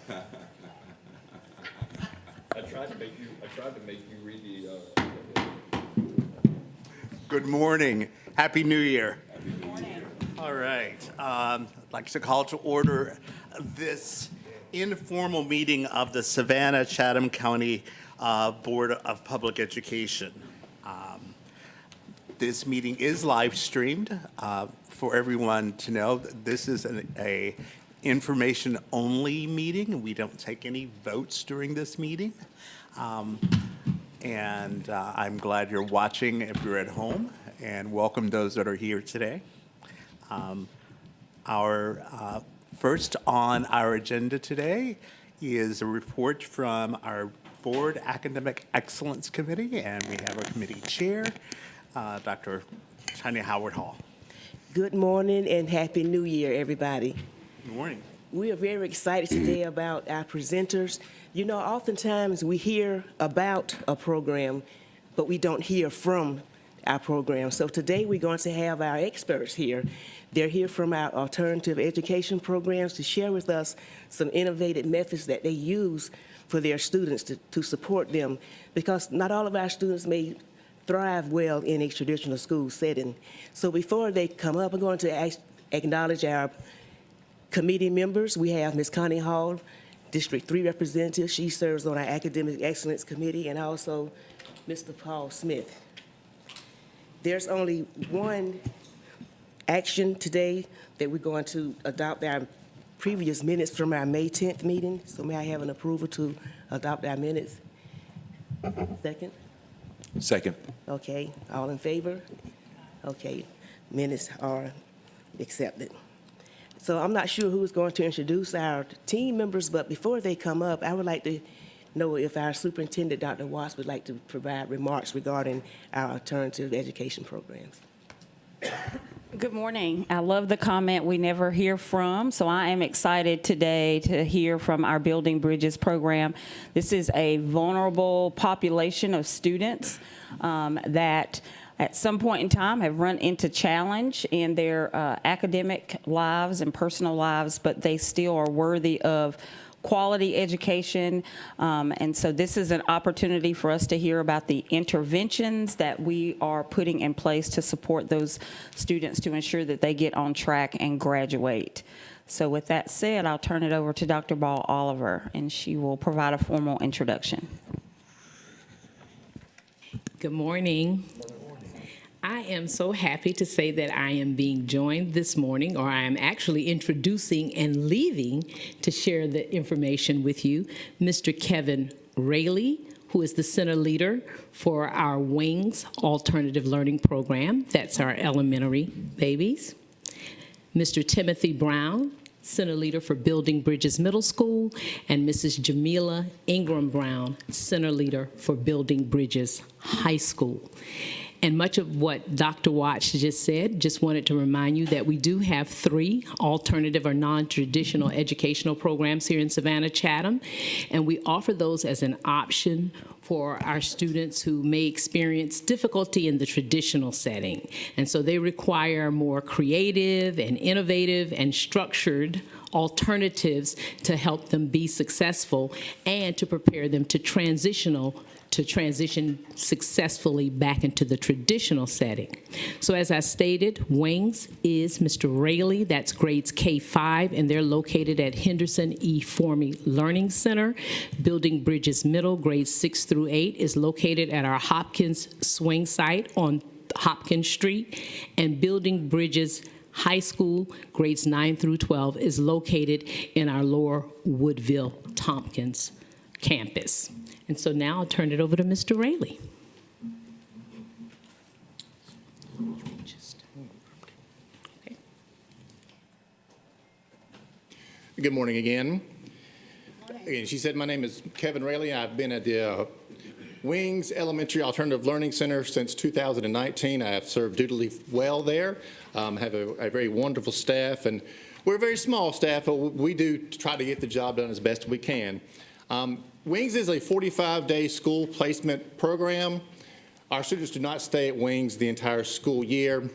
I tried to make you read the. Good morning. Happy New Year. All right. I'd like to call to order this informal meeting of the Savannah-Chatham County Board of Public Education. This meeting is live streamed for everyone to know. This is a information only meeting. We don't take any votes during this meeting. And I'm glad you're watching if you're at home, and welcome those that are here today. Our first on our agenda today is a report from our Board Academic Excellence Committee, and we have our committee chair, Dr. Tanya Howard-Hall. Good morning and Happy New Year, everybody. Good morning. We are very excited today about our presenters. You know, oftentimes we hear about a program, but we don't hear from our program. So today we're going to have our experts here. They're here from our alternative education programs to share with us some innovative methods that they use for their students to support them, because not all of our students may thrive well in a traditional school setting. So before they come up, I'm going to acknowledge our committee members. We have Ms. Connie Hall, District 3 representative. She serves on our Academic Excellence Committee, and also Mr. Paul Smith. There's only one action today that we're going to adopt our previous minutes from our May 10th meeting. So may I have an approval to adopt our minutes? Second? Second. Okay, all in favor? Okay, minutes are accepted. So I'm not sure who's going to introduce our team members, but before they come up, I would like to know if our superintendent, Dr. Watts, would like to provide remarks regarding our alternative education programs. Good morning. I love the comment we never hear from, so I am excited today to hear from our Building Bridges program. This is a vulnerable population of students that at some point in time have run into challenge in their academic lives and personal lives, but they still are worthy of quality education, and so this is an opportunity for us to hear about the interventions that we are putting in place to support those students to ensure that they get on track and graduate. So with that said, I'll turn it over to Dr. Ball Oliver, and she will provide a formal introduction. Good morning. I am so happy to say that I am being joined this morning, or I am actually introducing and leaving to share the information with you, Mr. Kevin Raley, who is the center leader for our Wings Alternative Learning Program. That's our elementary babies. Mr. Timothy Brown, center leader for Building Bridges Middle School, and Mrs. Jamila Ingram Brown, center leader for Building Bridges High School. And much of what Dr. Watts just said, just wanted to remind you that we do have 3 alternative or non-traditional educational programs here in Savannah-Chatham, and we offer those as an option for our students who may experience difficulty in the traditional setting. And so they require more creative and innovative and structured alternatives to help them be successful and to prepare them to transition successfully back into the traditional setting. So as I stated, Wings is Mr. Raley, that's grades K-5, and they're located at Henderson E. Formey Learning Center. Building Bridges Middle, grades 6 through 8, is located at our Hopkins swing site on Hopkins Street, and Building Bridges High School, grades 9 through 12, is located in our Lower Woodville Tompkins campus. And so now I'll turn it over to Mr. Raley. Good morning again. Again, she said my name is Kevin Raley. I've been at the Wings Elementary Alternative Learning Center since 2019. I have served dutifully well there. Have a very wonderful staff, and we're a very small staff, but we do try to get the job done as best we can. Wings is a 45-day school placement program. Our students do not stay at Wings the entire school year.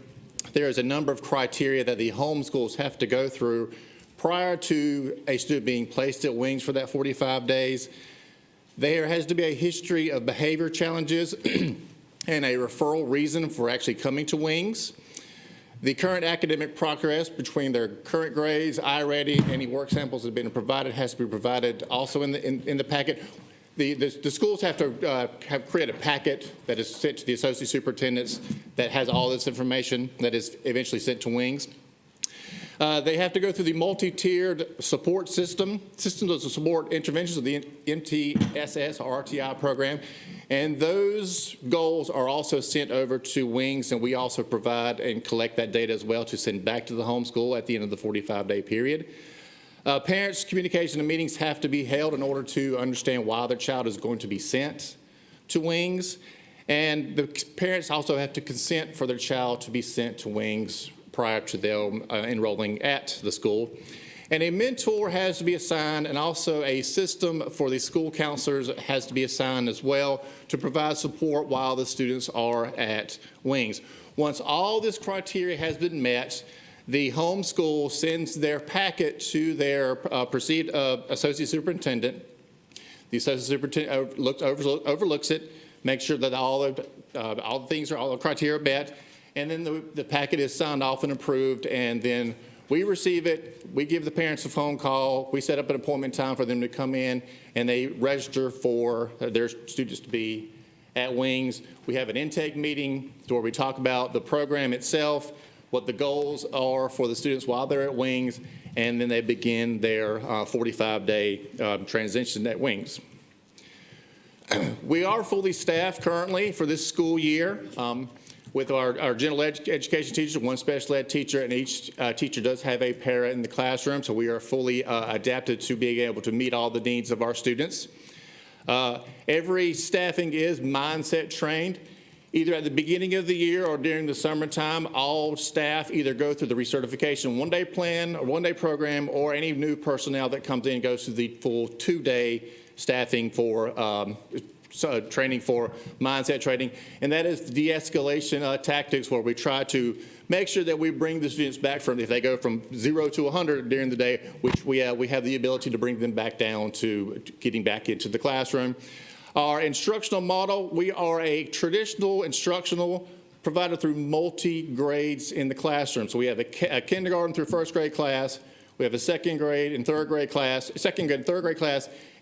There is a number of criteria that the homeschools have to go through prior to a student being placed at Wings for that 45 days, there has to be a history of behavior challenges and a referral reason for actually coming to Wings. The current academic progress between their current grades, iReady, any work samples that have been provided has to be provided also in the packet. The schools have to create a packet that is sent to the associate superintendents that has all this information that is eventually sent to Wings. They have to go through the multi-tiered support systems of support interventions of the MTSS or RTI program, and those goals are also sent over to Wings, and we also provide and collect that data as well to send back to the homeschool at the end of the 45-day period. Parents' communication and meetings have to be held in order to understand why their child is going to be sent to Wings. And the parents also have to consent for their child to be sent to Wings prior to them enrolling at the school. And a mentor has to be assigned, and also a system for the school counselors has to be assigned as well to provide support while the students are at Wings. Once all this criteria has been met, the homeschool sends their packet to their associate superintendent. The associate superintendent overlooks it, makes sure that all the criteria are met, and then the packet is signed off and approved, and then we receive it, we give the parents a phone call, we set up an appointment time for them to come in, and they register for their students to be at Wings. We have an intake meeting where we talk about the program itself, what the goals are for the students while they're at Wings, and then they begin their 45-day transition at Wings. We are fully staffed currently for this school year with our general education teacher, one special ed teacher, and each teacher does have a para in the classroom, so we are fully adapted to being able to meet all the needs of our students. Every staffing is mindset trained. Either at the beginning of the year or during the summertime, all staff either go through the recertification one-day plan or one-day program, or any new personnel that comes in goes through the full 2-day staffing for training for mindset training. And that is de-escalation tactics, where we try to make sure that we bring the students back from, if they go from 0 to 100 during the day, which we have the ability to bring them back down to getting back into the classroom. Our instructional model, we are a traditional instructional provider through multi-grades in the classroom. So we have a kindergarten through first grade class, we have a second grade and third grade class,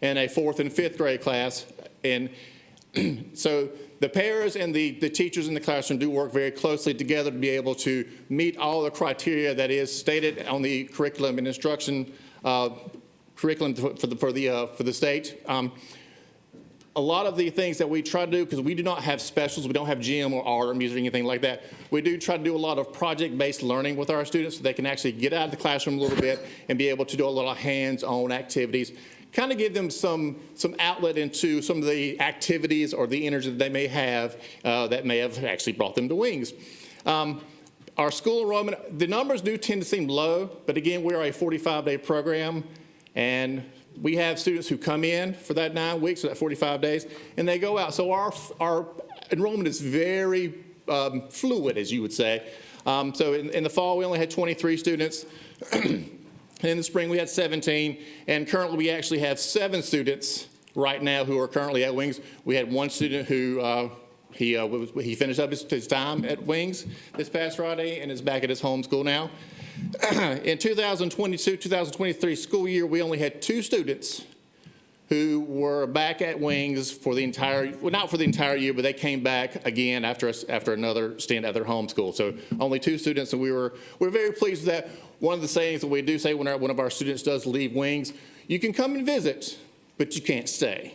and a fourth and fifth grade class. And so the paras and the teachers in the classroom do work very closely together to be able to meet all the criteria that is stated on the curriculum and instruction curriculum for the state. A lot of the things that we try to do, because we do not have specials, we don't have gym or art or music or anything like that, we do try to do a lot of project-based learning with our students so they can actually get out of the classroom a little bit and be able to do a lot of hands-on activities, kind of give them some outlet into some of the activities or the energy that they may have that may have actually brought them to Wings. Our school enrollment, the numbers do tend to seem low, but again, we're a 45-day program, and we have students who come in for that 9 weeks, or that 45 days, and they go out. So our enrollment is very fluid, as you would say. So in the fall, we only had 23 students. In the spring, we had 17, and currently we actually have 7 students right now who are currently at Wings. We had one student who he finished up his time at Wings this past Friday and is back at his home school now. In 2022-2023 school year, we only had 2 students who were back at Wings for the entire, well, not for the entire year, but they came back again after another stint at their home school. So only 2 students, and we're very pleased with that. One of the sayings that we do say when one of our students does leave Wings, you can come and visit, but you can't stay,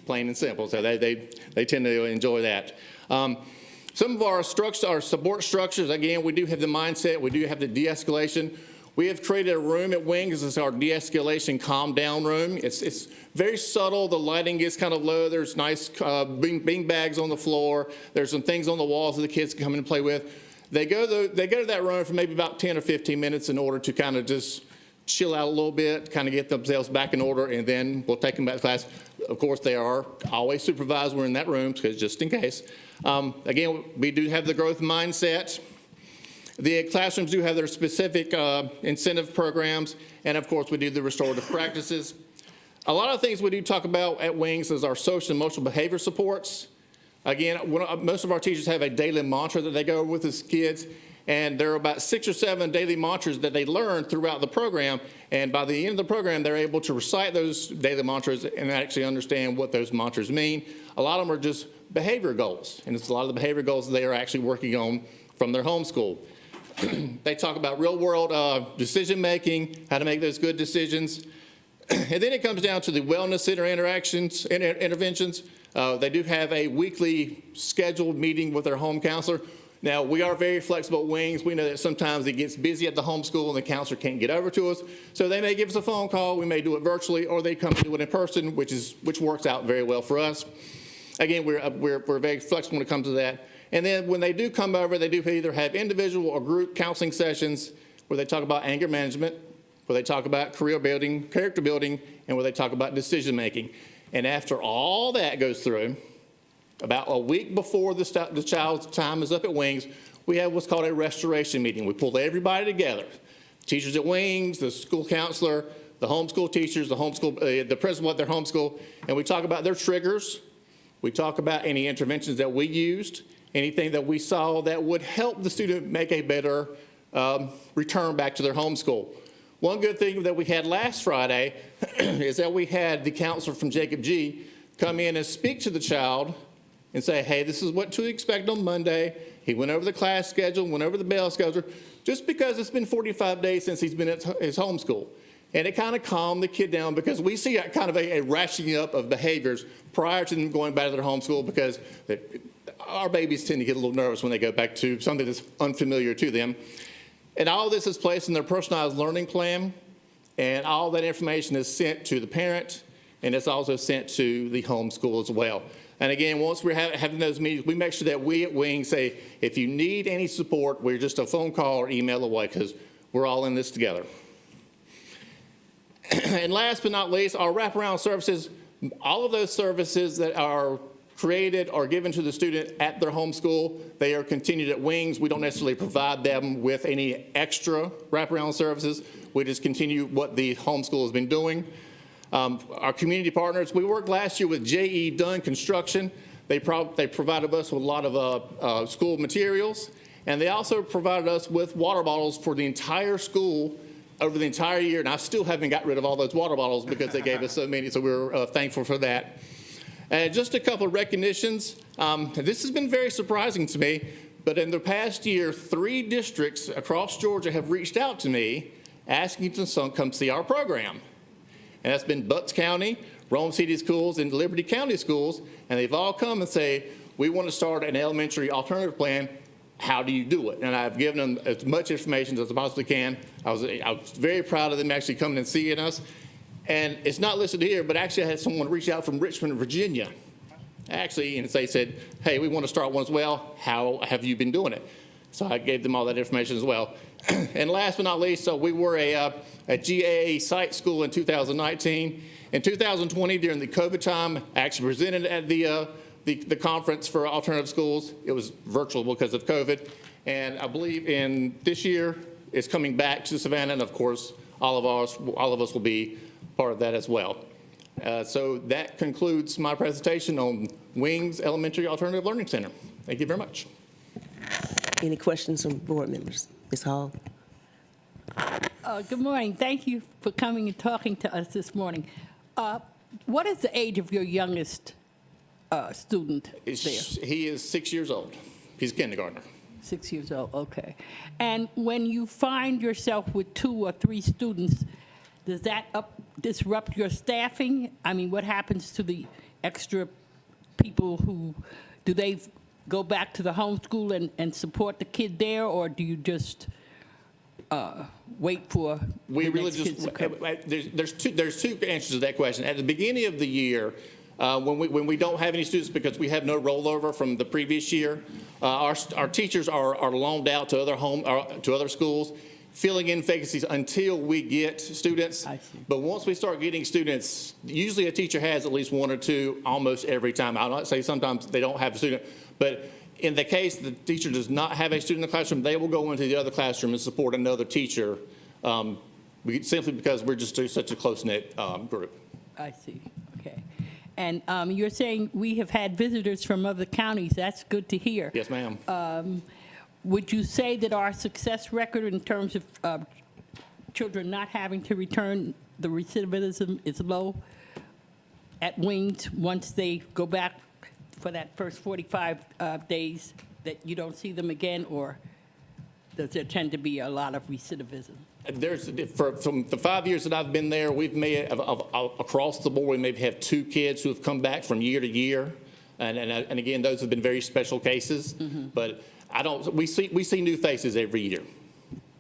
plain and simple. So they tend to enjoy that. Some of our support structures, again, we do have the mindset, we do have the de-escalation. We have created a room at Wings. This is our de-escalation calm down room. It's very subtle. The lighting is kind of low. There's nice bean bags on the floor. There's some things on the walls that the kids can come in and play with. They go to that room for maybe about 10 or 15 minutes in order to kind of just chill out a little bit, kind of get themselves back in order, and then we'll take them back to class. Of course, they are always supervised. We're in that room, because just in case. Again, we do have the growth mindset. The classrooms do have their specific incentive programs, and of course, we do the restorative practices. A lot of things we do talk about at Wings is our social and emotional behavior supports. Again, most of our teachers have a daily mantra that they go with as kids, and there are about 6 or 7 daily mantras that they learn throughout the program, and by the end of the program, they're able to recite those daily mantras and actually understand what those mantras mean. A lot of them are just behavior goals, and it's a lot of the behavior goals that they are actually working on from their homeschool. They talk about real-world decision-making, how to make those good decisions. And then it comes down to the wellness center interventions. They do have a weekly scheduled meeting with their home counselor. Now, we are very flexible at Wings. We know that sometimes it gets busy at the homeschool and the counselor can't get over to us. So they may give us a phone call. We may do it virtually, or they come and do it in person, which works out very well for us. Again, we're very flexible when it comes to that. And then when they do come over, they do either have individual or group counseling sessions where they talk about anger management, where they talk about career building, character building, and where they talk about decision making. And after all that goes through, about a week before the child's time is up at Wings, we have what's called a restoration meeting. We pull everybody together, teachers at Wings, the school counselor, the homeschool teachers, the principal at their homeschool, and we talk about their triggers. We talk about any interventions that we used, anything that we saw that would help the student make a better return back to their homeschool. One good thing that we had last Friday is that we had the counselor from Jacob G come in and speak to the child and say, hey, this is what to expect on Monday. He went over the class schedule, went over the bell schedule, just because it's been 45 days since he's been at his homeschool. And it kind of calmed the kid down because we see kind of a ratcheting up of behaviors prior to them going back to their homeschool because our babies tend to get a little nervous when they go back to something that's unfamiliar to them. And all this is placed in their personalized learning plan, and all that information is sent to the parent, and it's also sent to the homeschool as well. And again, once we're having those meetings, we make sure that we at Wings say, if you need any support, we're just a phone call or email away because we're all in this together. And last but not least, our wraparound services, all of those services that are created or given to the student at their home school, they are continued at Wings. We don't necessarily provide them with any extra wraparound services. We just continue what the homeschool has been doing. Our community partners, we worked last year with J.E. Dunn Construction. They provided us with a lot of school materials, and they also provided us with water bottles for the entire school over the entire year, and I still haven't got rid of all those water bottles because they gave us so many, so we're thankful for that. And just a couple of recognitions. This has been very surprising to me, but in the past year, 3 districts across Georgia have reached out to me asking to come see our program. And that's been Butts County, Rome City Schools, and Liberty County Schools, and they've all come and say, we want to start an elementary alternative plan. How do you do it? And I've given them as much information as I possibly can. I was very proud of them actually coming and seeing us. And it's not listed here, but actually I had someone reach out from Richmond, Virginia. Actually, and they said, hey, we want to start one as well. How have you been doing it? So I gave them all that information as well. And last but not least, so we were a GAA site school in 2019. In 2020, during the COVID time, I actually presented at the conference for alternative schools. It was virtual because of COVID. And I believe in this year, it's coming back to Savannah, and of course, all of us will be part of that as well. So that concludes my presentation on Wings Elementary Alternative Learning Center. Thank you very much. Any questions from board members? Ms. Hall? Good morning. Thank you for coming and talking to us this morning. What is the age of your youngest student there? He is 6 years old. He's a kindergartner. 6 years old, okay. And when you find yourself with 2 or 3 students, does that disrupt your staffing? I mean, what happens to the extra people who, do they go back to the homeschool and support the kid there, or do you just wait for We the really next just, kids to come? there's two answers to that question. At the beginning of the year, when we don't have any students because we have no rollover from the previous year, our teachers are loaned out to other schools, filling in vacancies until we get students. I see. But once we start getting students, usually a teacher has at least 1 or 2 almost every time. I'll not say sometimes they don't have a student, but In the case the teacher does not have a student in the classroom, they will go into the other classroom and support another teacher, simply because we're just such a close-knit group. I see, okay. And you're saying we have had visitors from other counties. That's good to hear. Yes, ma'am. Would you say that our success record in terms of children not having to return, the recidivism is low at Wings once they go back for that first 45 days, that you don't see them again, or does there tend to be a lot of recidivism? From the 5 years that I've been there, we've made, across the board, we maybe have 2 kids who have come back from year to year. And again, those have been very special cases. But we see new faces every year.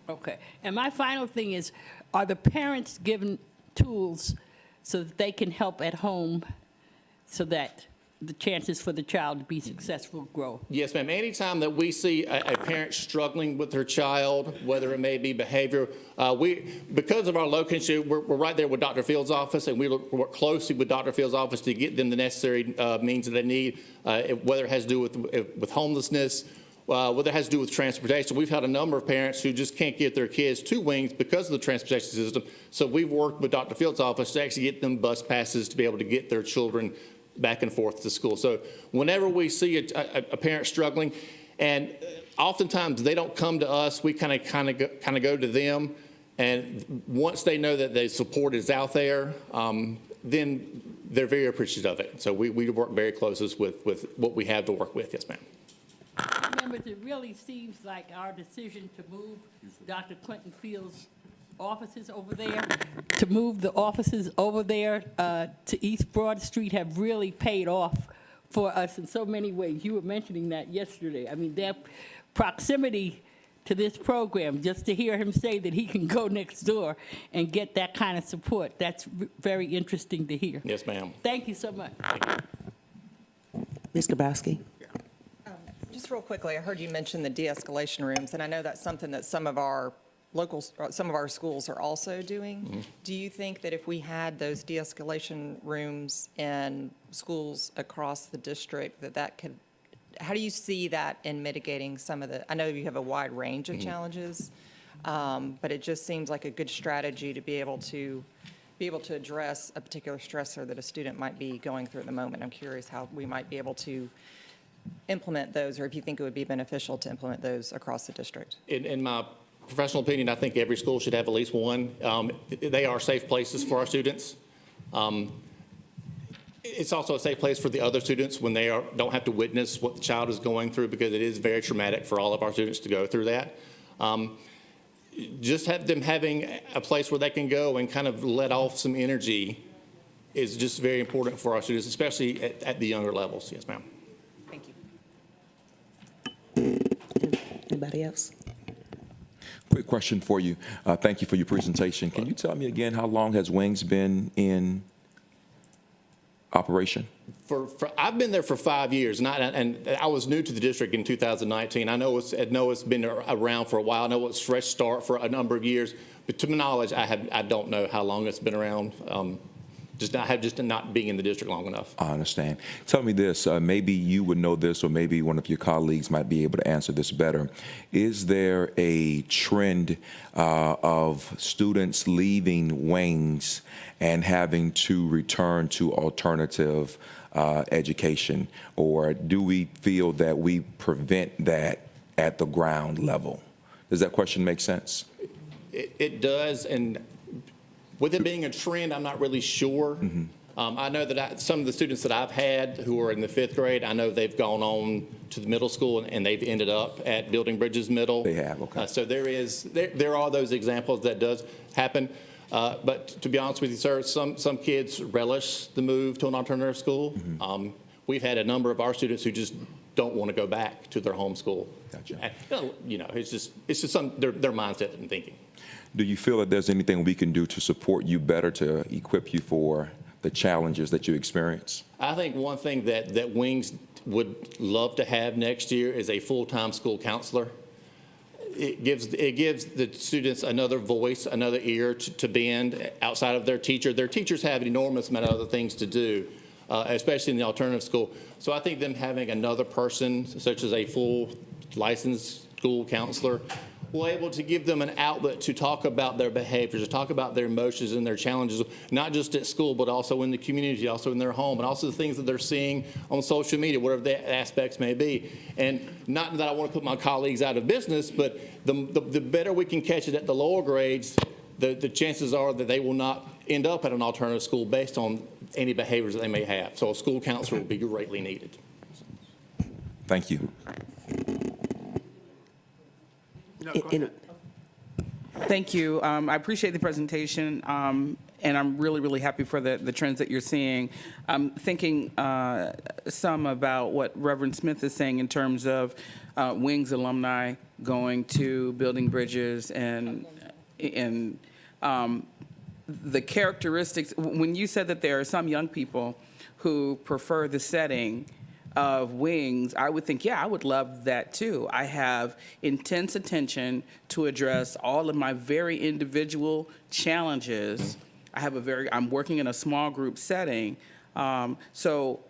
Okay. And my final thing is, are the parents given tools so that they can help at home so that the chances for the child to be successful grow? Yes, ma'am. Anytime that we see a parent struggling with their child, whether it may be behavior, because of our location, we're right there with Dr. Field's office, and we work closely with Dr. Field's office to get them the necessary means that they need, whether it has to do with homelessness, whether it has to do with transportation. We've had a number of parents who just can't get their kids to Wings because of the transportation system. So we've worked with Dr. Field's office to actually get them bus passes to be able to get their children back and forth to school. So whenever we see a parent struggling, and oftentimes they don't come to us, we kind of go to them, and once they know that the support is out there, then they're very appreciative of it. So we work very closely with what we have to work with. Yes, ma'am. Members, it really seems like our decision to move Dr. Clinton Field's offices over there, to move the offices over there to East Broad Street have really paid off for us in so many ways. You were mentioning that yesterday. I mean, their proximity to this program, just to hear him say that he can go next door and get that kind of support, that's very interesting to hear. Yes, ma'am. Thank you so much. Ms. Grabowski? Just real quickly, I heard you mention the de-escalation rooms, and I know that's something that some of our schools are also doing. Do you think that if we had those de-escalation rooms in schools across the district, that could, how do you see that in mitigating some of the, I know you have a wide range of challenges, but it just seems like a good strategy to be able to address a particular stressor that a student might be going through at the moment. I'm curious how we might be able to implement those, or if you think it would be beneficial to implement those across the district. In my professional opinion, I think every school should have at least one. They are safe places for our students. It's also a safe place for the other students when they don't have to witness what the child is going through, because it is very traumatic for all of our students to go through that. Just have them having a place where they can go and kind of let off some energy is just very important for our students, especially at the younger levels. Yes, ma'am. Thank you. Anybody else? Quick question for you. Thank you for your presentation. Can you tell me again, how long has Wings been in operation? I've been there for 5 years, and I was new to the district in 2019. I know it's been around for a while. I know it's fresh start for a number of years, but to my knowledge, I don't know how long it's been around. Just not being in the district long enough. I understand. Tell me this, maybe you would know this, or maybe one of your colleagues might be able to answer this better. Is there a trend of students leaving Wings and having to return to alternative education, or do we feel that we prevent that at the ground level? Does that question make sense? It does, and with it being a trend, I'm not really sure. I know that some of the students that I've had who are in the 5th grade, I know they've gone on to the middle school and they've ended up at Building Bridges Middle. They have, okay. So there are those examples that does happen. But to be honest with you, sir, some kids relish the move to an alternative school. We've had a number of our students who just don't want to go back to their home school. Gotcha. And, it's just their mindset and thinking. Do you feel that there's anything we can do to support you better, to equip you for the challenges that you experience? I think one thing that Wings would love to have next year is a full-time school counselor. It gives the students another voice, another ear to bend outside of their teacher. Their teachers have an enormous amount of other things to do, especially in the alternative school. So I think them having another person, such as a full licensed school counselor, will able to give them an outlet to talk about their behaviors, to talk about their emotions and their challenges, not just at school, but also in the community, also in their home, and also the things that they're seeing on social media, whatever the aspects may be. And not that I want to put my colleagues out of business, but the better we can catch it at the lower grades, the chances are that they will not end up at an alternative school based on any behaviors that they may have. So a school counselor will be greatly needed. Thank you. Thank you. I appreciate the presentation, and I'm really, really happy for the trends that you're seeing. I'm thinking some about what Reverend Smith is saying in terms of Wings alumni going to building bridges and the characteristics. When you said that there are some young people who prefer the setting of Wings, I would think, yeah, I would love that too. I have intense attention to address all of my very individual challenges. I'm working in a small group setting. So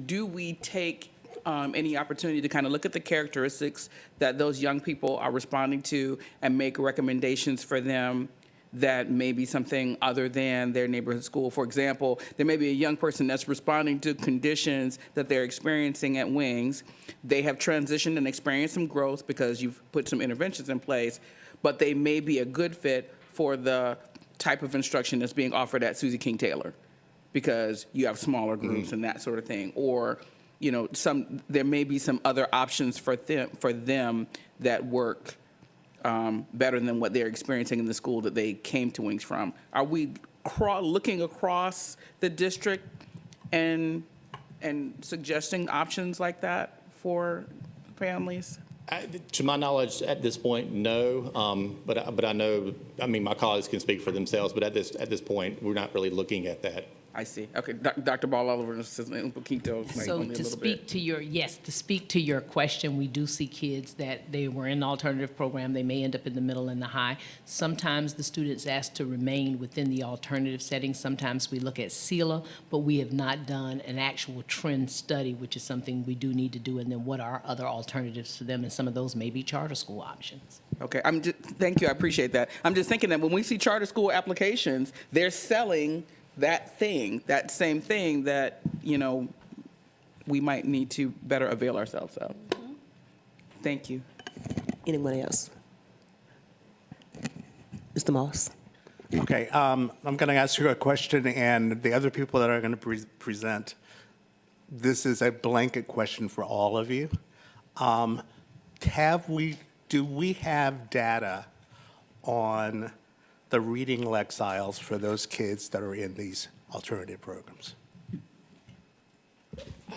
do we take any opportunity to kind of look at the characteristics that those young people are responding to and make recommendations for them that may be something other than their neighborhood school? For example, there may be a young person that's responding to conditions that they're experiencing at Wings. They have transitioned and experienced some growth because you've put some interventions in place, but they may be a good fit for the type of instruction that's being offered at Susie King Taylor because you have smaller groups and that sort of thing. Or, you know, there may be some other options for them that work better than what they're experiencing in the school that they came to Wings from. Are we looking across the district and suggesting options like that for families? To my knowledge, at this point, no. But I know, I mean, my colleagues can speak for themselves. But at this point, we're not really looking at that. I see. Okay, Dr. Ball Oliver, Assistant Poquito. So to speak to your question, we do see kids that they were in the alternative program, they may end up in the middle and the high. Sometimes the students ask to remain within the alternative setting. Sometimes we look at CELA, but we have not done an actual trend study, which is something we do need to do. And then what are other alternatives for them? And some of those may be charter school options. Okay, thank you, I appreciate that. I'm just thinking that when we see charter school applications, they're selling that same thing that, you know, we might need to better avail ourselves of. Thank you. Anyone else? Mr. Moss? Okay, I'm going to ask you a question, and the other people that are going to present, this is a blanket question for all of you. Do we have data on the reading lexiles for those kids that are in these alternative programs?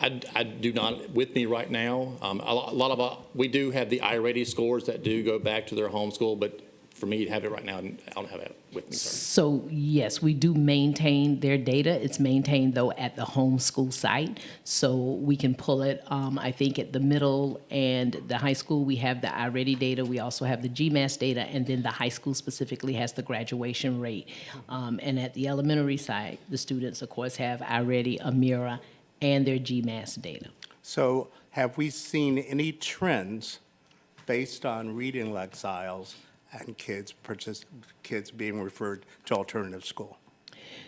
I do not with me right now. We do have the iReady scores that do go back to their home school, but for me to have it right now, I don't have it with me. Sorry. So yes, we do maintain their data. It's maintained though at the home school site, so we can pull it. I think at the middle and the high school we have the iReady data. We also have the GMAS data, and then the high school specifically has the graduation rate. And at the elementary side, the students of course have iReady, Amira, and their GMAS data. So have we seen any trends based on reading lexiles and kids being referred to alternative school?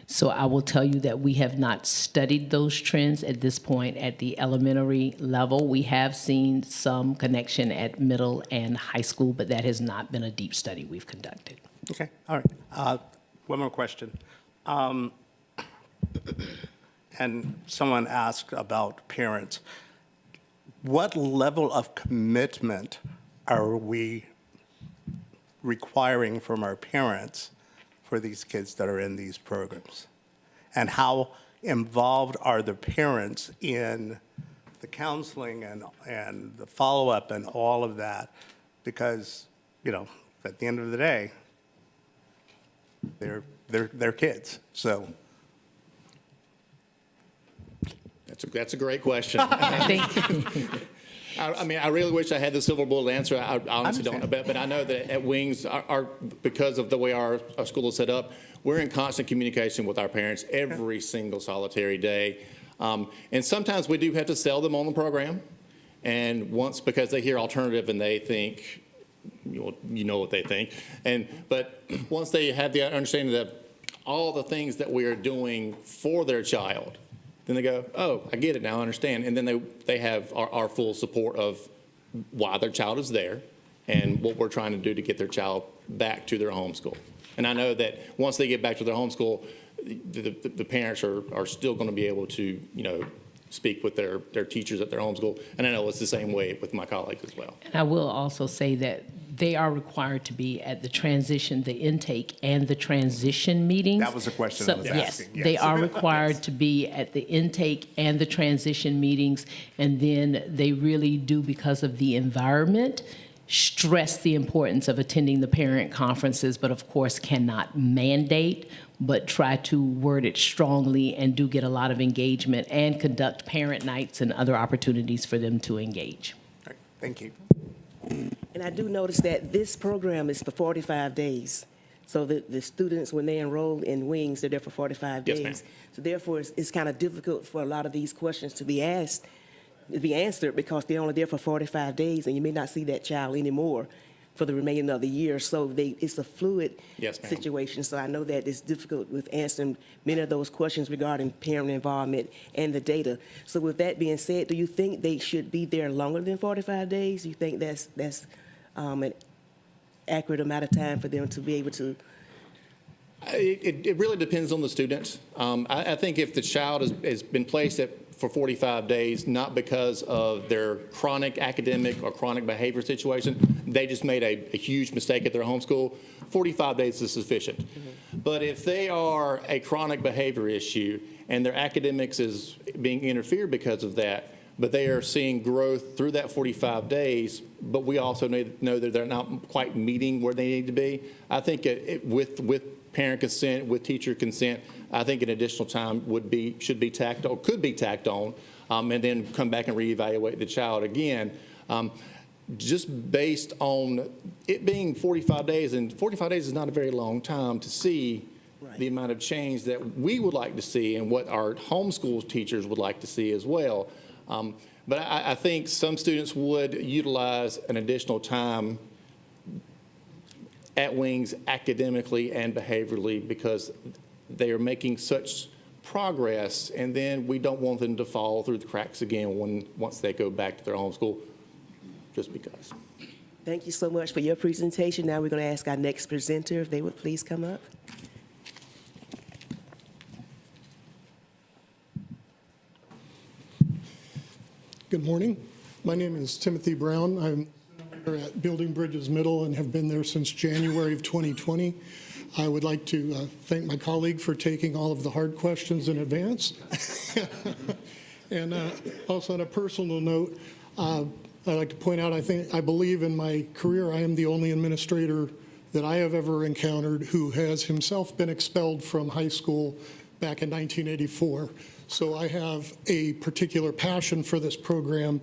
So I will tell you that we have not studied those trends at this point at the elementary level. We have seen some connection at middle and high school, but that has not been a deep study we've conducted. Okay, all right. One more question. And someone asked about parents. What level of commitment are we requiring from our parents for these kids that are in these programs? And how involved are the parents in the counseling and the follow-up and all of that? Because, you know, at the end of the day, they're kids, so. That's a great question. I think I mean, I really wish I had the silver bullet answer. I honestly don't. Understand. But I know that at Wings, because of the way our school is set up, we're in constant communication with our parents every single solitary day. And sometimes we do have to sell them on the program. And once, because they hear alternative and they think, you know what they think. But once they have the understanding that all the things that we are doing for their child, then they go, oh, I get it now, I understand. And then they have our full support of why their child is there and what we're trying to do to get their child back to their home school. And I know that once they get back to their home school, the parents are still going to be able to, speak with their teachers at their home school. And I know it's the same way with my colleagues as well. And I will also say that they are required to be at the transition, the intake, and the transition meetings. That was a question I was asking, Yes, they are required to be at the intake and the transition meetings, and then they really do, because of the environment, stress the importance of attending the parent conferences, but of course cannot mandate, but try to word it strongly and do get a lot of engagement and conduct parent nights and other opportunities for them to engage. All right, thank you. And I do notice that this program is for 45 days. So the students, when they enroll in Wings, they're there for 45 days. Yes, ma'am. So therefore, it's kind of difficult for a lot of these questions to be asked, to be answered, because they're only there for 45 days, and you may not see that child anymore for the remainder of the year. So it's a fluid Yes, ma'am. situation. So I know that it's difficult with answering many of those questions regarding parent involvement and the data. So with that being said, do you think they should be there longer than 45 days? Do you think that's an accurate amount of time for them to be able to? It really depends on the student. I think if the child has been placed for 45 days, not because of their chronic academic or chronic behavior situation, they just made a huge mistake at their home school, 45 days is sufficient. Mm-hmm. But if they are a chronic behavior issue and their academics is being interfered because of that, but they are seeing growth through that 45 days, but we also know that they're not quite meeting where they need to be, I think with parent consent, with teacher consent, I think an additional time could be tacked on, and then come back and reevaluate the child again. Just based on it being 45 days, and 45 days is not a very long time to see the amount of change that we would like to see and what our homeschool teachers would like to see as well. But I think some students would utilize an additional time at Wings academically and behaviorally because they are making such progress, and then we don't want them to fall through the cracks again once they go back to their home school, just because. Thank you so much for your presentation. Now we're going to ask our next presenter if they would please come up. Good morning. My name is Timothy Brown. I'm here at Building Bridges Middle and have been there since January of 2020. I would like to thank my colleague for taking all of the hard questions in advance. And also on a personal note, I'd like to point out, I believe in my career I am the only administrator that I have ever encountered who has himself been expelled from high school back in 1984. So I have a particular passion for this program.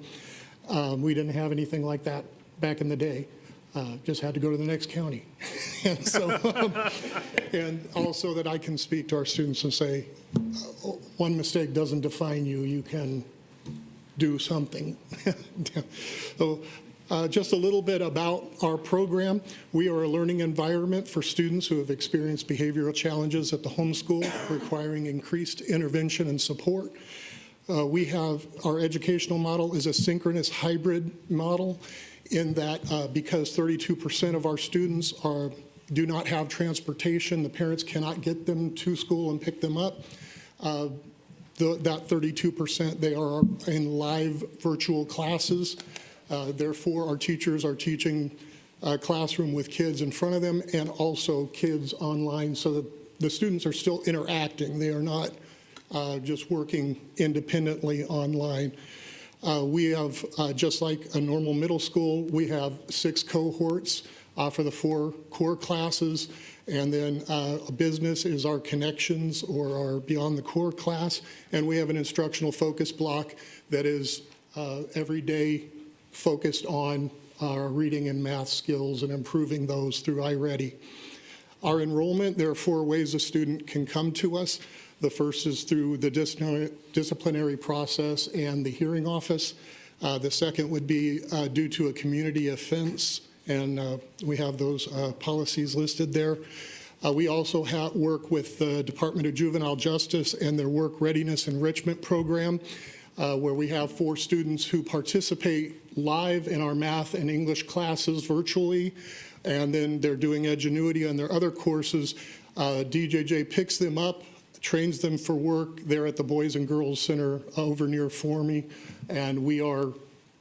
We didn't have anything like that back in the day. Just had to go to the next county. And so, and also that I can speak to our students and say, one mistake doesn't define you. You can do something. So just a little bit about our program. We are a learning environment for students who have experienced behavioral challenges at the home school, requiring increased intervention and support. Our educational model is a synchronous hybrid model in that because 32% of our students do not have transportation, the parents cannot get them to school and pick them up. That 32%, they are in live virtual classes. Therefore, our teachers are teaching classroom with kids in front of them and also kids online, so that the students are still interacting. They are not just working independently online. We have, just like a normal middle school, we have 6 cohorts for the 4 core classes, and then business is our connections or our beyond the core class, and we have an instructional focus block that is every day focused on our reading and math skills and improving those through iReady. Our enrollment, there are 4 ways a student can come to us. The first is through the disciplinary process and the hearing office. The second would be due to a community offense, and we have those policies listed there. We also work with the Department of Juvenile Justice and their Work Readiness Enrichment Program, where we have 4 students who participate live in our math and English classes virtually, and then they're doing Edgenuity and their other courses. DJJ picks them up, trains them for work there at the Boys and Girls Center over near Formy, and we are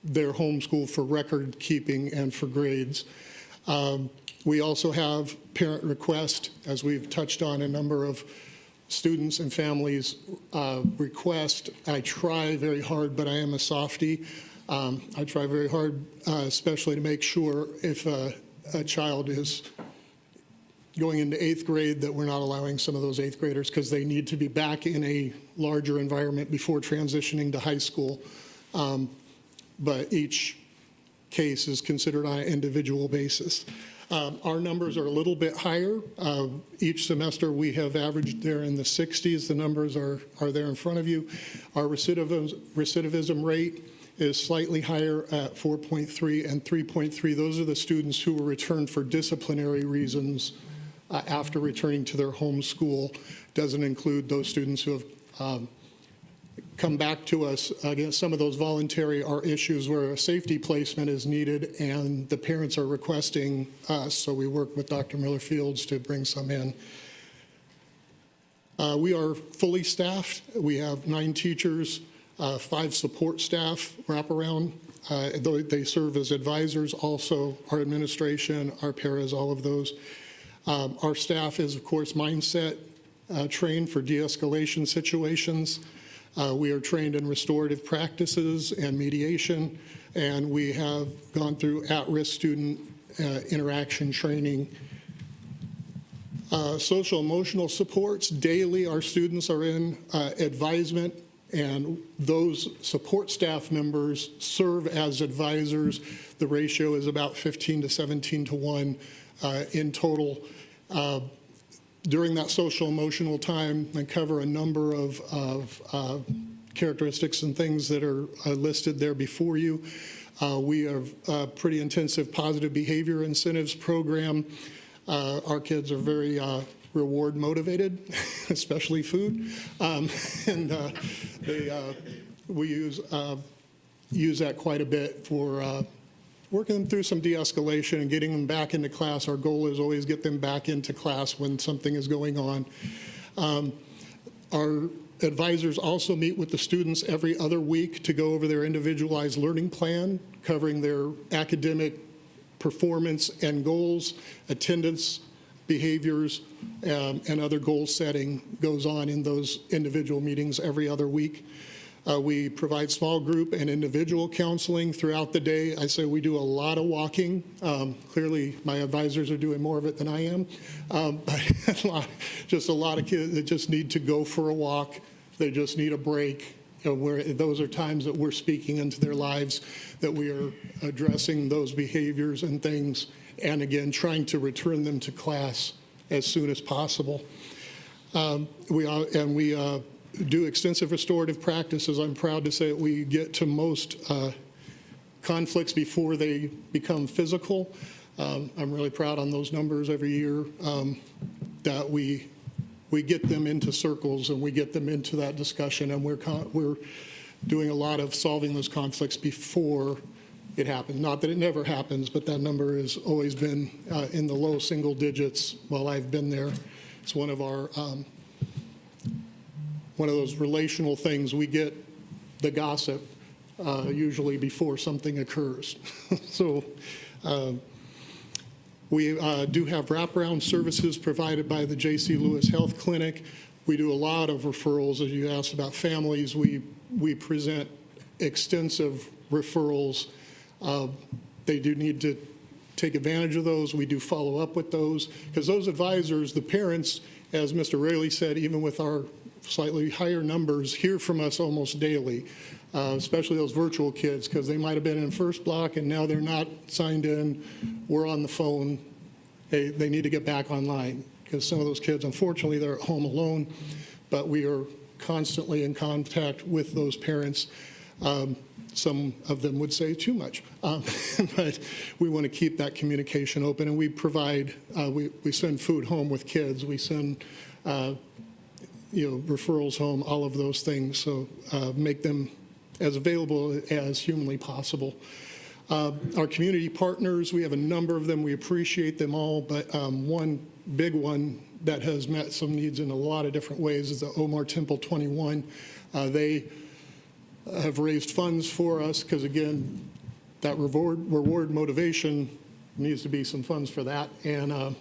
their homeschool for record keeping and for grades. We also have parent request, as we've touched on a number of students and families request. I try very hard, but I am a softie. I try very hard, especially to make sure if a child is going into 8th grade that we're not allowing some of those 8th graders because they need to be back in a larger environment before transitioning to high school. But each case is considered on an individual basis. Our numbers are a little bit higher. Each semester we have averaged there in the 60s. The numbers are there in front of you. Our recidivism rate is slightly higher at 4.3 and 3.3. Those are the students who were returned for disciplinary reasons after returning to their home school. Doesn't include those students who have come back to us. Again, some of those voluntary are issues where a safety placement is needed and the parents are requesting us, so we work with Dr. Miller-Fields to bring some in. We are fully staffed. We have 9 teachers, 5 support staff wraparound. They serve as advisors, also our administration, our paras, all of those. Our staff is, of course, mindset trained for de-escalation situations. We are trained in restorative practices and mediation, and we have gone through at-risk student interaction training. Social emotional supports, daily our students are in advisement, and those support staff members serve as advisors. The ratio is about 15 to 17 to 1 in total. During that social emotional time, I cover a number of characteristics and things that are listed there before you. We have a pretty intensive positive behavior incentives program. Our kids are very reward motivated, especially food, and we use that quite a bit for working them through some de-escalation and getting them back into class. Our goal is always get them back into class when something is going on. Our advisors also meet with the students every other week to go over their individualized learning plan, covering their academic performance and goals, attendance, behaviors, and other goal setting goes on in those individual meetings every other week. We provide small group and individual counseling throughout the day. I say we do a lot of walking. Clearly, my advisors are doing more of it than I am. But just a lot of kids that just need to go for a walk. They just need a break. Those are times that we're speaking into their lives, that we are addressing those behaviors and things, and again, trying to return them to class as soon as possible. We do extensive restorative practices. I'm proud to say that we get to most conflicts before they become physical. I'm really proud on those numbers every year that we get them into circles and we get them into that discussion, and we're doing a lot of solving those conflicts before it happens. Not that it never happens, but that number has always been in the low single digits while I've been there. It's one of our one of those relational things. We get the gossip usually before something occurs. So we do have wraparound services provided by the J.C. Lewis Health Clinic. We do a lot of referrals, as you asked about families. We present extensive referrals. They do need to take advantage of those. We do follow up with those, because those advisors, the parents, as Mr. Raley said, even with our slightly higher numbers hear from us almost daily, especially those virtual kids, because they might have been in first block and now they're not signed in. We're on the phone. They need to get back online, because some of those kids, unfortunately, they're at home alone, but we are constantly in contact with those parents. Some of them would say too much, but we want to keep that communication open, and we provide, we send food home with kids, we send referrals home, all of those things, so make them as available as humanly possible. Our community partners, we have a number of them, we appreciate them all, but one big one that has met some needs in a lot of different ways is the Omar Temple 21. They have raised funds for us, because again, that reward motivation needs to be some funds for that, and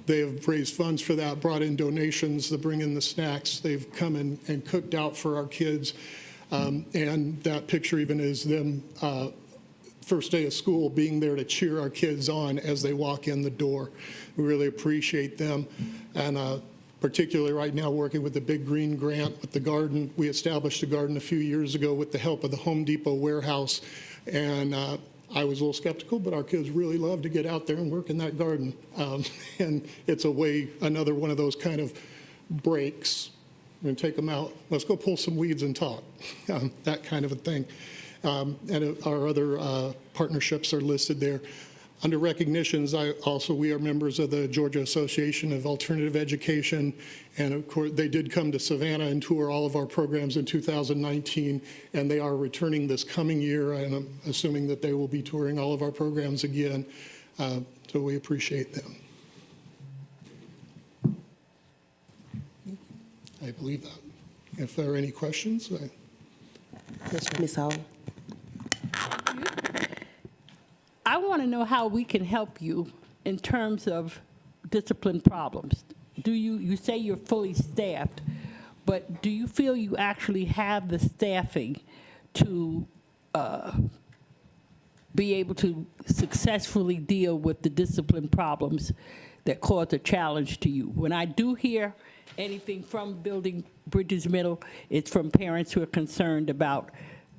they have raised funds for that, brought in donations to bring in the snacks. They've come in and cooked out for our kids, and that picture even is them first day of school being there to cheer our kids on as they walk in the door. We really appreciate them, and particularly right now working with the Big Green Grant with the garden. We established a garden a few years ago with the help of the Home Depot warehouse, and I was a little skeptical, but our kids really love to get out there and work in that garden. And it's another one of those kind of breaks. We're going to take them out. Let's go pull some weeds and talk, that kind of a thing. And our other partnerships are listed there. Under recognitions, we are members of the Georgia Association of Alternative Education, and of course, they did come to Savannah and tour all of our programs in 2019, and they are returning this coming year, and I'm assuming that they will be touring all of our programs again, so we appreciate them. I believe that. If there are any questions, Yes, Ms. Hall. I want to know how we can help you in terms of discipline problems. You say you're fully staffed, but do you feel you actually have the staffing to be able to successfully deal with the discipline problems that cause a challenge to you? When I do hear anything from Building Bridges Middle, it's from parents who are concerned about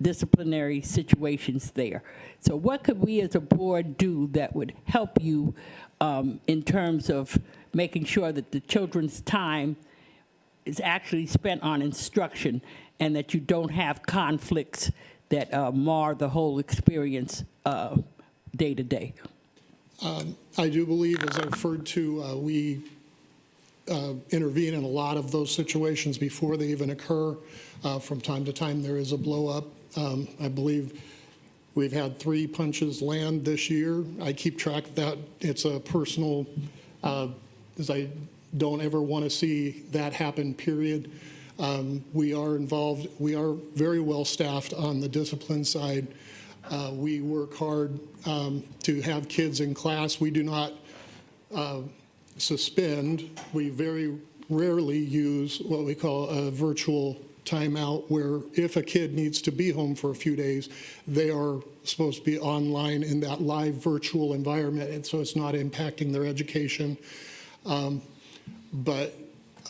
disciplinary situations there. So what could we as a board do that would help you in terms of making sure that the children's time is actually spent on instruction and that you don't have conflicts that mar the whole experience day to day? I do believe, as I referred to, we intervene in a lot of those situations before they even occur. From time to time, there is a blow up. I believe we've had 3 punches land this year. I keep track of that. It's a personal, as I don't ever want to see that happen, period. We are involved. We are very well staffed on the discipline side. We work hard to have kids in class. We do not suspend. We very rarely use what we call a virtual timeout, where if a kid needs to be home for a few days, they are supposed to be online in that live virtual environment, and so it's not impacting their education. But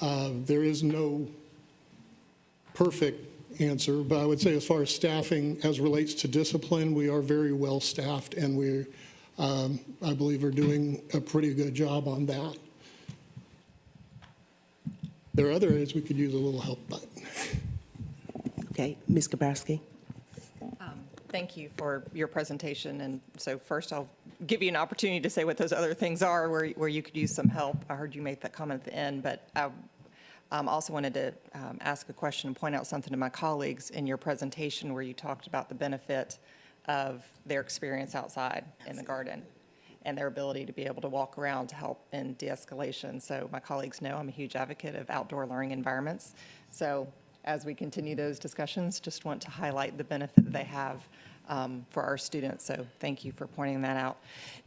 there is no perfect answer, but I would say as far as staffing as relates to discipline, we are very well staffed, and we, I believe, are doing a pretty good job on that. There are other areas we could use a little help, but. Okay, Ms. Gabarski. Thank you for your presentation. And so first, I'll give you an opportunity to say what those other things are where you could use some help. I heard you make that comment at the end, but I also wanted to ask a question and point out something to my colleagues in your presentation where you talked about the benefit of their experience outside in the garden and their ability to be able to walk around to help in de-escalation. So my colleagues know I'm a huge advocate of outdoor learning environments. So as we continue those discussions, just want to highlight the benefit that they have for our students. So thank you for pointing that out.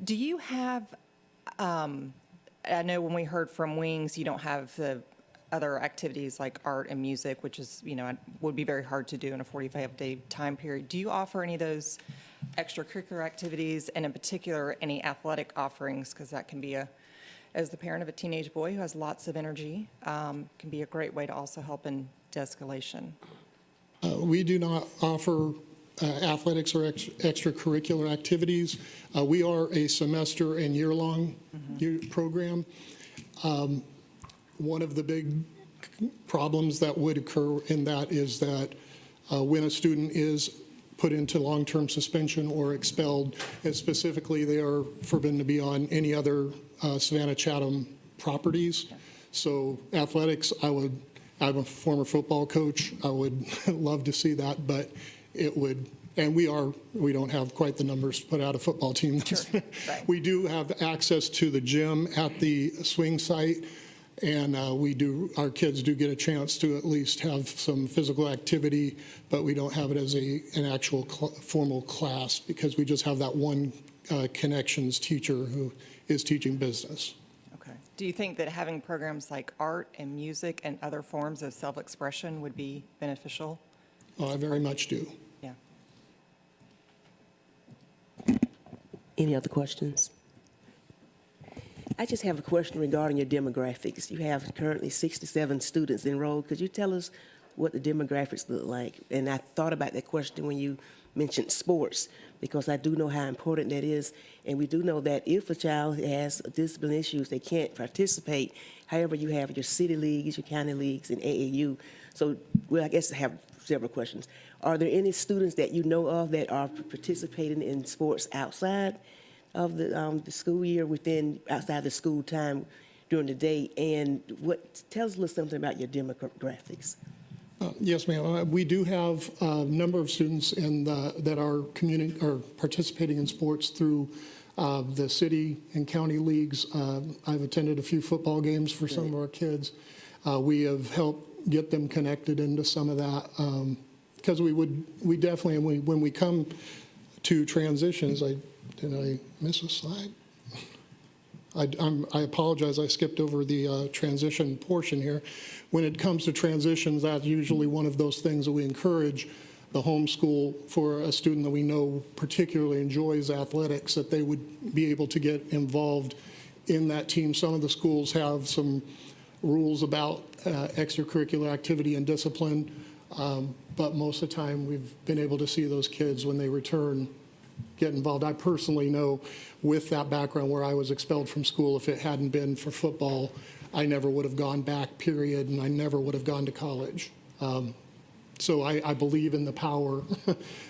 Do you have, I know when we heard from Wings, you don't have the other activities like art and music, which is, would be very hard to do in a 45-day time period. Do you offer any of those extracurricular activities, and in particular, any athletic offerings? Because that can be as the parent of a teenage boy who has lots of energy, can be a great way to also help in de-escalation. We do not offer athletics or extracurricular activities. We are a semester and year-long program. One of the big problems that would occur in that is that when a student is put into long-term suspension or expelled, and specifically they are forbidden to be on any other Savannah-Chatham properties. So athletics, I'm a former football coach. I would love to see that, but it would, and we don't have quite the numbers to put out a football team. Sure, right. We do have access to the gym at the swing site, and our kids do get a chance to at least have some physical activity, but we don't have it as an actual formal class because we just have that one connections teacher who is teaching business. Okay. Do you think that having programs like art and music and other forms of self-expression would be beneficial? I very much do. Yeah. Any other questions? I just have a question regarding your demographics. You have currently 67 students enrolled. Could you tell us what the demographics look like? And I thought about that question when you mentioned sports, because I do know how important that is. And we do know that if a child has discipline issues, they can't participate. However, you have your city leagues, your county leagues, and AAU. So, well, I guess I have several questions. Are there any students that you know of that are participating in sports outside of the school year, outside the school time during the day? And tells us something about your demographics? Yes, ma'am. We do have a number of students that are participating in sports through the city and county leagues. I've attended a few football games for some of our kids. We have helped get them connected into some of that because we definitely, when we come to transitions, did I miss a slide? I apologize, I skipped over the transition portion here. When it comes to transitions, that's usually one of those things that we encourage the homeschool for a student that we know particularly enjoys athletics, that they would be able to get involved in that team. Some of the schools have some rules about extracurricular activity and discipline, but most of the time we've been able to see those kids when they return get involved. I personally know with that background where I was expelled from school, if it hadn't been for football, I never would have gone back, period, and I never would have gone to college. So I believe in the power.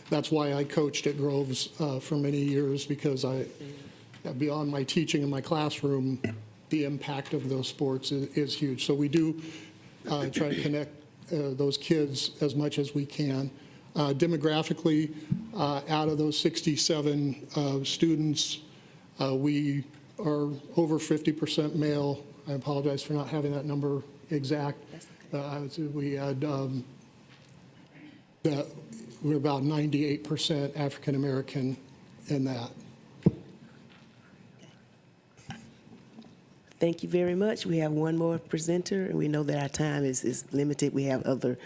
That's why I coached at Groves for many years, because beyond my teaching in my classroom, the impact of those sports is huge. So we do try to connect those kids as much as we can. Demographically, out of those 67 students, we are over 50% male. I apologize for not having that number exact. I would say we had we're about 98% African American in that. Thank you very much. We have one more presenter, and we know that our time is limited. We have other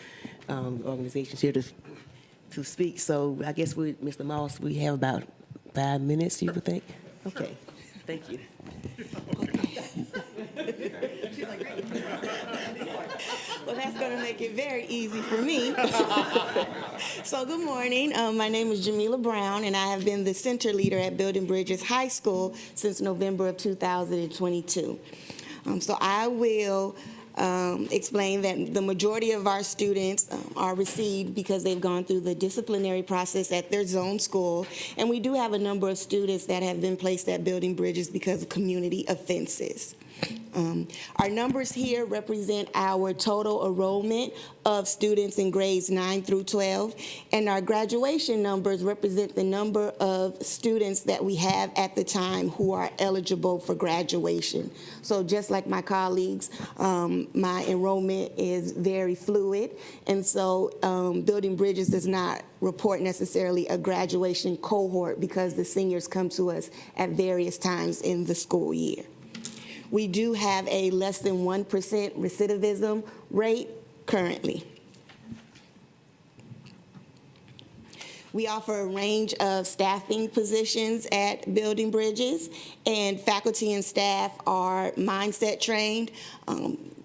organizations here to speak. So I guess Mr. Moss, we have about 5 minutes, you would think? Okay, thank you. Well, that's going to make it very easy for me. So good morning. My name is Jamila Brown, and I have been the center leader at Building Bridges High School since November of 2022. So I will explain that the majority of our students are received because they've gone through the disciplinary process at their zone school, and we do have a number of students that have been placed at Building Bridges because of community offenses. Our numbers here represent our total enrollment of students in grades 9 through 12, and our graduation numbers represent the number of students that we have at the time who are eligible for graduation. So just like my colleagues, my enrollment is very fluid, and so Building Bridges does not report necessarily a graduation cohort because the seniors come to us at various times in the school year. We do have a less than 1% recidivism rate currently. We offer a range of staffing positions at Building Bridges, and faculty and staff are mindset trained.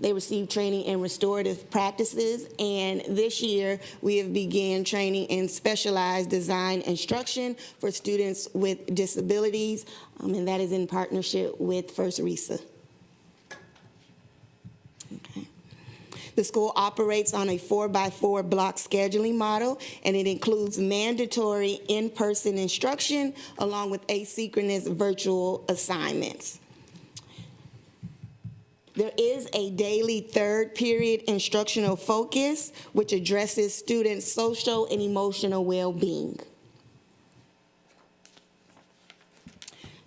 They receive training in restorative practices, and this year we have begun training in specialized design instruction for students with disabilities, and that is in partnership with First RISA. Okay. The school operates on a 4x4 block scheduling model, and it includes mandatory in-person instruction along with asynchronous virtual assignments. There is a daily third period instructional focus, which addresses students' social and emotional well-being.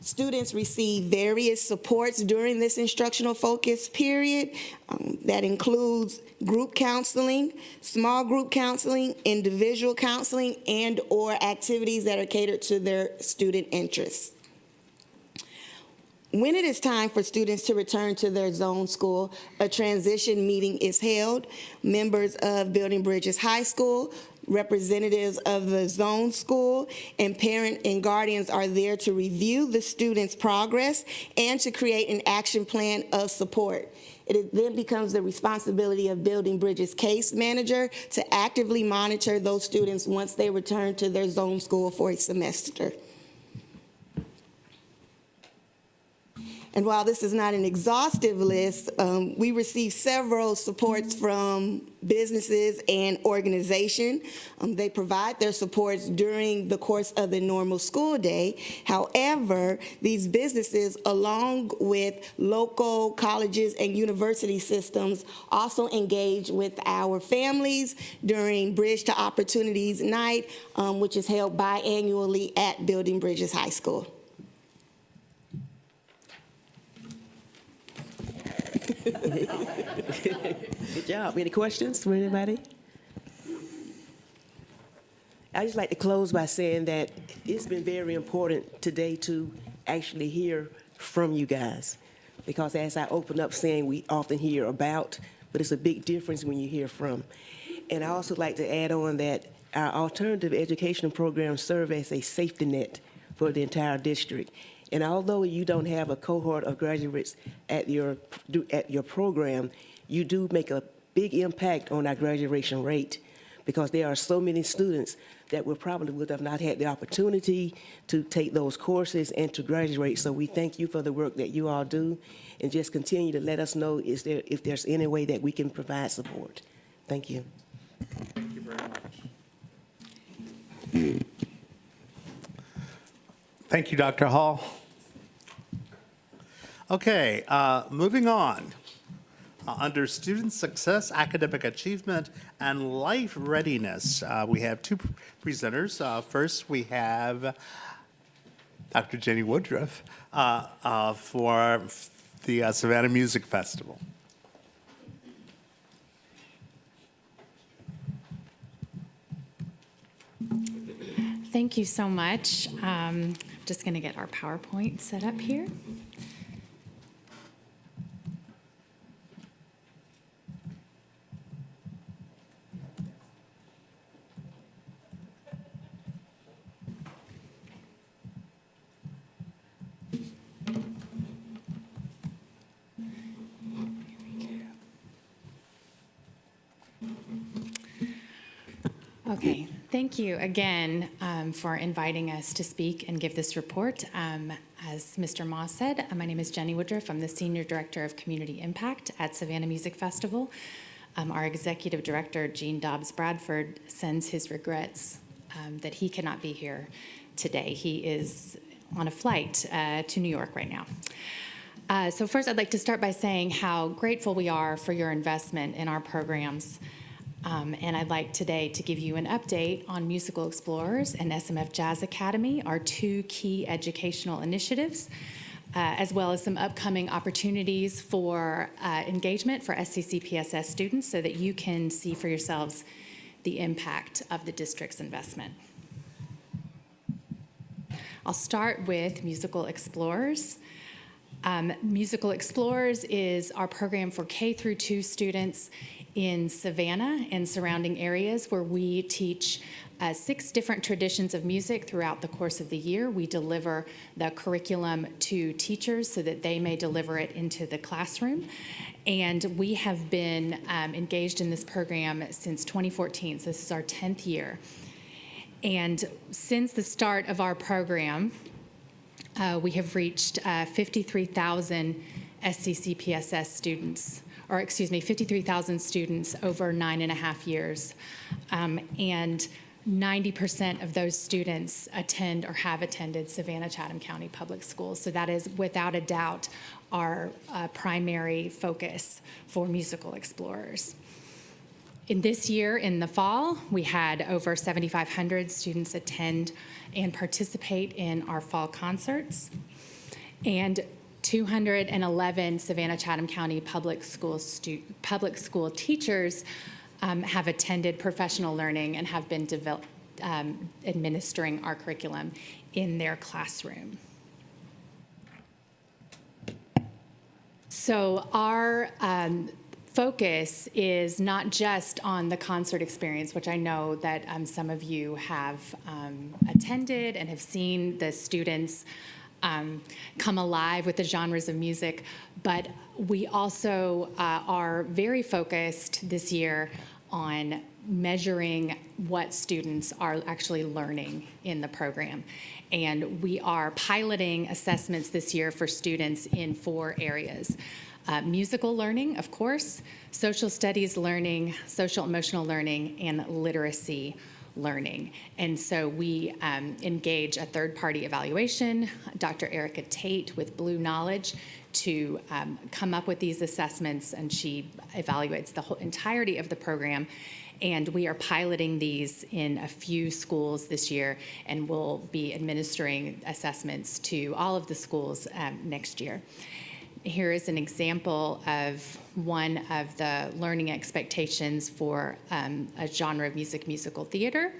Students receive various supports during this instructional focus period. That includes group counseling, small group counseling, individual counseling, and/or activities that are catered to their student interests. When it is time for students to return to their zone school, a transition meeting is held. Members of Building Bridges High School, representatives of the zone school, and parent and guardians are there to review the student's progress and to create an action plan of support. It then becomes the responsibility of Building Bridges case manager to actively monitor those students once they return to their zone school for a semester. And while this is not an exhaustive list, we receive several supports from businesses and organizations. They provide their supports during the course of the normal school day. However, these businesses, along with local colleges and university systems, also engage with our families during Bridge to Opportunities Night, which is held biannually at Building Bridges High School. Good job. Any questions from anybody? I'd just like to close by saying that it's been very important today to actually hear from you guys, because as I opened up saying, we often hear about, but it's a big difference when you hear from. And I also like to add on that our alternative educational programs serve as a safety net for the entire district. And although you don't have a cohort of graduates at your program, you do make a big impact on our graduation rate, because there are so many students that would have not had the opportunity to take those courses and to graduate. So we thank you for the work that you all do, and just continue to let us know if there's any way that we can provide support. Thank you. Thank you very much. Thank you, Dr. Hall. Okay, moving on. Under Student Success, Academic Achievement, and Life Readiness, we have two presenters. First, we have Dr. Jenny Woodruff for the Savannah Music Festival. Thank you so much. Just going to get our PowerPoint set up here. Okay, thank you again for inviting us to speak and give this report. As Mr. Moss said, my name is Jenny Woodruff. I'm the Senior Director of Community Impact at Savannah Music Festival. Our Executive Director, Gene Dobbs Bradford, sends his regrets that he cannot be here today. He is on a flight to New York right now. So first, I'd like to start by saying how grateful we are for your investment in our programs. And I'd like today to give you an update on Musical Explorers and SMF Jazz Academy, our two key educational initiatives, as well as some upcoming opportunities for engagement for SCCPSS students, so that you can see for yourselves the impact of the district's investment. I'll start with Musical Explorers. Musical Explorers is our program for K through 2 students in Savannah and surrounding areas, where we teach 6 different traditions of music throughout the course of the year. We deliver the curriculum to teachers so that they may deliver it into the classroom. And we have been engaged in this program since 2014, so this is our 10th year. And since the start of our program, we have reached 53,000 SCCPSS students, or excuse me, 53,000 students over 9.5 years. And 90% of those students attend or have attended Savannah-Chatham County Public Schools. So that is without a doubt our primary focus for Musical Explorers. In this year, in the fall, we had over 7,500 students attend and participate in our fall concerts. And 211 Savannah-Chatham County public school teachers have attended professional learning and have been administering our curriculum in their classroom. So our focus is not just on the concert experience, which I know that some of you have attended and have seen the students come alive with the genres of music, but we also are very focused this year on measuring what students are actually learning in the program. And we are piloting assessments this year for students in 4 areas. Musical learning, of course, social studies learning, social emotional learning, and literacy learning. And so we engage a third-party evaluation, Dr. Erica Tate with Blue Knowledge, to come up with these assessments, and she evaluates the whole entirety of the program. And we are piloting these in a few schools this year, and we'll be administering assessments to all of the schools next year. Here is an example of one of the learning expectations for a genre of music, musical theater.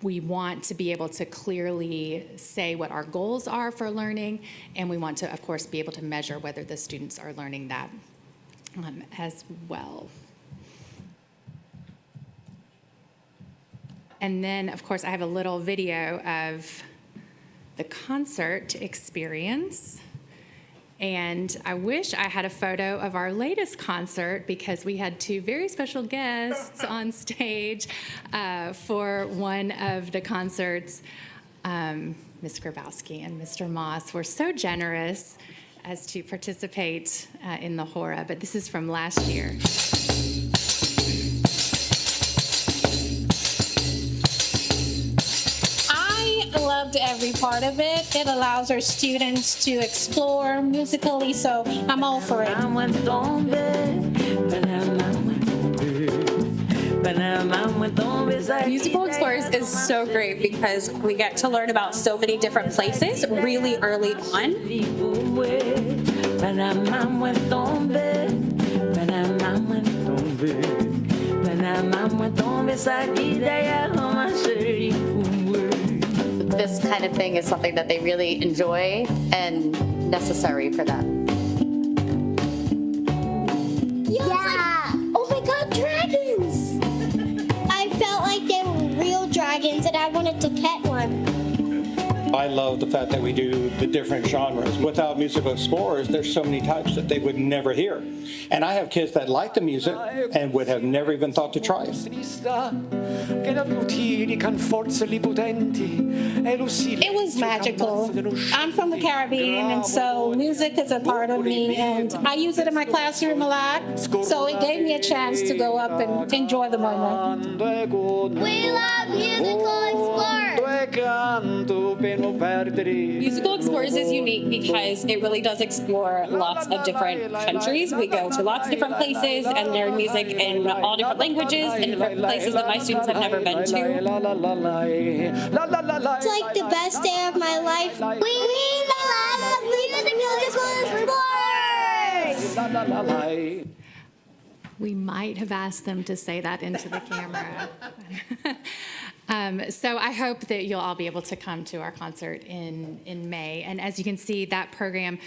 We want to be able to clearly say what our goals are for learning, and we want to, of course, be able to measure whether the students are learning that as well. And then, of course, I have a little video of the concert experience. And I wish I had a photo of our latest concert, because we had 2 very special guests on stage for one of the concerts. Ms. Grabowski and Mr. Moss were so generous as to participate in the hora, but this is from last year. Loved every part of it. It allows our students to explore musically, so I'm all for it. Musical Explorers is so great because we get to learn about so many different places really early on. This kind of thing is something that they really enjoy and necessary for them. Yeah! Oh my God, dragons! I felt like they were real dragons and I wanted to pet one. I love the fact that we do the different genres. Without Musical Explorers, there's so many types that they would never hear. And I have kids that like the music and would have never even thought to try it. It was magical. I'm from the Caribbean, and so music is a part of me, and I use it in my classroom a lot, so it gave me a chance to go up and enjoy the moment. We love Musical Explorers! Musical Explorers is unique because it really does explore lots of different countries. We go to lots of different places and learn music in all different languages and different places that my students have never been to. It's like the best day of my life. We love Musical Explorers! We might have asked them to say that into the camera. So I hope that you'll all be able to come to our concert in May. And as you can see, that program,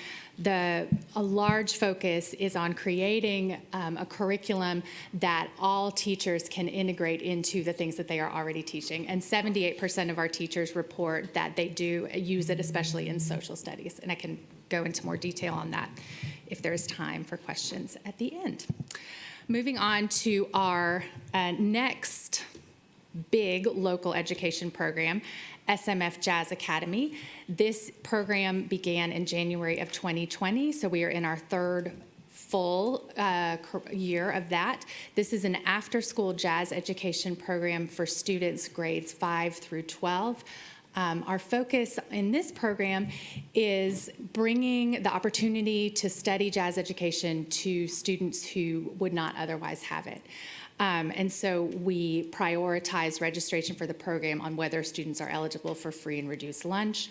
a large focus is on creating a curriculum that all teachers can integrate into the things that they are already teaching. And 78% of our teachers report that they do use it, especially in social studies. And I can go into more detail on that if there's time for questions at the end. Moving on to our next big local education program, SMF Jazz Academy. This program began in January of 2020, so we are in our third full year of that. This is an after-school jazz education program for students grades 5 through 12. Our focus in this program is bringing the opportunity to study jazz education to students who would not otherwise have it. And so we prioritize registration for the program on whether students are eligible for free and reduced lunch,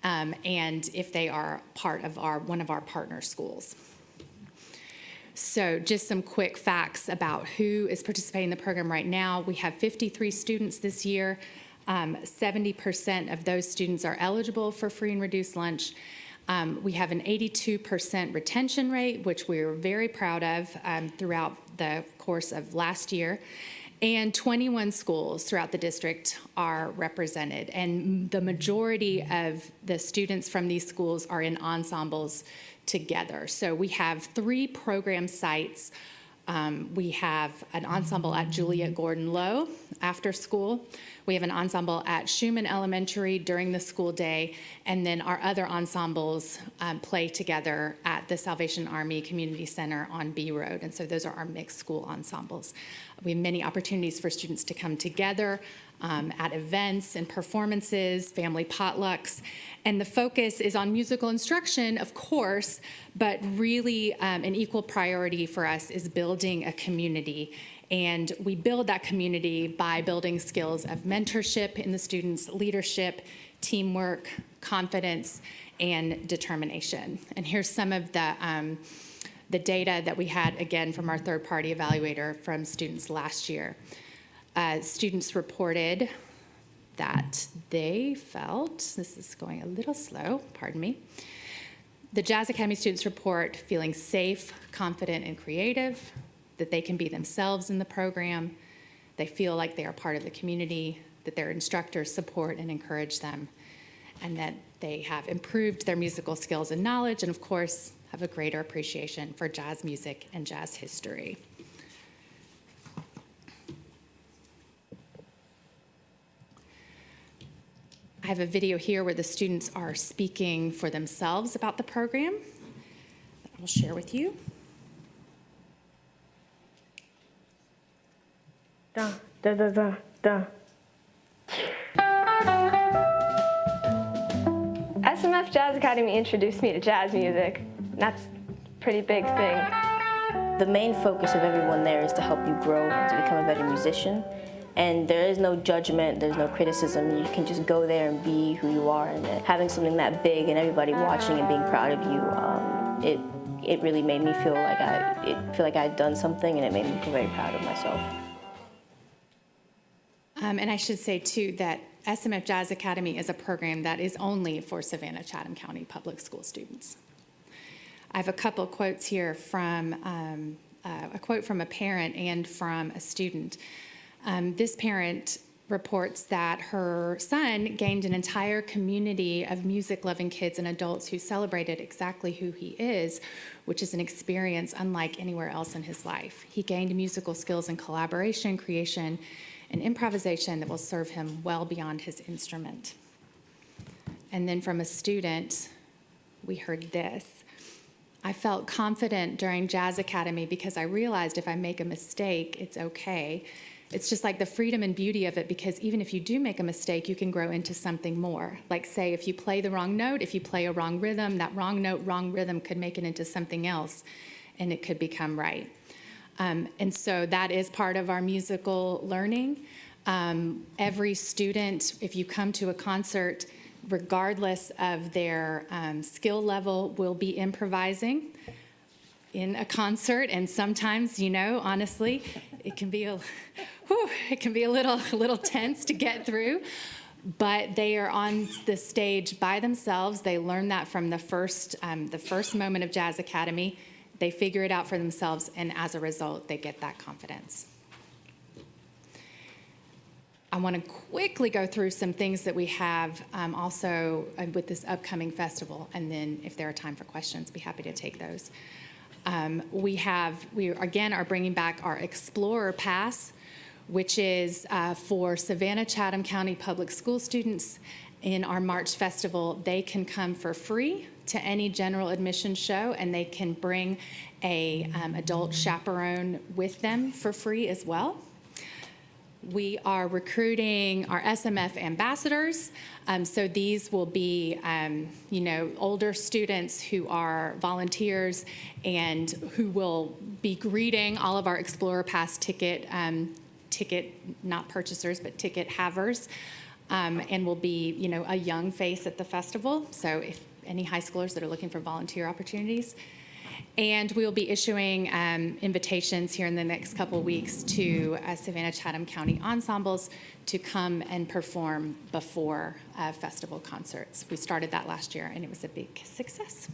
and if they are part of one of our partner schools. So just some quick facts about who is participating in the program right now. We have 53 students this year. 70% of those students are eligible for free and reduced lunch. We have an 82% retention rate, which we're very proud of throughout the course of last year. And 21 schools throughout the district are represented. And the majority of the students from these schools are in ensembles together. So we have 3 program sites. We have an ensemble at Juliet Gordon Low after school. We have an ensemble at Schumann Elementary during the school day, and then our other ensembles play together at the Salvation Army Community Center on B Road, and so those are our mixed school ensembles. We have many opportunities for students to come together at events and performances, family potlucks, and the focus is on musical instruction, of course, but really an equal priority for us is building a community. And we build that community by building skills of mentorship in the students, leadership, teamwork, confidence, and determination. And here's some of the data that we had, again, from our third-party evaluator from students last year. Students reported that they felt, this is going a little slow, pardon me. The Jazz Academy students report feeling safe, confident, and creative, that they can be themselves in the program. They feel like they are part of the community, that their instructors support and encourage them, and that they have improved their musical skills and knowledge, and of course, have a greater appreciation for jazz music and jazz history. I have a video here where the students are speaking for themselves about the program that I'll share with you. Da, da, da, da, da. SMF Jazz Academy introduced me to jazz music. That's a pretty big thing. The main focus of everyone there is to help you grow to become a better musician. And there is no judgment, there's no criticism. You can just go there and be who you are. And having something that big and everybody watching and being proud of you, it really made me feel like I had done something, and it made me feel very proud of myself. And I should say, too, that SMF Jazz Academy is a program that is only for Savannah-Chatham County public school students. I have a couple quotes here from a quote from a parent and from a student. This parent reports that her son gained an entire community of music-loving kids and adults who celebrated exactly who he is, which is an experience unlike anywhere else in his life. He gained musical skills in collaboration, creation, and improvisation that will serve him well beyond his instrument. And then from a student, we heard this. I felt confident during Jazz Academy because I realized if I make a mistake, it's okay. It's just like the freedom and beauty of it, because even if you do make a mistake, you can grow into something more. Like, say, if you play the wrong note, if you play a wrong rhythm, that wrong note, wrong rhythm could make it into something else, and it could become right. And so that is part of our musical learning. Every student, if you come to a concert, regardless of their skill level, will be improvising in a concert. And sometimes, honestly, it can be a little tense to get through, but they are on the stage by themselves. They learn that from the first moment of Jazz Academy. They figure it out for themselves, and as a result, they get that confidence. I want to quickly go through some things that we have also with this upcoming festival, and then if there are time for questions, be happy to take those. We again are bringing back our Explorer Pass, which is for Savannah-Chatham County Public School students. In our March Festival, they can come for free to any general admission show, and they can bring a adult chaperone with them for free as well. We are recruiting our SMF ambassadors. So these will be, older students who are volunteers and who will be greeting all of our Explorer Pass ticket, not purchasers, but ticket havers, and will be, a young face at the festival. So if any high schoolers that are looking for volunteer opportunities. And we'll be issuing invitations here in the next couple weeks to Savannah-Chatham County ensembles to come and perform before festival concerts. We started that last year, and it was a big success.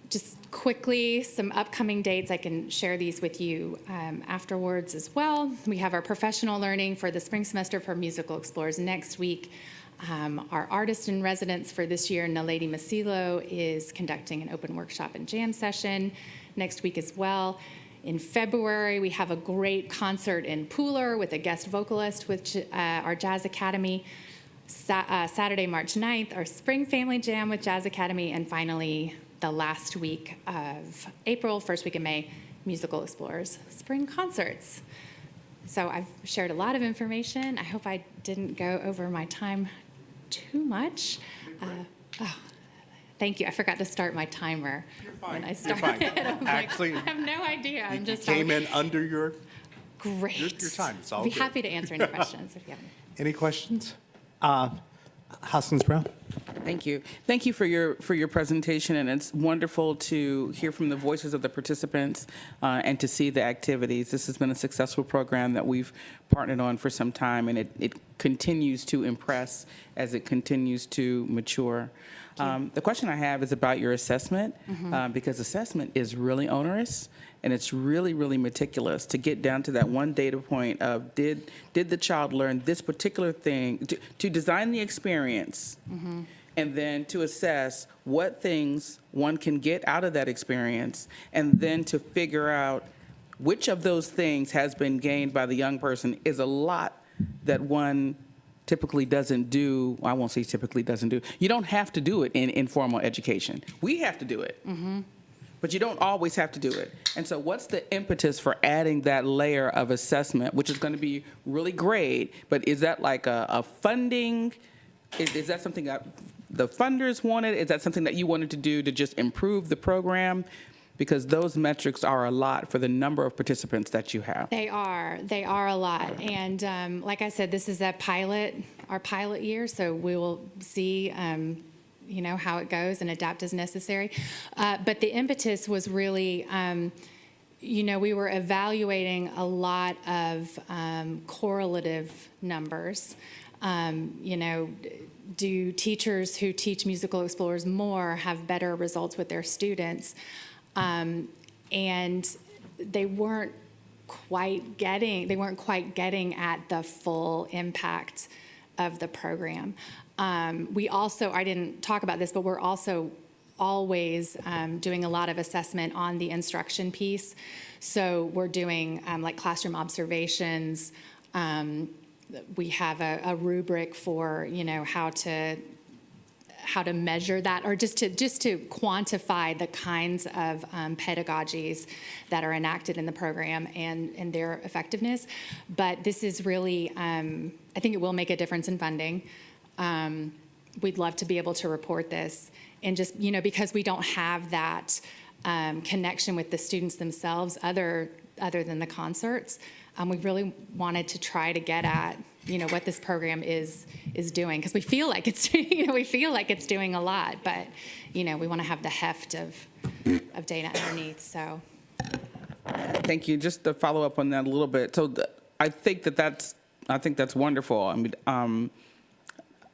Just quickly, some upcoming dates. I can share these with you afterwards as well. We have our professional learning for the spring semester for Musical Explorers next week. Our artist in residence for this year, Naledi Masilo, is conducting an open workshop and jam session next week as well. In February, we have a great concert in Pooler with a guest vocalist with our Jazz Academy. Saturday, March 9th, our Spring Family Jam with Jazz Academy. And finally, the last week of April, first week of May, Musical Explorers Spring Concerts. So I've shared a lot of information. I hope I didn't go over my time too much. Thank you. I forgot to start my timer when I started. Actually, I have no idea. I'm just came in under your great. Your time. It's all I'll be good. happy to answer any questions if you have any. Any questions? Hoskins Brown. Thank you. Thank you for your presentation, and it's wonderful to hear from the voices of the participants and to see the activities. This has been a successful program that we've partnered on for some time, and it continues to impress as it continues to mature. The question I have is about your assessment, because assessment is really onerous, and it's really, really meticulous to get down to that one data point of did the child learn this particular thing, to design the experience, and then to assess what things one can get out of that experience, and then to figure out which of those things has been gained by the young person is a lot that one typically doesn't do. I won't say typically doesn't do. You don't have to do it in informal education. We have to do it. But you don't always have to do it. And so what's the impetus for adding that layer of assessment, which is going to be really great, but is that like a funding? Is that something that the funders wanted? Is that something that you wanted to do to just improve the program? Because those metrics are a lot for the number of participants that you have. They are a lot. And like I said, this is our pilot year, so we will see how it goes and adapt as necessary. But the impetus was really, we were evaluating a lot of correlative numbers. Do teachers who teach Musical Explorers more have better results with their students? And they weren't quite getting at the full impact of the program. We also, I didn't talk about this, but we're also always doing a lot of assessment on the instruction piece. So we're doing like classroom observations. We have a rubric for how to measure that, or just to quantify the kinds of pedagogies that are enacted in the program and their effectiveness. But this is really, I think it will make a difference in funding. We'd love to be able to report this, and just, because we don't have that connection with the students themselves other than the concerts, we really wanted to try to get at what this program is doing, because we feel like it's it's doing a lot, but we want to have the heft of data underneath. So Thank you. Just to follow up on that a little bit. So I think that's wonderful. I mean,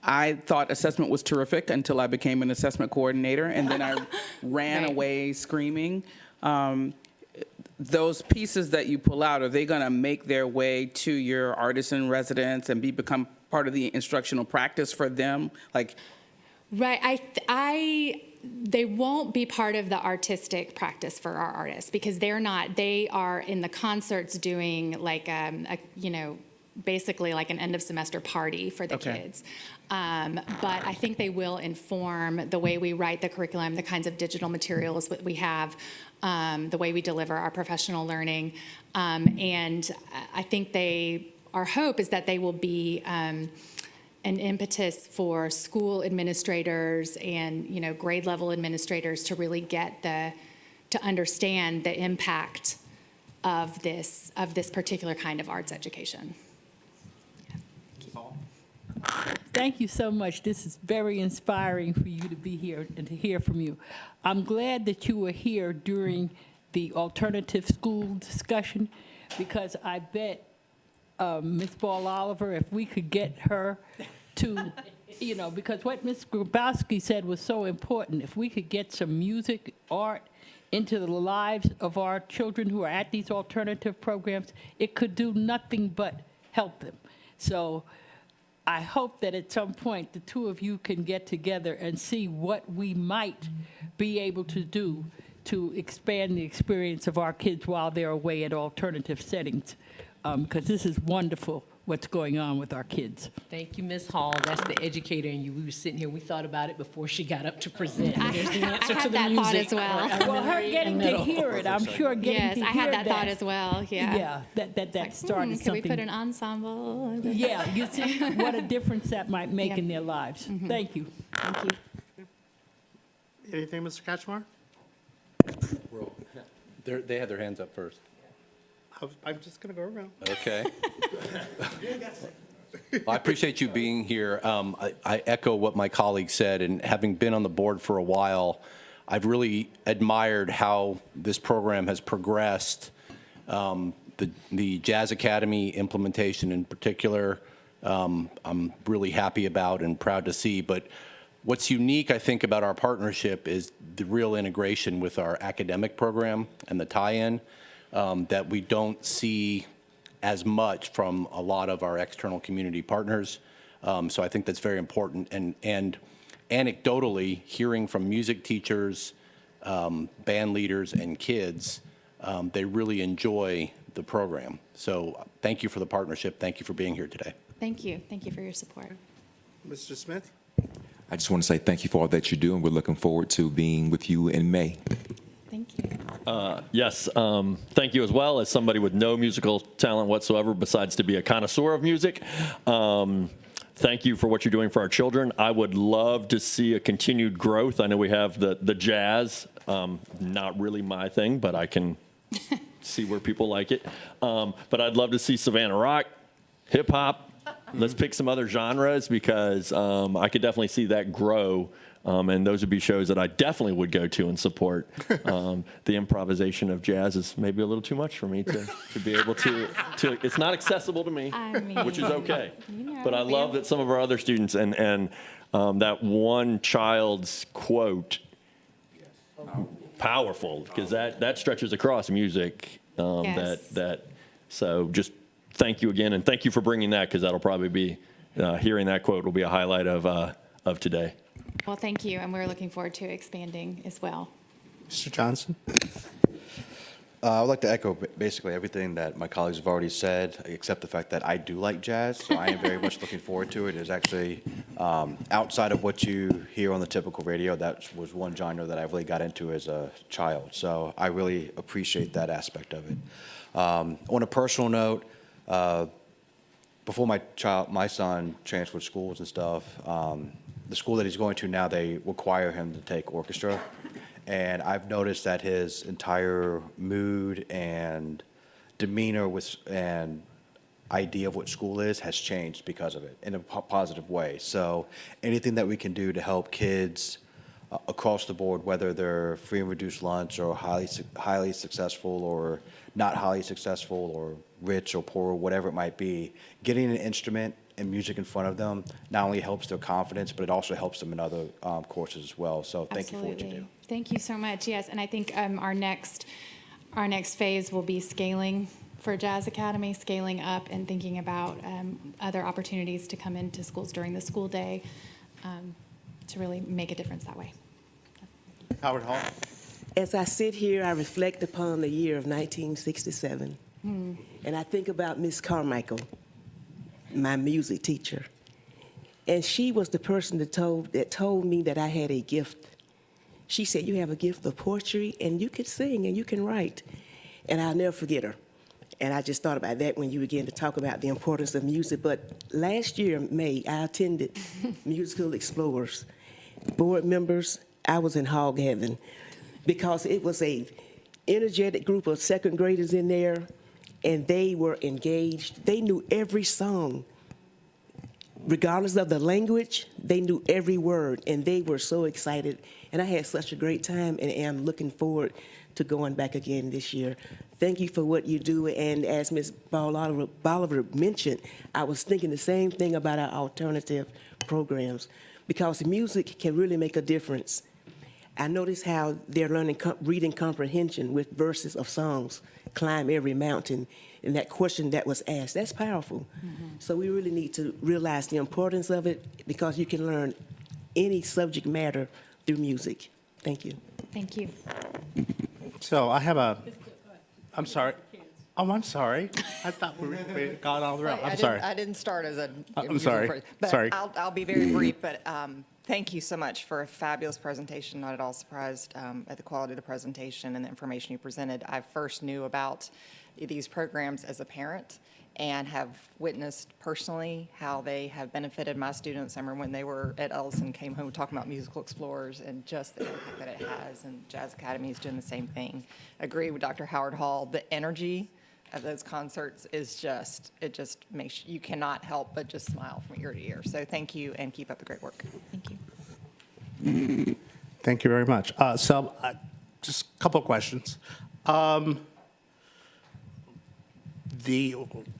I thought assessment was terrific until I became an assessment coordinator, and then I ran away screaming. Those pieces that you pull out, are they going to make their way to your artisan residents and become part of the instructional practice for them? Like, right. They won't be part of the artistic practice for our artists because they're not. They are in the concerts doing like basically like an end of semester party for the kids. But I think they will inform the way we write the curriculum, the kinds of digital materials that we have, the way we deliver our professional learning. And I think our hope is that they will be an impetus for school administrators and grade level administrators to really to understand the impact of this particular kind of arts education. Thank you so much. This is very inspiring for you to be here and to hear from you. I'm glad that you were here during the alternative school discussion because I bet Ms. Ball Oliver, if we could get her to, because what Ms. Grabowski said was so important. If we could get some music, art into the lives of our children who are at these alternative programs, it could do nothing but help them. So I hope that at some point the two of you can get together and see what we might be able to do to expand the experience of our kids while they're away at alternative settings, because this is wonderful what's going on with our kids. Thank you, Ms. Hall. That's the educator in you. We were sitting here, we thought about it before she got up to present. There's the answer I to had the that music. thought as well. Well, her getting to hear it, I'm sure getting to hear Yes, I had that thought as well, Yeah, that started Could something. we put an ensemble? Yeah, you see what a difference that might make in their lives. Thank you. Thank you. Anything, Mr. Kachmar? They had their hands up first. I'm just going to go around. Okay. Well, I appreciate you being here. I echo what my colleague said, and having been on the board for a while, I've really admired how this program has progressed. The Jazz Academy implementation in particular, I'm really happy about and proud to see. But what's unique, I think, about our partnership is the real integration with our academic program and the tie-in that we don't see as much from a lot of our external community partners. So I think that's very important. And anecdotally, hearing from music teachers, band leaders, and kids, they really enjoy the program. So thank you for the partnership. Thank you for being here today. Thank you. Thank you for your support. Mr. Smith? I just want to say thank you for all that you do, and we're looking forward to being with you in May. Thank you. Yes, thank you as well as somebody with no musical talent whatsoever besides to be a connoisseur of music. Thank you for what you're doing for our children. I would love to see a continued growth. I know we have the jazz, not really my thing, but I can see where people like it. But I'd love to see Savannah rock, hip hop. Let's pick some other genres because I could definitely see that grow. And those would be shows that I definitely would go to and support. The improvisation of jazz is maybe a little too much for me to be able to it's not accessible to me, which is okay. But I love that some of our other students and that one child's quote, powerful, because that stretches across music. So just thank you again, and thank you for bringing that, because that'll probably be, hearing that quote will be a highlight of today. Well, thank you, and we're looking forward to expanding as well. Mr. Johnson? I would like to echo basically everything that my colleagues have already said, except the fact that I do like jazz, so I am very much looking forward to it. It's actually outside of what you hear on the typical radio. That was one genre that I really got into as a child, so I really appreciate that aspect of it. On a personal note, before my son transferred schools and stuff, the school that he's going to now, they require him to take orchestra. And I've noticed that his entire mood and demeanor and idea of what school is has changed because of it in a positive way. So anything that we can do to help kids across the board, whether they're free and reduced lunch or highly successful or not highly successful or rich or poor, whatever it might be, getting an instrument and music in front of them not only helps their confidence, but it also helps them in other courses as well. So thank you for what you do. Thank you so much. Yes, and I think our next phase will be scaling for Jazz Academy, scaling up and thinking about other opportunities to come into schools during the school day to really make a difference that way. Howard Hall. As I sit here, I reflect upon the year of 1967, and I think about Miss Carmichael, my music teacher. And she was the person that told me that I had a gift. She said, you have a gift of poetry, and you can sing, and you can write. And I'll never forget her. And I just thought about that when you began to talk about the importance of music. But last year, May, I attended Musical Explorers. Board members, I was in hog heaven because it was a energetic group of second graders in there, and they were engaged. They knew every song. Regardless of the language, they knew every word, and they were so excited. And I had such a great time, and am looking forward to going back again this year. Thank you for what you do, and as Ms. Bolivar mentioned, I was thinking the same thing about our alternative programs, because music can really make a difference. I noticed how they're learning reading comprehension with verses of songs, Climb Every Mountain, and that question that was asked, that's powerful. So we really need to realize the importance of it, because you can learn any subject matter through music. Thank you. Thank you. So I have I'm sorry. Oh, I'm sorry. I thought we got all the route. I'm sorry. I didn't start as a. I'm sorry. But Sorry. I'll be very brief, but thank you so much for a fabulous presentation. Not at all surprised at the quality of the presentation and the information you presented. I first knew about these programs as a parent and have witnessed personally how they have benefited my students. I remember when they were at Ellison, came home talking about Musical Explorers and just the impact that it has, and Jazz Academy is doing the same thing. Agree with Dr. Howard Hall, the energy of those concerts is just, it just makes, you cannot help but just smile from ear to ear. So thank you, and keep up the great work. Thank you. Thank you very much. Just a couple of questions.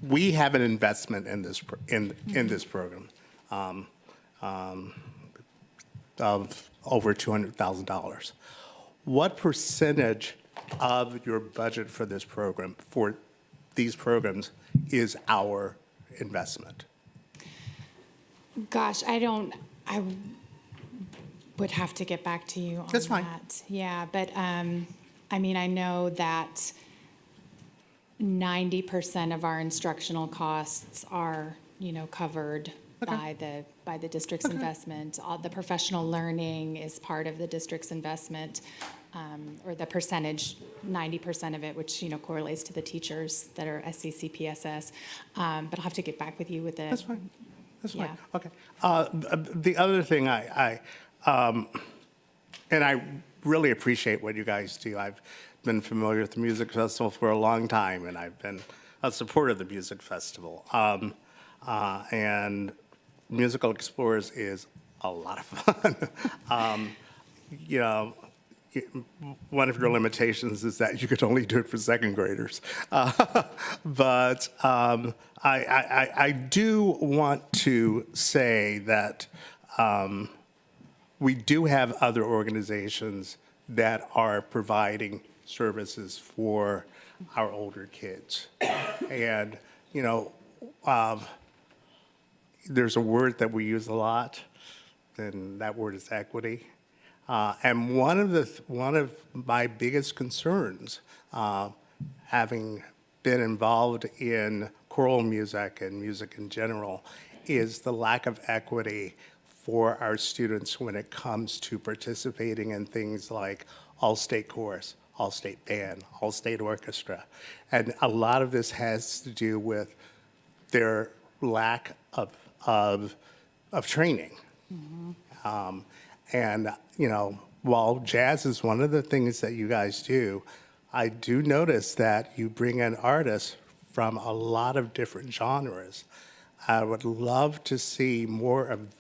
We have an investment in this this program of over $200,000. What percentage of your budget for this program, for these programs, is our investment? Gosh, I would have to get back to you on That's fine. that. Yeah, but I mean, I know that 90% of our instructional costs are, covered by the district's investment. All the professional learning is part of the district's investment, or the percentage, 90% of it, which correlates to the teachers that are SCCPSS. But I'll have to get back with you with the. That's fine. That's fine. Yeah. Okay. The other thing and I really appreciate what you guys do. I've been familiar with the Music Festival for a long time, and I've been a supporter of the Music Festival. And Musical Explorers is a lot of fun. One of your limitations is that you could only do it for second graders. But I do want to say that we do have other organizations that are providing services for our older kids. And, there's a word that we use a lot, and that word is equity. And one of my biggest concerns, having been involved in choral music and music in general, is the lack of equity for our students when it comes to participating in things like all-state chorus, all-state band, all-state orchestra. And a lot of this has to do with their lack of training. And, while jazz is one of the things that you guys do, I do notice that you bring in artists from a lot of different genres. I would love to see more of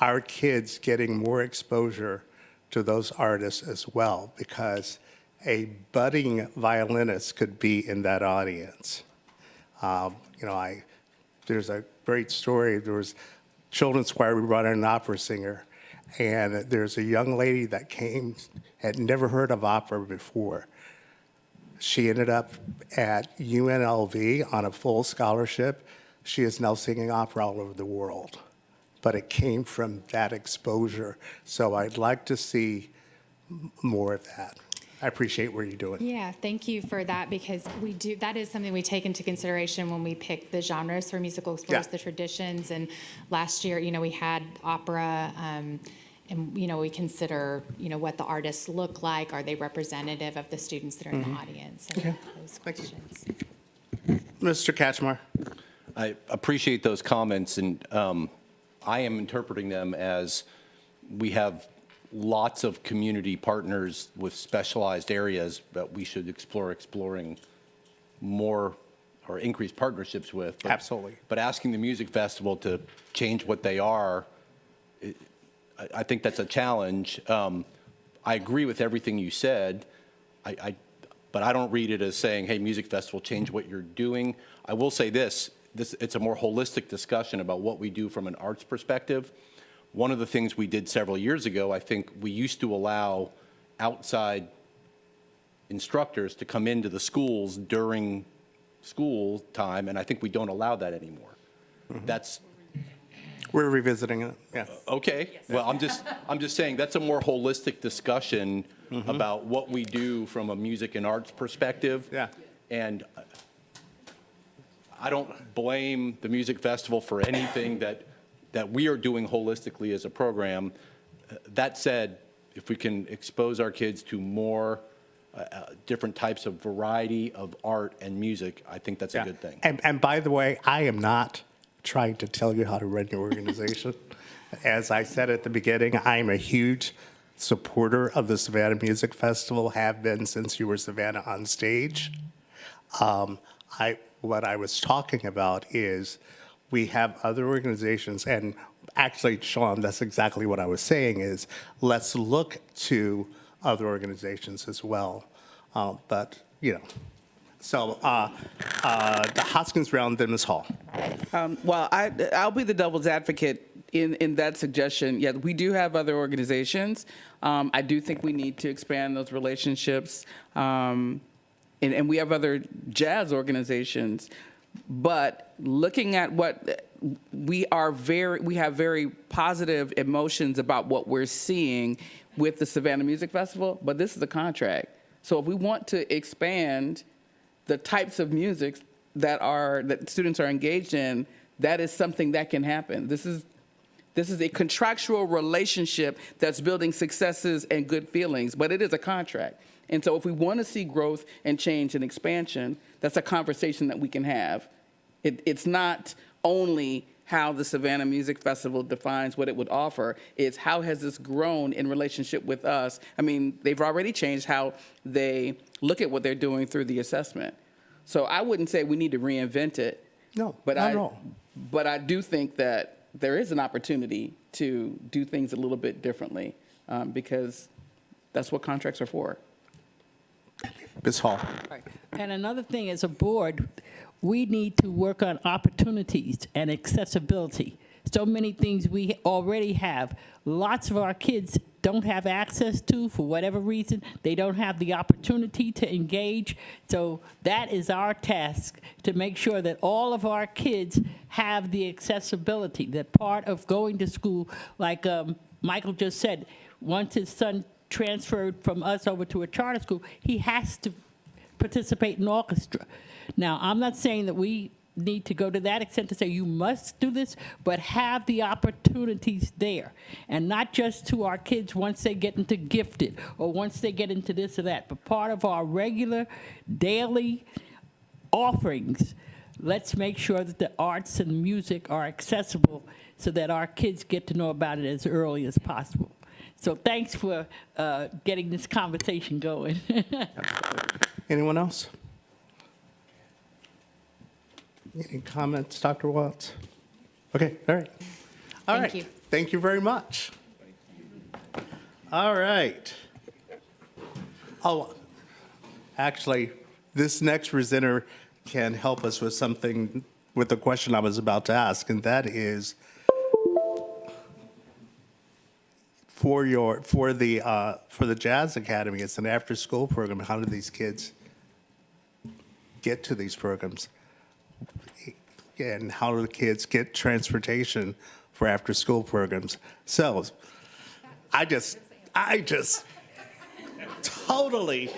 our kids getting more exposure to those artists as well, because a budding violinist could be in that audience. There's a great story. There was children's choir, we brought in an opera singer, and there's a young lady that came, had never heard of opera before. She ended up at UNLV on a full scholarship. She is now singing opera all over the world. But it came from that exposure. So I'd like to see more of that. I appreciate what you're doing. Yeah, thank you for that, because that is something we take into consideration when we pick the genres for Musical Explorers, the traditions. And last year, we had opera, and, we consider, what the artists look like. Are they representative of the students that are in the audience? And those questions. Mr. Kachmar. I appreciate those comments, and I am interpreting them as we have lots of community partners with specialized areas that we should exploring more or increase partnerships with. Absolutely. But asking the music festival to change what they are, I think that's a challenge. I agree with everything you said, but I don't read it as saying, hey, music festival, change what you're doing. I will say this, it's a more holistic discussion about what we do from an arts perspective. One of the things we did several years ago, I think we used to allow outside instructors to come into the schools during school time, and I think we don't allow that anymore. We're revisiting it, yeah. Okay, yes. Well, I'm just saying that's a more holistic discussion about what we do from a music and arts perspective. Yeah. And I don't blame the music festival for anything that we are doing holistically as a program. That said, if we can expose our kids to more different types of variety of art and music, I think that's a good thing. And by the way, I am not trying to tell you how to run your organization. As I said at the beginning, I'm a huge supporter of the Savannah Music Festival, have been since you were Savannah on stage. What I was talking about is we have other organizations, and actually, Sean, that's exactly what I was saying is let's look to other organizations as well. So the Hoskins round, then Ms. Hall. Well, I'll be the devil's advocate in that suggestion. Yeah, we do have other organizations. I do think we need to expand those relationships. And we have other jazz organizations. But looking at what we have very positive emotions about what we're seeing with the Savannah Music Festival, but this is a contract. So if we want to expand the types of music that students are engaged in, that is something that can happen. This is a contractual relationship that's building successes and good feelings, but it is a contract. And so if we want to see growth and change and expansion, that's a conversation that we can have. It's not only how the Savannah Music Festival defines what it would offer, it's how has this grown in relationship with us. I mean, they've already changed how they look at what they're doing through the assessment. So I wouldn't say we need to reinvent it. No, but not at all. But I do think that there is an opportunity to do things a little bit differently because that's what contracts are for. Ms. Hall. And another thing, as a board, we need to work on opportunities and accessibility. So many things we already have. Lots of our kids don't have access to, for whatever reason. They don't have the opportunity to engage. So that is our task, to make sure that all of our kids have the accessibility. That part of going to school, like Michael just said, once his son transferred from us over to a charter school, he has to participate in orchestra. Now, I'm not saying that we need to go to that extent to say you must do this, but have the opportunities there. And not just to our kids once they get into gifted or once they get into this or that, but part of our regular daily offerings. Let's make sure that the arts and music are accessible so that our kids get to know about it as early as possible. So thanks for getting this conversation going. Anyone else? Any comments, Dr. Watts? Okay, all right. All right. Thank you. Thank you very much. All right. Oh, actually, this next presenter can help us with something, with the question I was about to ask, and that is for the Jazz Academy. It's an after-school program. How do these kids get to these programs? And how do the kids get transportation for after-school programs? So, I just totally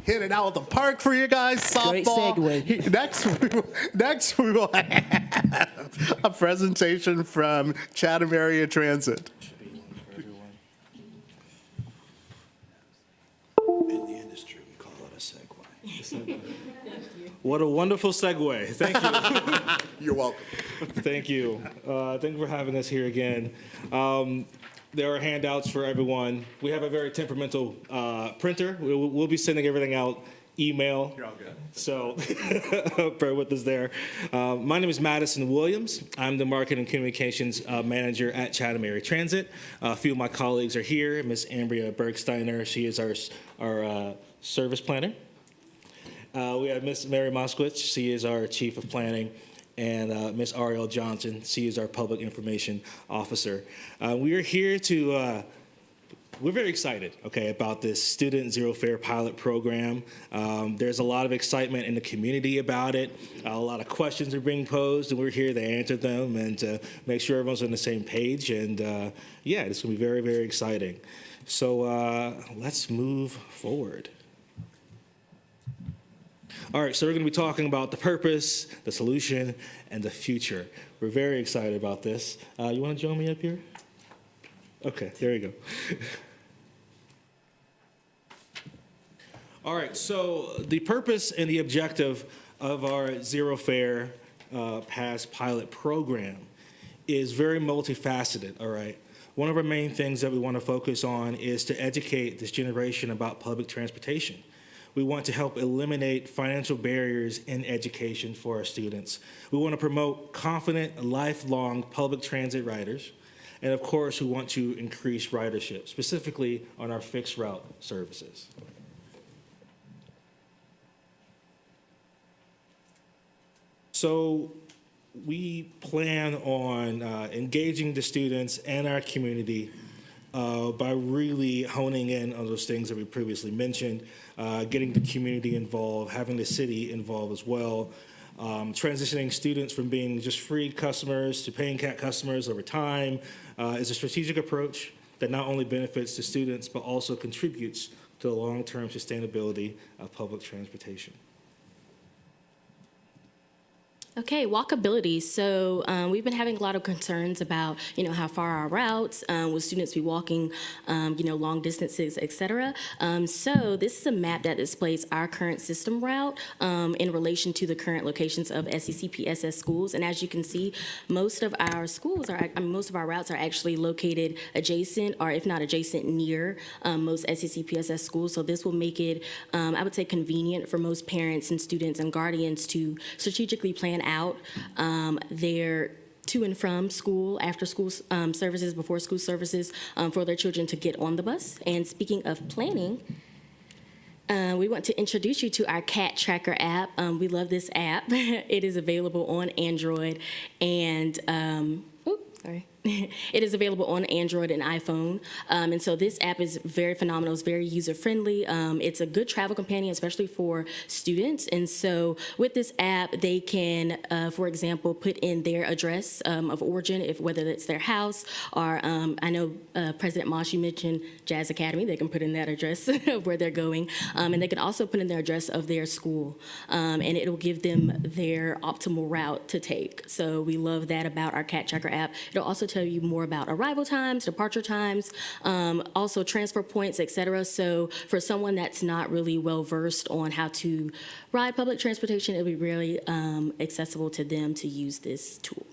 hit it out of the park for you guys. Softball. Great segue. Next we will have a presentation from Chatham Area Transit. In the industry, we call it a segue. What a wonderful segue. Thank you. You're welcome. Thank you. Thank you for having us here again. There are handouts for everyone. We have a very temperamental printer. We'll be sending everything out email. You're all good. So bear with us there. My name is Madison Williams. I'm the Marketing and Communications Manager at Chatham Area Transit. A few of my colleagues are here. Miss Ambria Bergsteiner, she is our service planner. We have Miss Mary Moskowitz, she is our Chief of Planning, and Miss Ariel Johnson, she is our Public Information Officer. We are here to, we're very excited, okay, about this Student Zero Fare pilot program. There's a lot of excitement in the community about it. A lot of questions are being posed, and we're here to answer them and to make sure everyone's on the same page. And yeah, it's going to be very, very exciting. So let's move forward. All right, so we're going to be talking about the purpose, the solution, and the future. We're very excited about this. You want to join me up here? Okay, there you go. All right, so the purpose and the objective of our Zero Fare Pass pilot program is very multifaceted, all right? One of our main things that we want to focus on is to educate this generation about public transportation. We want to help eliminate financial barriers in education for our students. We want to promote confident, lifelong public transit riders. And of course, we want to increase ridership, specifically on our fixed route services. So we plan on engaging the students and our community by really honing in on those things that we previously mentioned, getting the community involved, having the city involved as well, transitioning students from being just free customers to paying customers over time is a strategic approach that not only benefits the students but also contributes to the long-term sustainability of public transportation. Okay, walkability. So we've been having a lot of concerns about, how far our routes, will students be walking, long distances, et cetera. So this is a map that displays our current system route in relation to the current locations of SECPSS schools. And as you can see, most of our most of our routes are actually located adjacent, or if not adjacent, near most SECPSS schools. So this will make it, I would say, convenient for most parents and students and guardians to strategically plan out their to and from school, after school services, before school services for their children to get on the bus. And speaking of planning, we want to introduce you to our CAT Tracker app. We love this app. It is available on Android and, it is available on Android and iPhone. And so this app is very phenomenal. It's very user-friendly. It's a good travel companion, especially for students. And so with this app, they can, for example, put in their address of origin, whether it's their house or I know President Moss, you mentioned Jazz Academy. They can put in that address of where they're going. And they can also put in their address of their school. And it'll give them their optimal route to take. So we love that about our CAT Tracker app. It'll also tell you more about arrival times, departure times, also transfer points, et cetera. So for someone that's not really well versed on how to ride public transportation, it'll be really accessible to them to use this tool.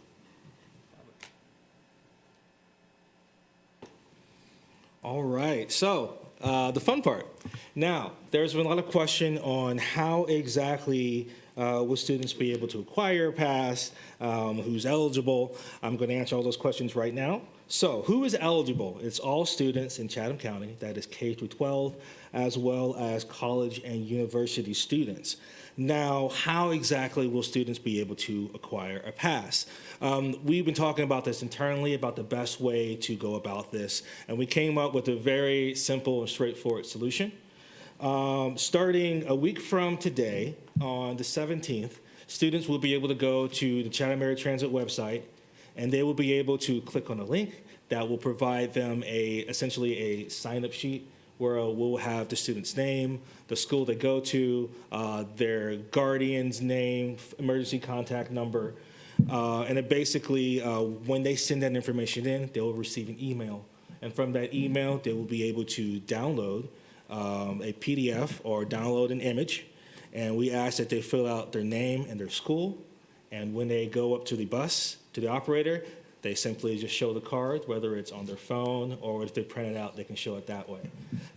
All right, so the fun part. Now, there's been a lot of question on how exactly will students be able to acquire a pass, who's eligible. I'm going to answer all those questions right now. So who is eligible? It's all students in Chatham County, that is K through 12, as well as college and university students. Now, how exactly will students be able to acquire a pass? We've been talking about this internally, about the best way to go about this, and we came up with a very simple and straightforward solution. Starting a week from today, on the 17th, students will be able to go to the Chatham Area Transit website, and they will be able to click on a link that will provide them essentially a sign-up sheet where we'll have the student's name, the school they go to, their guardian's name, emergency contact number, and it basically, when they send that information in, they will receive an email. And from that email, they will be able to download a PDF or download an image, and we ask that they fill out their name and their school, and when they go up to the bus, to the operator, they simply just show the card, whether it's on their phone or if they print it out, they can show it that way.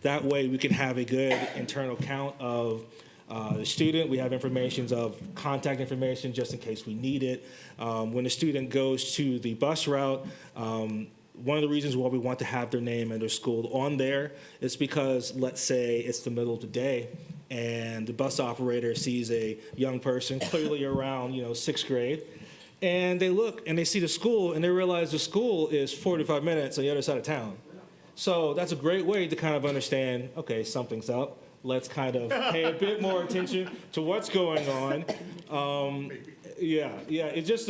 That way, we can have a good internal count of the student. We have contact information just in case we need it. When the student goes to the bus route, one of the reasons why we want to have their name and their school on there is because, let's say it's the middle of the day and the bus operator sees a young person clearly around, sixth grade, and they look and they see the school and they realize the school is 45 minutes on the other side of town. So that's a great way to kind of understand, okay, something's up. Let's kind of pay a bit more attention to what's going on. It's just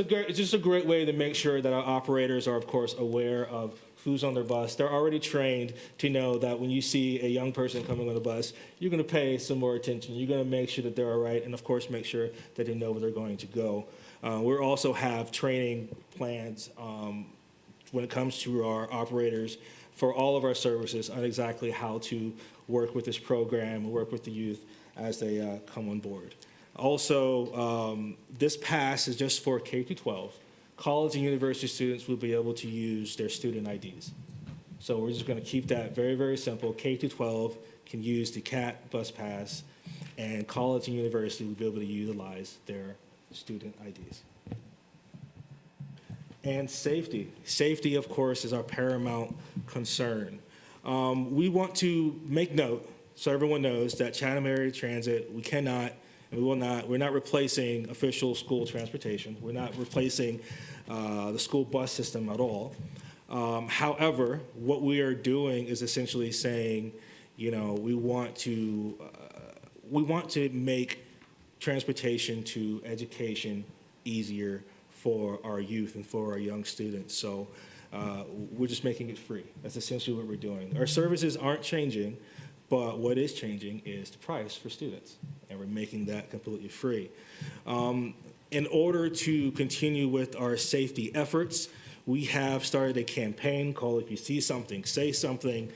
a great way to make sure that our operators are, of course, aware of who's on their bus. They're already trained to know that when you see a young person coming on the bus, you're going to pay some more attention. You're going to make sure that they're all right, and of course, make sure that they know where they're going to go. We also have training plans when it comes to our operators for all of our services on exactly how to work with this program and work with the youth as they come on board. Also, this pass is just for K through 12. College and university students will be able to use their student IDs. So we're just going to keep that very, very simple. K through 12 can use the CAT bus pass, and college and university will be able to utilize their student IDs. And safety. Safety, of course, is our paramount concern. We want to make note, so everyone knows, that Chatham Area Transit, we cannot and we will not, we're not replacing official school transportation. We're not replacing the school bus system at all. However, what we are doing is essentially saying, we want to make transportation to education easier for our youth and for our young students. So we're just making it free. That's essentially what we're doing. Our services aren't changing, but what is changing is the price for students, and we're making that completely free. In order to continue with our safety efforts, we have started a campaign called If You See Something, Say Something,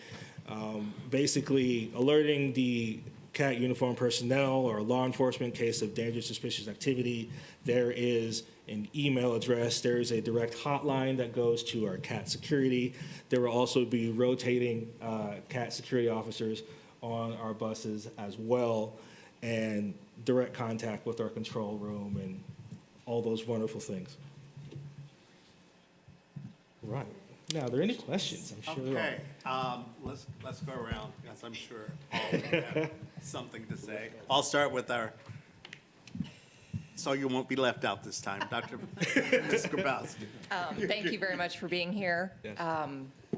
basically alerting the CAT uniformed personnel or law enforcement in case of dangerous, suspicious activity. There is an email address. There is a direct hotline that goes to our CAT security. There will also be rotating CAT security officers on our buses as well, and direct contact with our control room and all those wonderful things. Right. Now, are there any questions? I'm sure there are. Okay, let's go around, because I'm sure all of you have something to say. I'll start with so you won't be left out this time, Ms. Grabowski. Thank you very much for being here. Yes.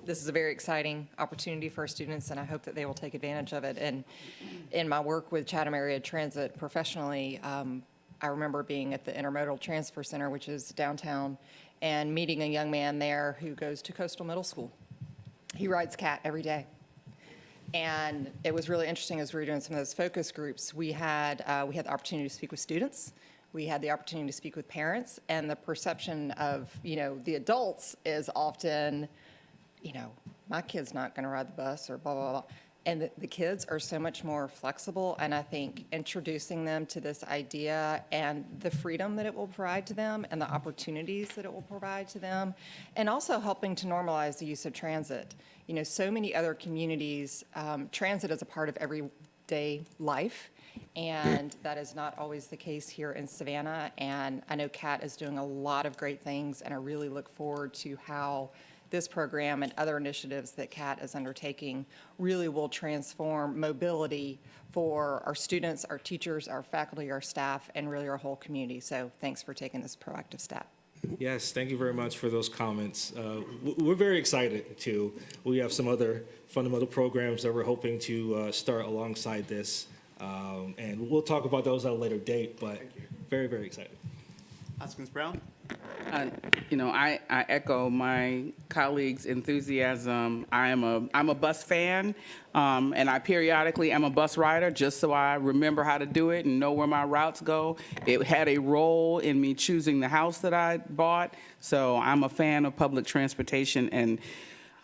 This is a very exciting opportunity for our students, and I hope that they will take advantage of it. And in my work with Chatham Area Transit professionally, I remember being at the Intermodal Transfer Center, which is downtown, and meeting a young man there who goes to Coastal Middle School. He rides CAT every day. And it was really interesting as we were doing some of those focus groups. We had the opportunity to speak with students. We had the opportunity to speak with parents, and the perception of, the adults is often, my kid's not going to ride the bus or blah, blah, blah. And the kids are so much more flexible, and I think introducing them to this idea and the freedom that it will provide to them and the opportunities that it will provide to them, and also helping to normalize the use of transit. So many other communities, transit is a part of everyday life, and that is not always the case here in Savannah. And I know CAT is doing a lot of great things, and I really look forward to how this program and other initiatives that CAT is undertaking really will transform mobility for our students, our teachers, our faculty, our staff, and really our whole community. So thanks for taking this proactive step. Yes, thank you very much for those comments. We're very excited too. We have some other fundamental programs that we're hoping to start alongside this. And we'll talk about those at a later date, but very, very excited. Hoskins Brown? I echo my colleagues' enthusiasm. I'm a bus fan, and I periodically am a bus rider just so I remember how to do it and know where my routes go. It had a role in me choosing the house that I bought, so I'm a fan of public transportation, and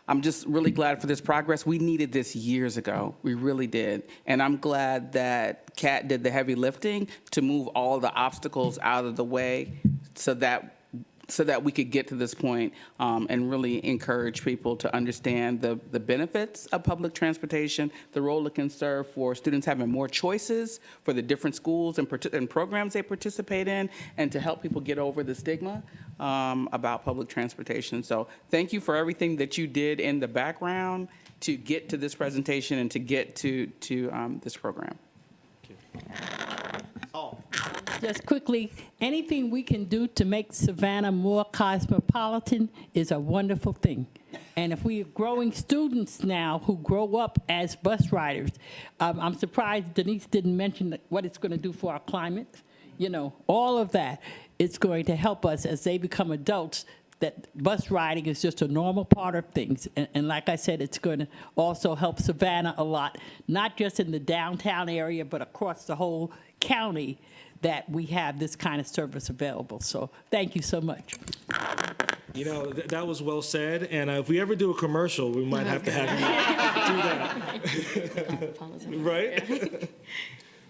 I'm just really glad for this progress. We needed this years ago. We really did. And I'm glad that Kat did the heavy lifting to move all the obstacles out of the way so that we could get to this point, and really encourage people to understand the benefits of public transportation, the role it can serve for students having more choices for the different schools and programs they participate in, and to help people get over the stigma about public transportation. So thank you for everything that you did in the background to get to this presentation and to get to this program. Just quickly, anything we can do to make Savannah more cosmopolitan is a wonderful thing. And if we are growing students now who grow up as bus riders, I'm surprised Denise didn't mention what it's going to do for our climate. You know, all of that, it's going to help us as they become adults, that bus riding is just a normal part of things. And like I said, it's going to also help Savannah a lot, not just in the downtown area, but across the whole county, that we have this kind of service available. So thank you so much. You know, that was well said. And if we ever do a commercial, we might have to have you do that. Right?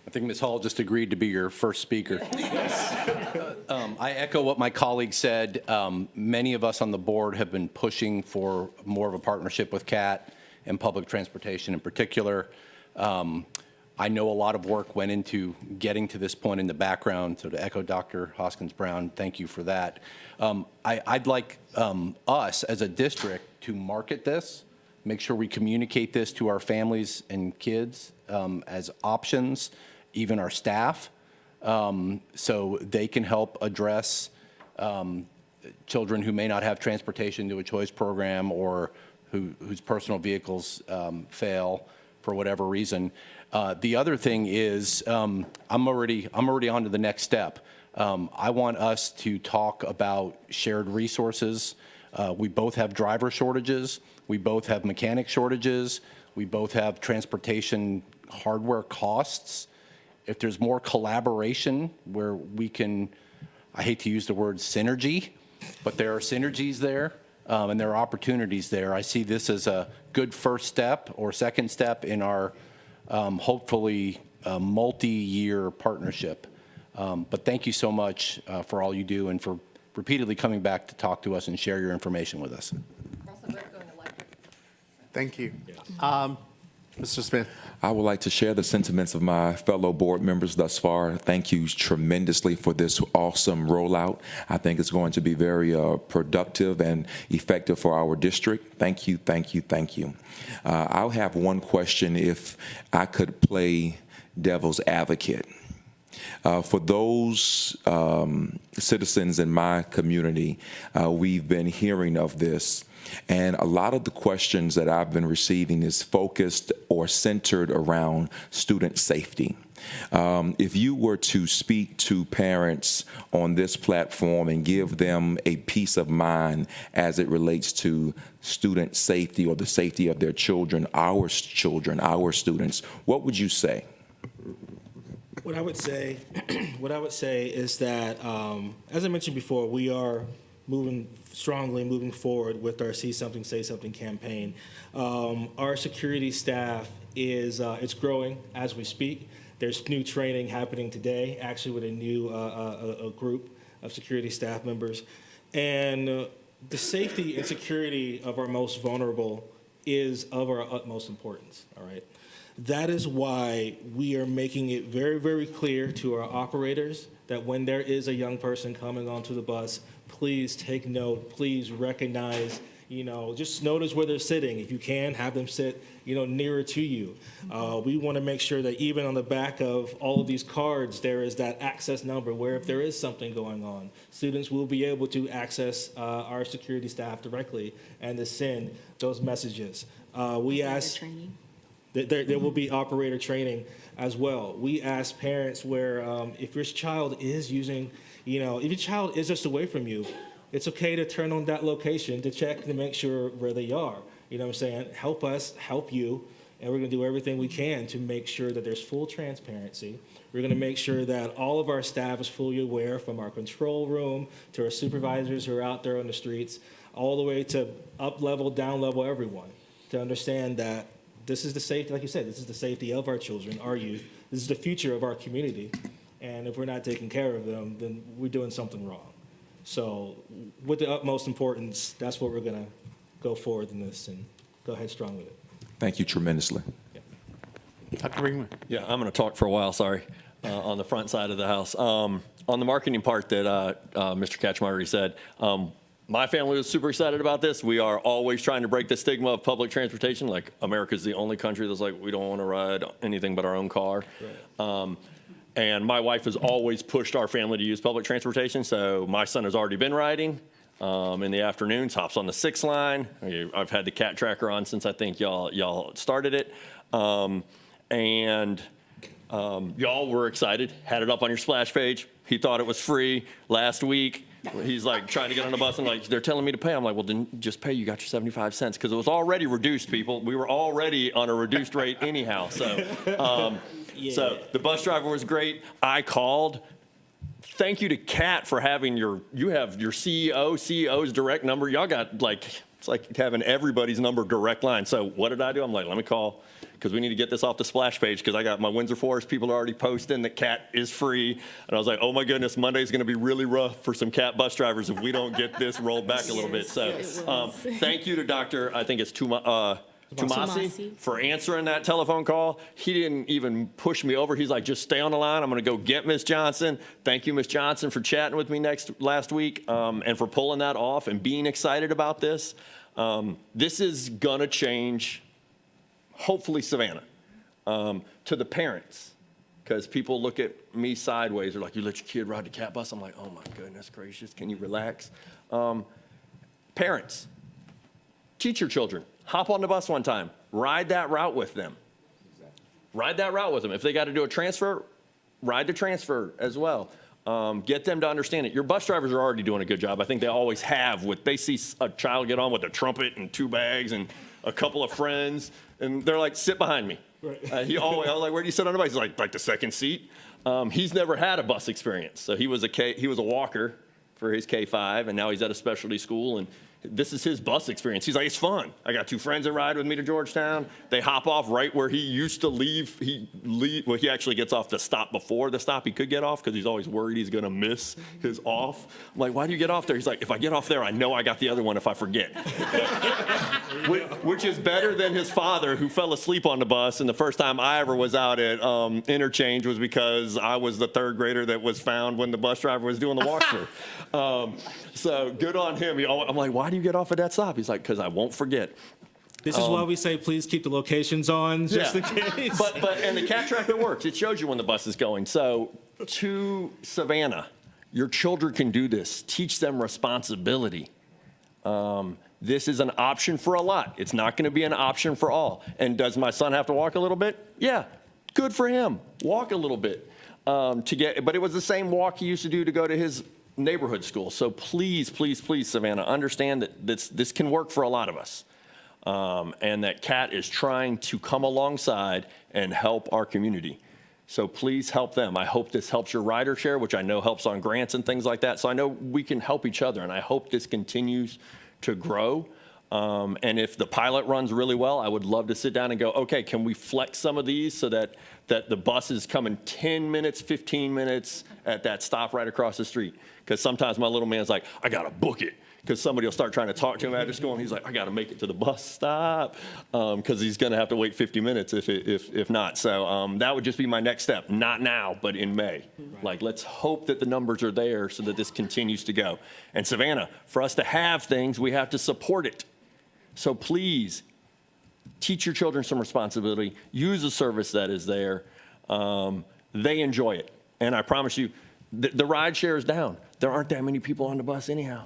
I think Ms. Hall just agreed to be your first speaker. I echo what my colleague said. Many of us on the board have been pushing for more of a partnership with CAT and public transportation in particular. I know a lot of work went into getting to this point in the background, so to echo Dr. Hoskins Brown, thank you for that. I'd like us as a district to market this, make sure we communicate this to our families and kids as options, even our staff, so they can help address children who may not have transportation to a choice program or whose personal vehicles fail for whatever reason. The other thing is, I'm already on to the next step. I want us to talk about shared resources. We both have driver shortages. We both have mechanic shortages. We both have transportation hardware costs. If there's more collaboration where we can, I hate to use the word synergy, but there are synergies there, and there are opportunities there. I see this as a good first step or second step in our hopefully multi-year partnership. But thank you so much for all you do and for repeatedly coming back to talk to us and share your information with us. Thank you. Mr. Smith. I would like to share the sentiments of my fellow board members thus far. Thank you tremendously for this awesome rollout. I think it's going to be very productive and effective for our district. Thank you, thank you, thank you. I'll have one question if I could play devil's advocate. For those citizens in my community, we've been hearing of this. And a lot of the questions that I've been receiving is focused or centered around student safety. If you were to speak to parents on this platform and give them a peace of mind as it relates to student safety or the safety of their children, our students, what would you say? What I would say is that, as I mentioned before, we are moving forward with our See Something, Say Something campaign. Our security staff is it's growing as we speak. There's new training happening today, actually with a new a group of security staff members. And the safety and security of our most vulnerable is of our utmost importance, all right? That is why we are making it very, very clear to our operators that when there is a young person coming onto the bus, please take note, please recognize just notice where they're sitting. If you can, have them sit, nearer to you. We want to make sure that even on the back of all of these cards, there is that access number where if there is something going on, students will be able to access our security staff directly and to send those messages. We ask there will be operator training as well. We ask parents where if your child is using, if your child is just away from you, it's okay to turn on that location to check to make sure where they are. You know what I'm saying? Help us, help you, and we're going to do everything we can to make sure that there's full transparency. We're going to make sure that all of our staff is fully aware, from our control room to our supervisors who are out there on the streets, all the way to up level, down level, everyone, to understand that this is the safety, like you said, this is the safety of our children, our youth. This is the future of our community. And if we're not taking care of them, then we're doing something wrong. So with the utmost importance, that's what we're going to go forward in this and go ahead strong with it. Thank you tremendously. Dr. Ringman. Yeah, I'm going to talk for a while, sorry, on the front side of the house. On the marketing part that Mr. Katchma already said, my family was super excited about this. We are always trying to break the stigma of public transportation. Like, America's the only country that's like, we don't want to ride anything but our own car. Right. And my wife has always pushed our family to use public transportation. So my son has already been riding in the afternoons, hops on the 6 line. I've had the cat tracker on since I think y'all started it. Y'all were excited, had it up on your splash page. He thought it was free last week. He's like trying to get on the bus and like, they're telling me to pay. I'm like, well, then just pay. You got your 75 cents. Because it was already reduced, people. We were already on a reduced rate anyhow. So, so the bus driver was great. I called. Thank you to Kat for having you have your CEO's direct number. Y'all got it's like having everybody's number direct line. So what did I do? I'm like, let me call, because we need to get this off the splash page, because I got my Windsor Forest people are already posting that Cat is free. And I was like, oh my goodness, Monday's going to be really rough for some Cat bus drivers if we don't get this rolled back a little bit. So thank you to Dr. I think it's Tumasi for answering that telephone call. He didn't even push me over. He's like, just stay on the line. I'm going to go get Miss Johnson. Thank you, Miss Johnson, for chatting with me last week and for pulling that off and being excited about this. This is going to change, hopefully, Savannah, to the parents, because people look at me sideways. They're like, you let your kid ride the Cat bus? I'm like, oh my goodness gracious, can you relax? Parents, teach your children. Hop on the bus one time. Ride that route with them. Ride that route with them. If they got to do a transfer, ride the transfer as well. Get them to understand it. Your bus drivers are already doing a good job. I think they always have. They see a child get on with a trumpet and 2 bags and a couple of friends, and they're like, sit behind me. Right. I was like, where do you sit on the bus? He's like the second seat. He's never had a bus experience. So he was a walker for his K-5, and now he's at a specialty school, and this is his bus experience. He's like, it's fun. I got 2 friends that ride with me to Georgetown. They hop off right where he used to leave. Well, he actually gets off the stop before the stop he could get off, because he's always worried he's going to miss his off. I'm like, why do you get off there? He's like, if I get off there, I know I got the other one if I forget. Which is better than his father, who fell asleep on the bus. And the first time I ever was out at interchange was because I was the 3rd grader that was found when the bus driver was doing the walkthrough. So good on him. I'm like, why do you get off at that stop? He's like, because I won't forget. This is why we say, please keep the locations on, just in case. And the cat tracker works. It shows you when the bus is going. So to Savannah, your children can do this. Teach them responsibility. This is an option for a lot. It's not going to be an option for all. And does my son have to walk a little bit? Yeah, good for him. Walk a little bit but it was the same walk he used to do to go to his neighborhood school. So please, please, please, Savannah, understand that this can work for a lot of us. And that CAT is trying to come alongside and help our community. So please help them. I hope this helps your rider share, which I know helps on grants and things like that. So I know we can help each other, and I hope this continues to grow. And if the pilot runs really well, I would love to sit down and go, okay, can we flex some of these so that the bus is coming 10 minutes, 15 minutes at that stop right across the street? Because sometimes my little man's like, I got to book it. Because somebody will start trying to talk to him after school, and he's like, I got to make it to the bus stop, because he's going to have to wait 50 minutes if not. So that would just be my next step. Not now, but in May. Right. Like, let's hope that the numbers are there so that this continues to go. And Savannah, for us to have things, we have to support it. So please, teach your children some responsibility. Use the service that is there. They enjoy it. And I promise you, the ride share is down. There aren't that many people on the bus anyhow.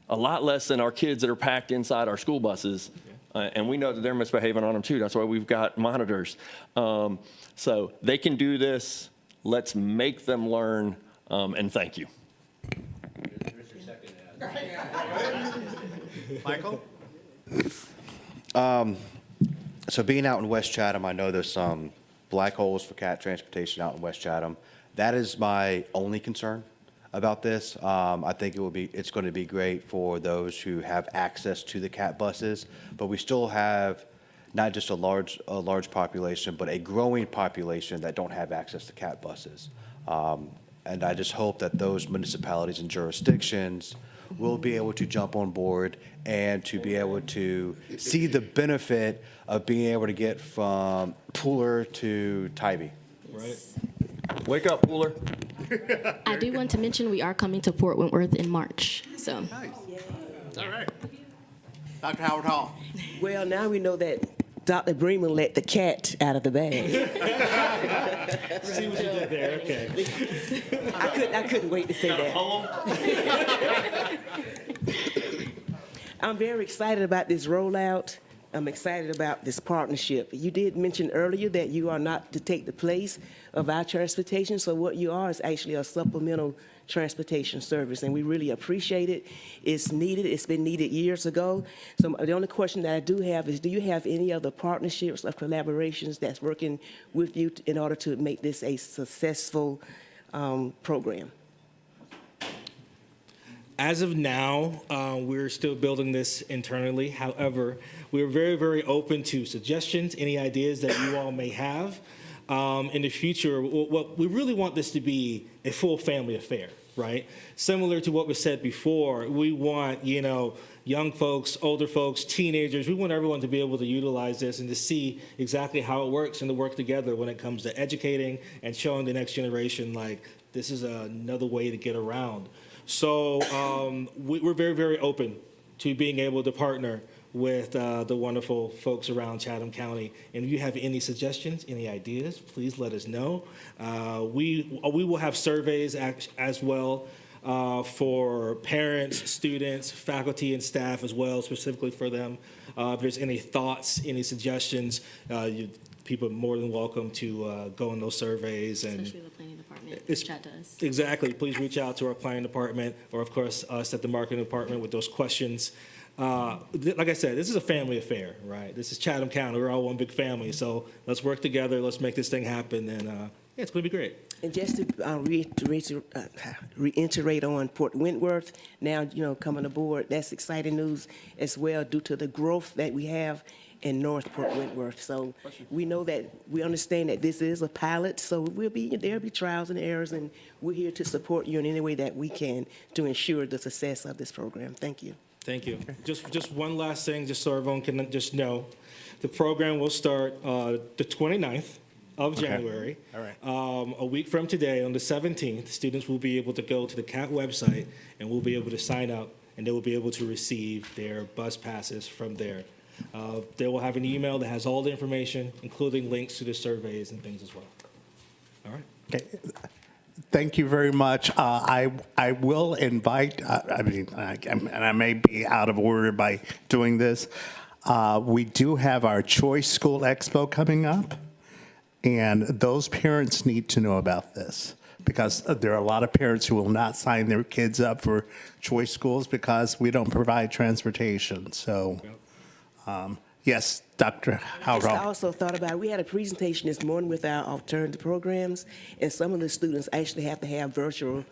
A lot less than our kids that are packed inside our school buses. And we know that they're misbehaving on them too. That's why we've got monitors. So they can do this. Let's make them learn. And thank you. Michael? So being out in West Chatham, I know there's some black holes for cat transportation out in West Chatham. That is my only concern about this. I think it's going to be great for those who have access to the cat buses, but we still have not just a large population, but a growing population that don't have access to cat buses. And I just hope that those municipalities and jurisdictions will be able to jump on board and to be able to see the benefit of being able to get from Pooler to Tybee. Right. Wake up, Pooler. I do want to mention we are coming to Fort Wentworth in March. So. Nice. All right. Dr. Howard Hall. Well, now we know that Dr. Bremen let the cat out of the bag. See what you did there, okay. I couldn't wait to say that. I'm very excited about this rollout. I'm excited about this partnership. You did mention earlier that you are not to take the place of our transportation, so what you are is actually a supplemental transportation service, and we really appreciate it. It's needed. It's been needed years ago. So the only question that I do have is, do you have any other partnerships or collaborations that's working with you in order to make this a successful program? As of now, we're still building this internally. However, we're very, very open to suggestions, any ideas that you all may have. In the future, what we really want this to be a full family affair, right? Similar to what was said before, we want, young folks, older folks, teenagers, we want everyone to be able to utilize this and to see exactly how it works and to work together when it comes to educating and showing the next generation, like, this is another way to get around. So we're very, very open to being able to partner with the wonderful folks around Chatham County. And if you have any suggestions, any ideas, please let us know. We will have surveys as well for parents, students, faculty, and staff as well, specifically for them. If there's any thoughts, any suggestions, people are more than welcome to go in those surveys. And especially the planning department, reach out to us. Exactly. Please reach out to our planning department or, of course, us at the marketing department with those questions. Like I said, this is a family affair, right? This is Chatham County. We're all one big family. So let's work together. Let's make this thing happen. And it's going to be great. And just to reiterate on Port Wentworth, now, coming aboard, that's exciting news as well due to the growth that we have in North Port Wentworth. So we understand that this is a pilot, so there'll be trials and errors, and we're here to support you in any way that we can to ensure the success of this program. Thank you. Thank you. Just one last thing, just so everyone can just know. The program will start the 29th of January. All right. A week from today, on the 17th, students will be able to go to the CAT website and will be able to sign up, and they will be able to receive their bus passes from there. They will have an email that has all the information, including links to the surveys and things as well. All right. Okay. Thank you very much. I will invite, and I may be out of order by doing this. We do have our Choice School Expo coming up, and those parents need to know about this because there are a lot of parents who will not sign their kids up for choice schools because we don't provide transportation. So. Yes, Dr. Howard. I also thought about it. We had a presentation this morning with our alternative programs, and some of the students actually have to have virtual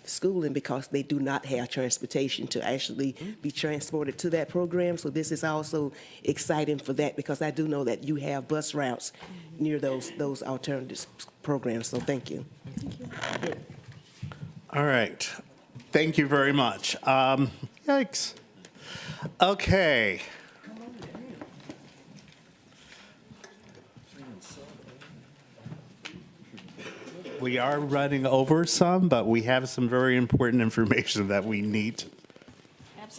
schooling because they do not have transportation to actually be transported to that program. So this is also exciting for that because I do know that you have bus routes near those alternative programs. So thank you. Thank you. All right. Thank you very much. Yikes. Okay. We are running over some, but we have some very important information that we need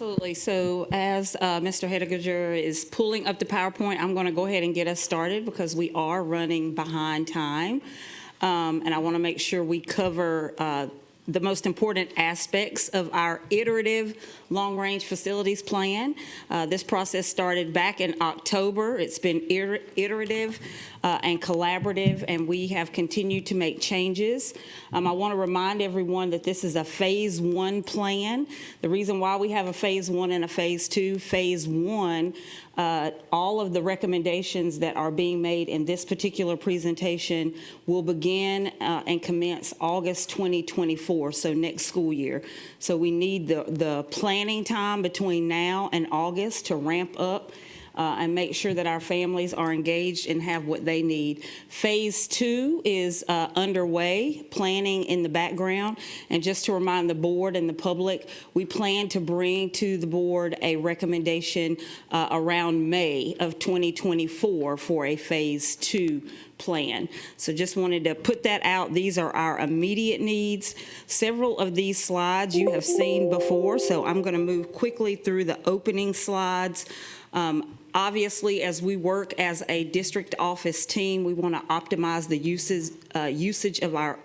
Absolutely. So as Mr. Hediger is pulling up the PowerPoint, I'm going to go ahead and get us started because we are running behind time. And I want to make sure we cover the most important aspects of our iterative long-range facilities plan. This process started back in October. It's been iterative and collaborative, and we have continued to make changes. I want to remind everyone that this is a phase 1 plan. The reason why we have a phase 1 and a phase 2, phase 1, all of the recommendations that are being made in this particular presentation will begin and commence August 2024, so next school year. So we need the planning time between now and August to ramp up and make sure that our families are engaged and have what they need. Phase 2 is underway, planning in the background. And just to remind the board and the public, we plan to bring to the board a recommendation around May of 2024 for a phase 2 plan. So just wanted to put that out. These are our immediate needs. Several of these slides you have seen before, so I'm going to move quickly through the opening slides. Obviously, as we work as a district office team, we want to optimize the usage of our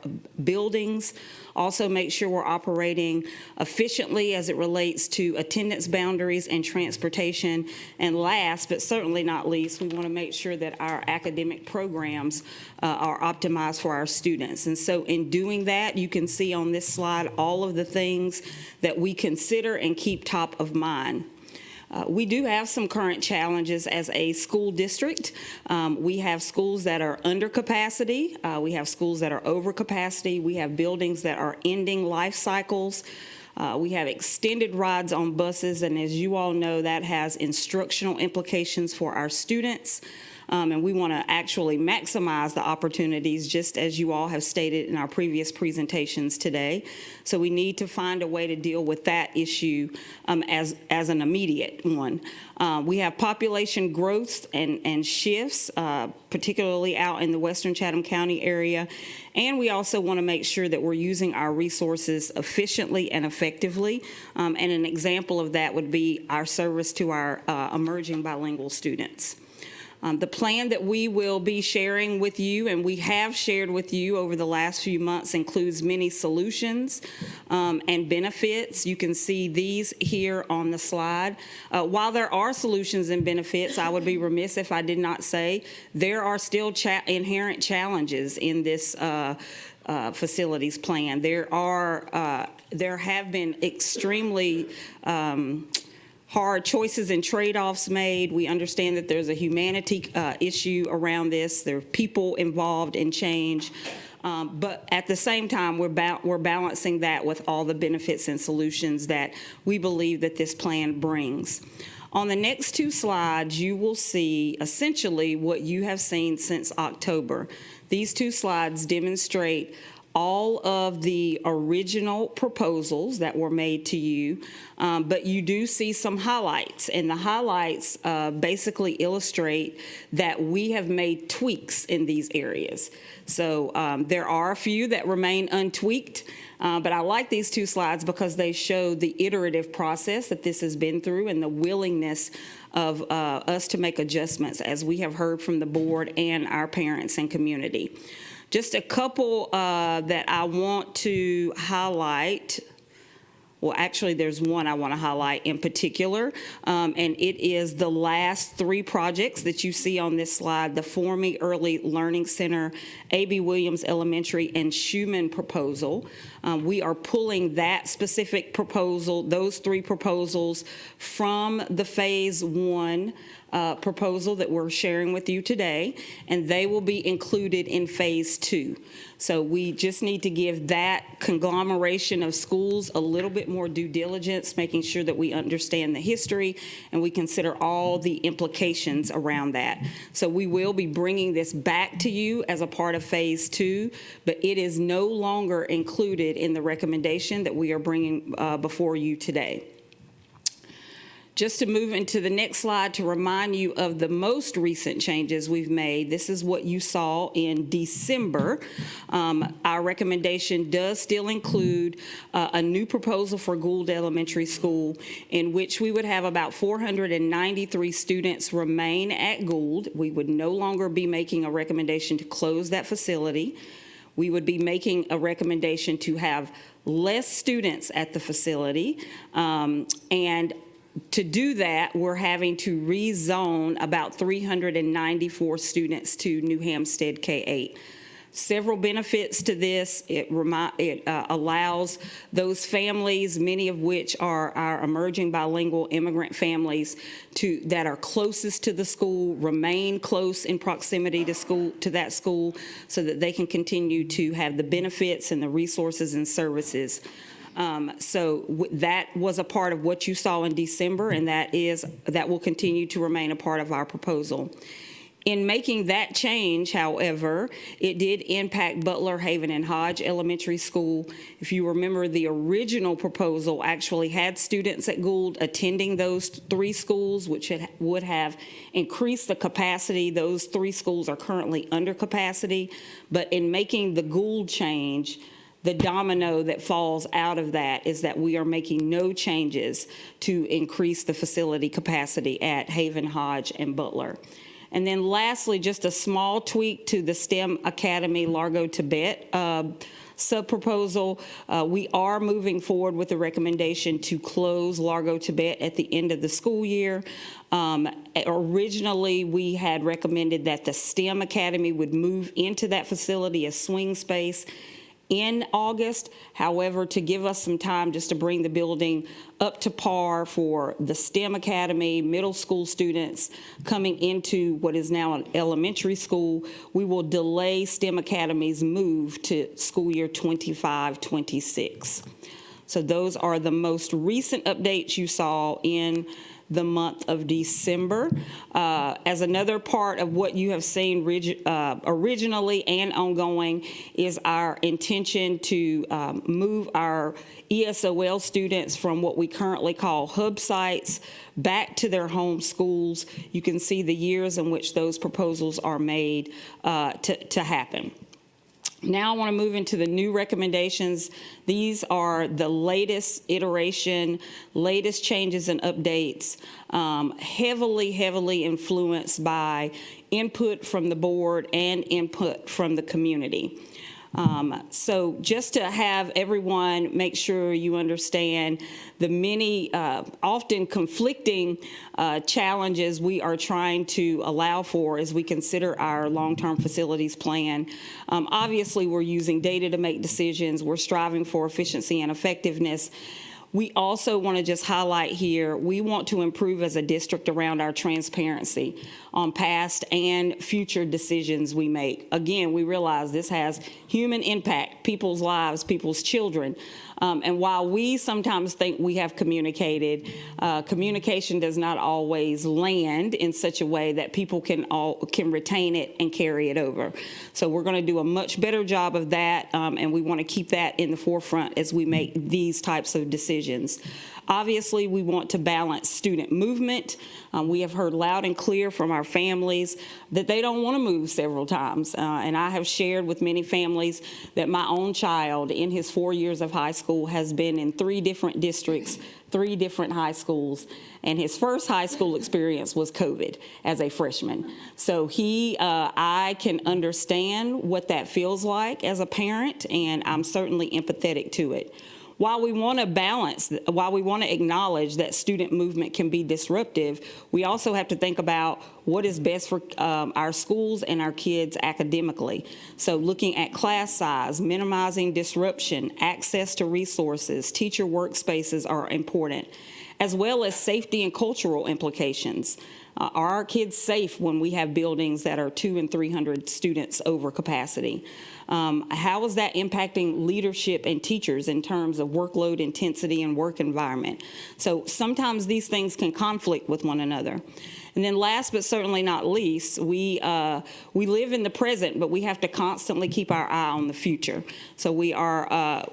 buildings. Also make sure we're operating efficiently as it relates to attendance boundaries and transportation. And last, but certainly not least, we want to make sure that our academic programs are optimized for our students. And so in doing that, you can see on this slide all of the things that we consider and keep top of mind. We do have some current challenges as a school district. We have schools that are under capacity. We have schools that are over capacity. We have buildings that are ending life cycles. We have extended rides on buses, and as you all know, that has instructional implications for our students. And we want to actually maximize the opportunities, just as you all have stated in our previous presentations today. So we need to find a way to deal with that issue as an immediate one. We have population growth and shifts, particularly out in the Western Chatham County area. And we also want to make sure that we're using our resources efficiently and effectively. And an example of that would be our service to our emerging bilingual students. The plan that we will be sharing with you, and we have shared with you over the last few months, includes many solutions and benefits. You can see these here on the slide. While there are solutions and benefits, I would be remiss if I did not say there are still inherent challenges in this facilities plan. There have been extremely hard choices and trade-offs made. We understand that there's a humanity issue around this. There are people involved in change. But at the same time, we're balancing that with all the benefits and solutions that we believe that this plan brings. On the next two slides, you will see essentially what you have seen since October. These two slides demonstrate all of the original proposals that were made to you, but you do see some highlights, and the highlights basically illustrate that we have made tweaks in these areas. So there are a few that remain untweaked, but I like these two slides because they show the iterative process that this has been through and the willingness of us to make adjustments, as we have heard from the board and our parents and community. Just a couple that I want to highlight. Well, actually, there's one I want to highlight in particular, and it is the last three projects that you see on this slide: the For Me Early Learning Center, A.B. Williams Elementary, and Schumann proposal. We are pulling that specific proposal, those three proposals, from the phase 1 proposal that we're sharing with you today, and they will be included in phase 2. So we just need to give that conglomeration of schools a little bit more due diligence, making sure that we understand the history and we consider all the implications around that. So we will be bringing this back to you as a part of phase 2, but it is no longer included in the recommendation that we are bringing before you today. Just to move into the next slide to remind you of the most recent changes we've made, this is what you saw in December. Our recommendation does still include a new proposal for Gould Elementary School, in which we would have about 493 students remain at Gould. We would no longer be making a recommendation to close that facility. We would be making a recommendation to have less students at the facility, and to do that, we're having to rezone about 394 students to New Hampstead K-8. Several benefits to this. It allows those families, many of which are our emerging bilingual immigrant families, that are closest to the school, remain close in proximity to that school, so that they can continue to have the benefits and the resources and services. That was a part of what you saw in December, and that will continue to remain a part of our proposal. In making that change, however, it did impact Butler, Haven, and Hodge Elementary School. If you remember, the original proposal actually had students at Gould attending those 3 schools, which would have increased the capacity. Those 3 schools are currently under capacity, but in making the Gould change, the domino that falls out of that is that we are making no changes to increase the facility capacity at Haven, Hodge, and Butler. And then lastly, just a small tweak to the STEM Academy Largo Tibet sub-proposal. We are moving forward with the recommendation to close Largo Tibet at the end of the school year. Originally, we had recommended that the STEM Academy would move into that facility as swing space in August. However, to give us some time just to bring the building up to par for the STEM Academy, middle school students coming into what is now an elementary school, we will delay STEM Academy's move to school year 25-26. So those are the most recent updates you saw in the month of December. As another part of what you have seen originally and ongoing is our intention to move our ESOL students from what we currently call hub sites back to their home schools. You can see the years in which those proposals are made to happen. Now I want to move into the new recommendations. These are the latest iteration, latest changes and updates, heavily influenced by input from the board and input from the community. So just to have everyone make sure you understand the many often conflicting challenges we are trying to allow for as we consider our long-term facilities plan. Obviously, we're using data to make decisions. We're striving for efficiency and effectiveness. We also want to just highlight here, we want to improve as a district around our transparency on past and future decisions we make. Again, we realize this has human impact, people's lives, people's children. And while we sometimes think we have communicated, communication does not always land in such a way that people can retain it and carry it over. So we're going to do a much better job of that, and we want to keep that in the forefront as we make these types of decisions. Obviously, we want to balance student movement. We have heard loud and clear from our families that they don't want to move several times. And I have shared with many families that my own child in his 4 years of high school has been in 3 different districts, 3 different high schools. And his first high school experience was COVID as a freshman. So I can understand what that feels like as a parent, and I'm certainly empathetic to it. While we want to acknowledge that student movement can be disruptive, we also have to think about what is best for our schools and our kids academically. So looking at class size, minimizing disruption, access to resources, teacher workspaces are important, as well as safety and cultural implications. Are our kids safe when we have buildings that are 200 and 300 students over capacity? How is that impacting leadership and teachers in terms of workload intensity and work environment? So sometimes these things can conflict with one another. And then last but certainly not least, we live in the present, but we have to constantly keep our eye on the future. So we are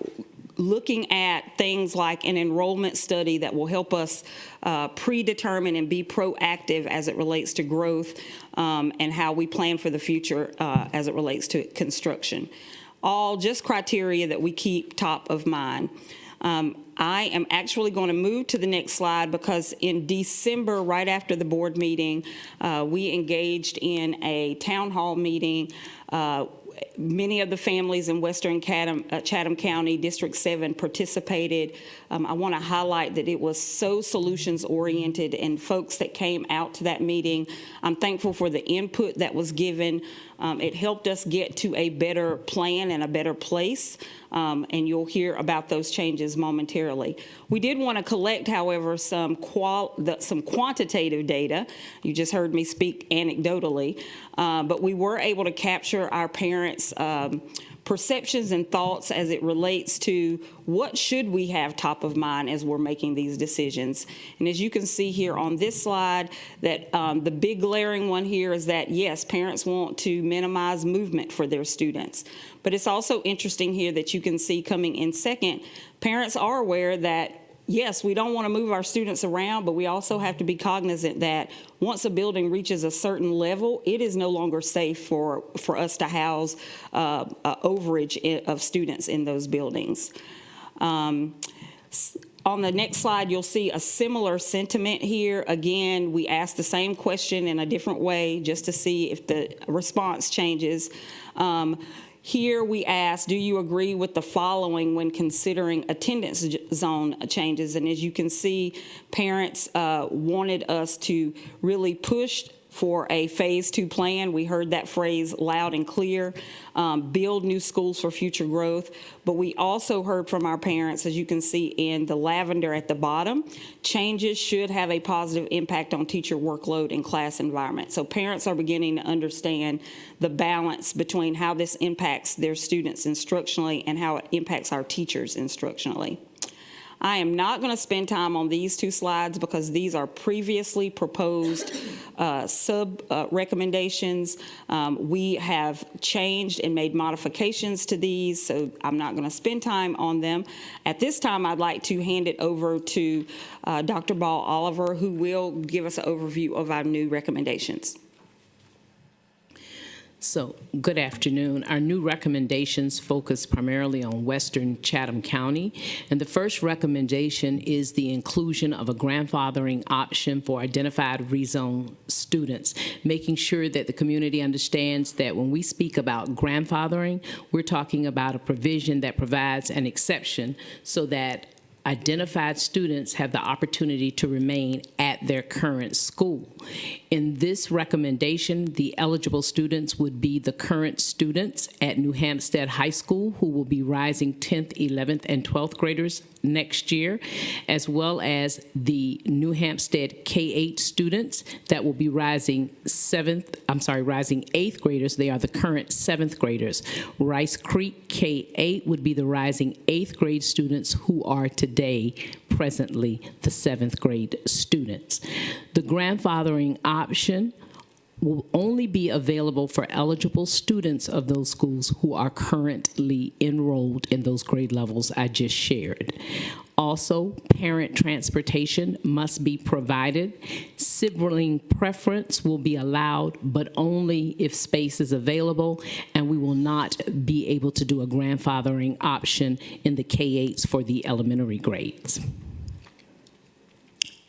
looking at things like an enrollment study that will help us predetermine and be proactive as it relates to growth and how we plan for the future as it relates to construction. All just criteria that we keep top of mind. I am actually going to move to the next slide because in December, right after the board meeting, we engaged in a town hall meeting. Many of the families in Western Chatham County, District 7, participated. I want to highlight that it was so solutions-oriented and folks that came out to that meeting. I'm thankful for the input that was given. It helped us get to a better plan and a better place, and you'll hear about those changes momentarily. We did want to collect, however, some quantitative data. You just heard me speak anecdotally, but we were able to capture our parents' perceptions and thoughts as it relates to what should we have top of mind as we're making these decisions. And as you can see here on this slide, that the big glaring one here is that, yes, parents want to minimize movement for their students. But it's also interesting here that you can see coming in second, parents are aware that yes, we don't want to move our students around, but we also have to be cognizant that once a building reaches a certain level, it is no longer safe for us to house overage of students in those buildings. On the next slide, you'll see a similar sentiment here. Again, we asked the same question in a different way just to see if the response changes. Here we asked, do you agree with the following when considering attendance zone changes? And as you can see, parents wanted us to really push for a phase 2 plan. We heard that phrase loud and clear, build new schools for future growth. But we also heard from our parents, as you can see in the lavender at the bottom, changes should have a positive impact on teacher workload and class environment. So parents are beginning to understand the balance between how this impacts their students instructionally and how it impacts our teachers instructionally. I am not going to spend time on these two slides because these are previously proposed recommendations. We have changed and made modifications to these, so I'm not going to spend time on them. At this time, I'd like to hand it over to Dr. Ball Oliver, who will give us an overview of our new recommendations. So, good afternoon. Our new recommendations focus primarily on Western Chatham County. And the first recommendation is the inclusion of a grandfathering option for identified rezone students, making sure that the community understands that when we speak about grandfathering, we're talking about a provision that provides an exception so that identified students have the opportunity to remain at their current school. In this recommendation, the eligible students would be the current students at New Hampstead High School who will be rising 10th, 11th, and 12th graders next year, as well as the New Hampstead K-8 students that will be rising 8th graders. They are the current 7th graders. Rice Creek K-8 would be the rising 8th grade students who are today presently the 7th grade students. The grandfathering option will only be available for eligible students of those schools who are currently enrolled in those grade levels I just shared. Also, parent transportation must be provided. Sibling preference will be allowed, but only if space is available, and we will not be able to do a grandfathering option in the K-8s for the elementary grades.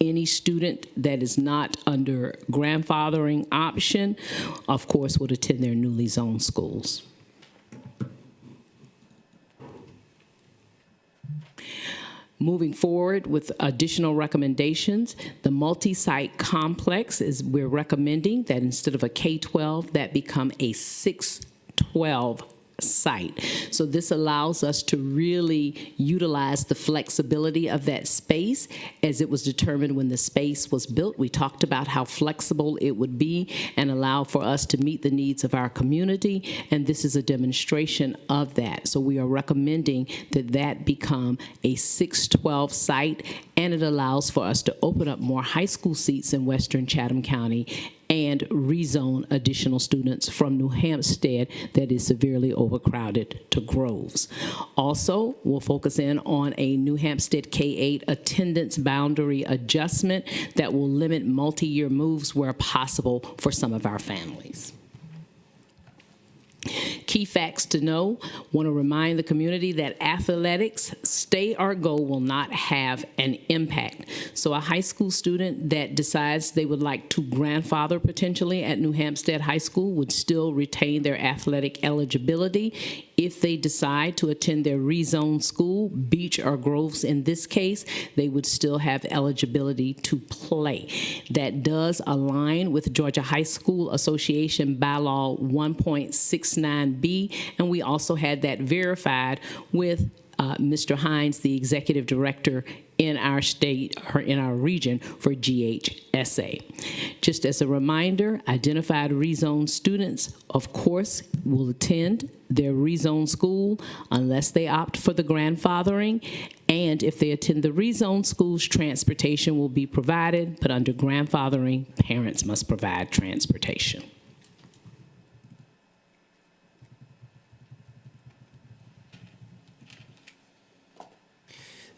Any student that is not under grandfathering option, of course, would attend their newly zoned schools. Moving forward with additional recommendations, the multi-site complex we're recommending that instead of a K-12, that become a 6-12 site. So this allows us to really utilize the flexibility of that space as it was determined when the space was built. We talked about how flexible it would be and allow for us to meet the needs of our community, and this is a demonstration of that. So we are recommending that that become a 6-12 site, and it allows for us to open up more high school seats in Western Chatham County and rezone additional students from New Hampstead that is severely overcrowded to Groves. Also, we'll focus in on a New Hampstead K-8 attendance boundary adjustment that will limit multi-year moves where possible for some of our families. Key facts to know. Want to remind the community that athletics, stay or go, will not have an impact. So a high school student that decides they would like to grandfather potentially at New Hampstead High School would still retain their athletic eligibility. If they decide to attend their rezoned school, Beach or Groves in this case, they would still have eligibility to play. That does align with Georgia High School Association Bylaw 1.69B, and we also had that verified with Mr. Hines, the executive director in our state or in our region for GHSA. Just as a reminder, identified rezoned students, of course, will attend their rezoned school unless they opt for the grandfathering. And if they attend the rezoned schools, transportation will be provided, but under grandfathering, parents must provide transportation.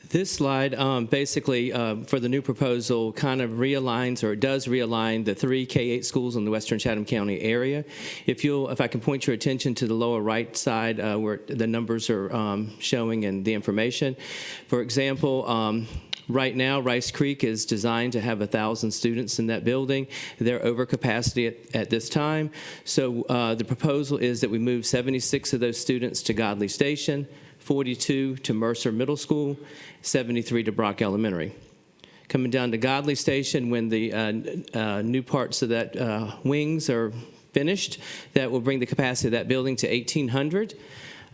This slide basically for the new proposal kind of realigns, or it does realign, the 3 K-8 schools in the Western Chatham County area. If I can point your attention to the lower right side where the numbers are showing and the information. For example, right now, Rice Creek is designed to have 1,000 students in that building. They're over capacity at this time. So the proposal is that we move 76 of those students to Godley Station, 42 to Mercer Middle School, 73 to Brock Elementary. Coming down to Godley Station, when the new parts of that wings are finished, that will bring the capacity of that building to 1,800.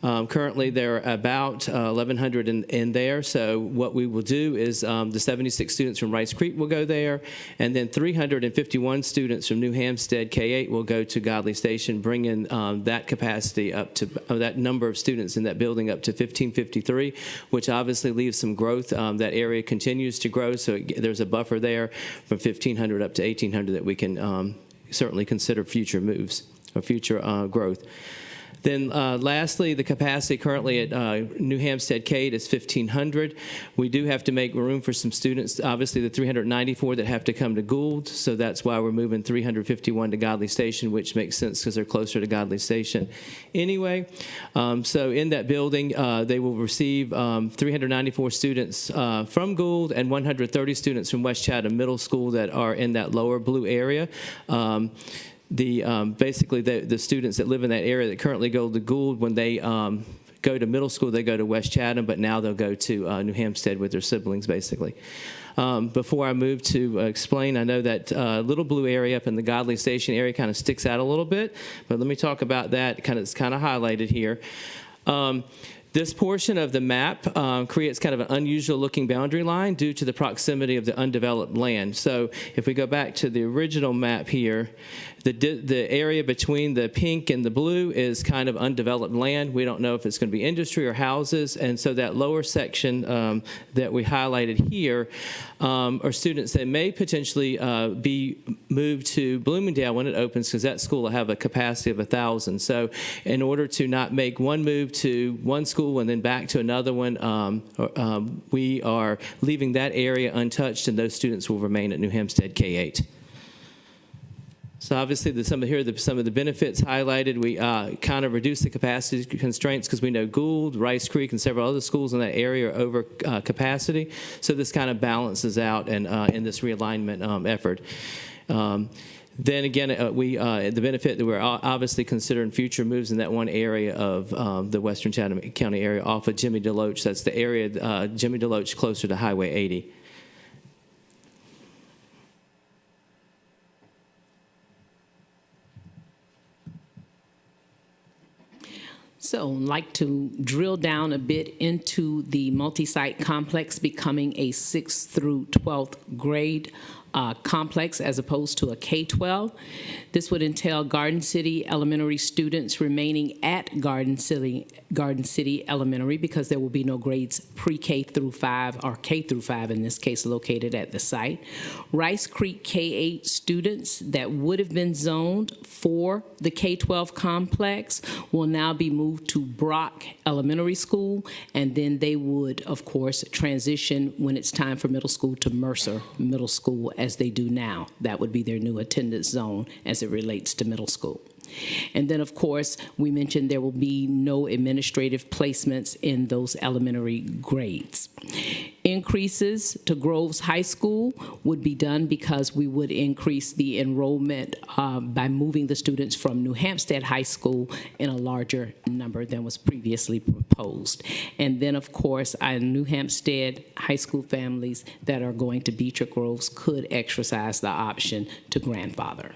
Currently, there are about 1,100 in there. So what we will do is the 76 students from Rice Creek will go there, and then 351 students from New Hampstead K-8 will go to Godley Station, bringing that capacity up to that number of students in that building up to 1,553, which obviously leaves some growth. That area continues to grow, so there's a buffer there from 1,500 up to 1,800 that we can certainly consider future moves or future growth. Then lastly, the capacity currently at New Hampstead K-8 is 1,500. We do have to make room for some students, obviously the 394 that have to come to Gould, so that's why we're moving 351 to Godley Station, which makes sense because they're closer to Godley Station anyway. So in that building, they will receive 394 students from Gould and 130 students from West Chatham Middle School that are in that lower blue area. Basically the students that live in that area that currently go to Gould, when they go to middle school, they go to West Chatham, but now they'll go to New Hampstead with their siblings, basically. Before I move to explain, I know that little blue area up in the Godley Station area kind of sticks out a little bit, but let me talk about that. It's kind of highlighted here. This portion of the map creates kind of an unusual looking boundary line due to the proximity of the undeveloped land. So if we go back to the original map here, the area between the pink and the blue is kind of undeveloped land. We don't know if it's going to be industry or houses, and so that lower section that we highlighted here are students that may potentially be moved to Bloomingdale when it opens, because that school will have a capacity of 1,000. So in order to not make one move to one school and then back to another one, we are leaving that area untouched, and those students will remain at New Hampstead K-8. So obviously, some of the benefits highlighted. We kind of reduce the capacity constraints because we know Gould, Rice Creek, and several other schools in that area are over capacity. So this kind of balances out and in this realignment effort. Then again, the benefit that we're obviously considering future moves in that one area of the Western Chatham County area off of Jimmy DeLoach. That's the area, Jimmy DeLoach, closer to Highway 80. So I'd like to drill down a bit into the multi-site complex becoming a 6th through 12th grade complex as opposed to a K-12. This would entail Garden City Elementary students remaining at Garden City Elementary because there will be no grades pre-K through 5 or K through 5 in this case located at the site. Rice Creek K-8 students that would have been zoned for the K-12 complex will now be moved to Brock Elementary School, and then they would, of course, transition when it's time for middle school to Mercer Middle School as they do now. That would be their new attendance zone as it relates to middle school. And then, of course, we mentioned there will be no administrative placements in those elementary grades. Increases to Groves High School would be done because we would increase the enrollment by moving the students from New Hampstead High School in a larger number than was previously proposed. And then, of course, our New Hampstead High School families that are going to Beecher Groves could exercise the option to grandfather.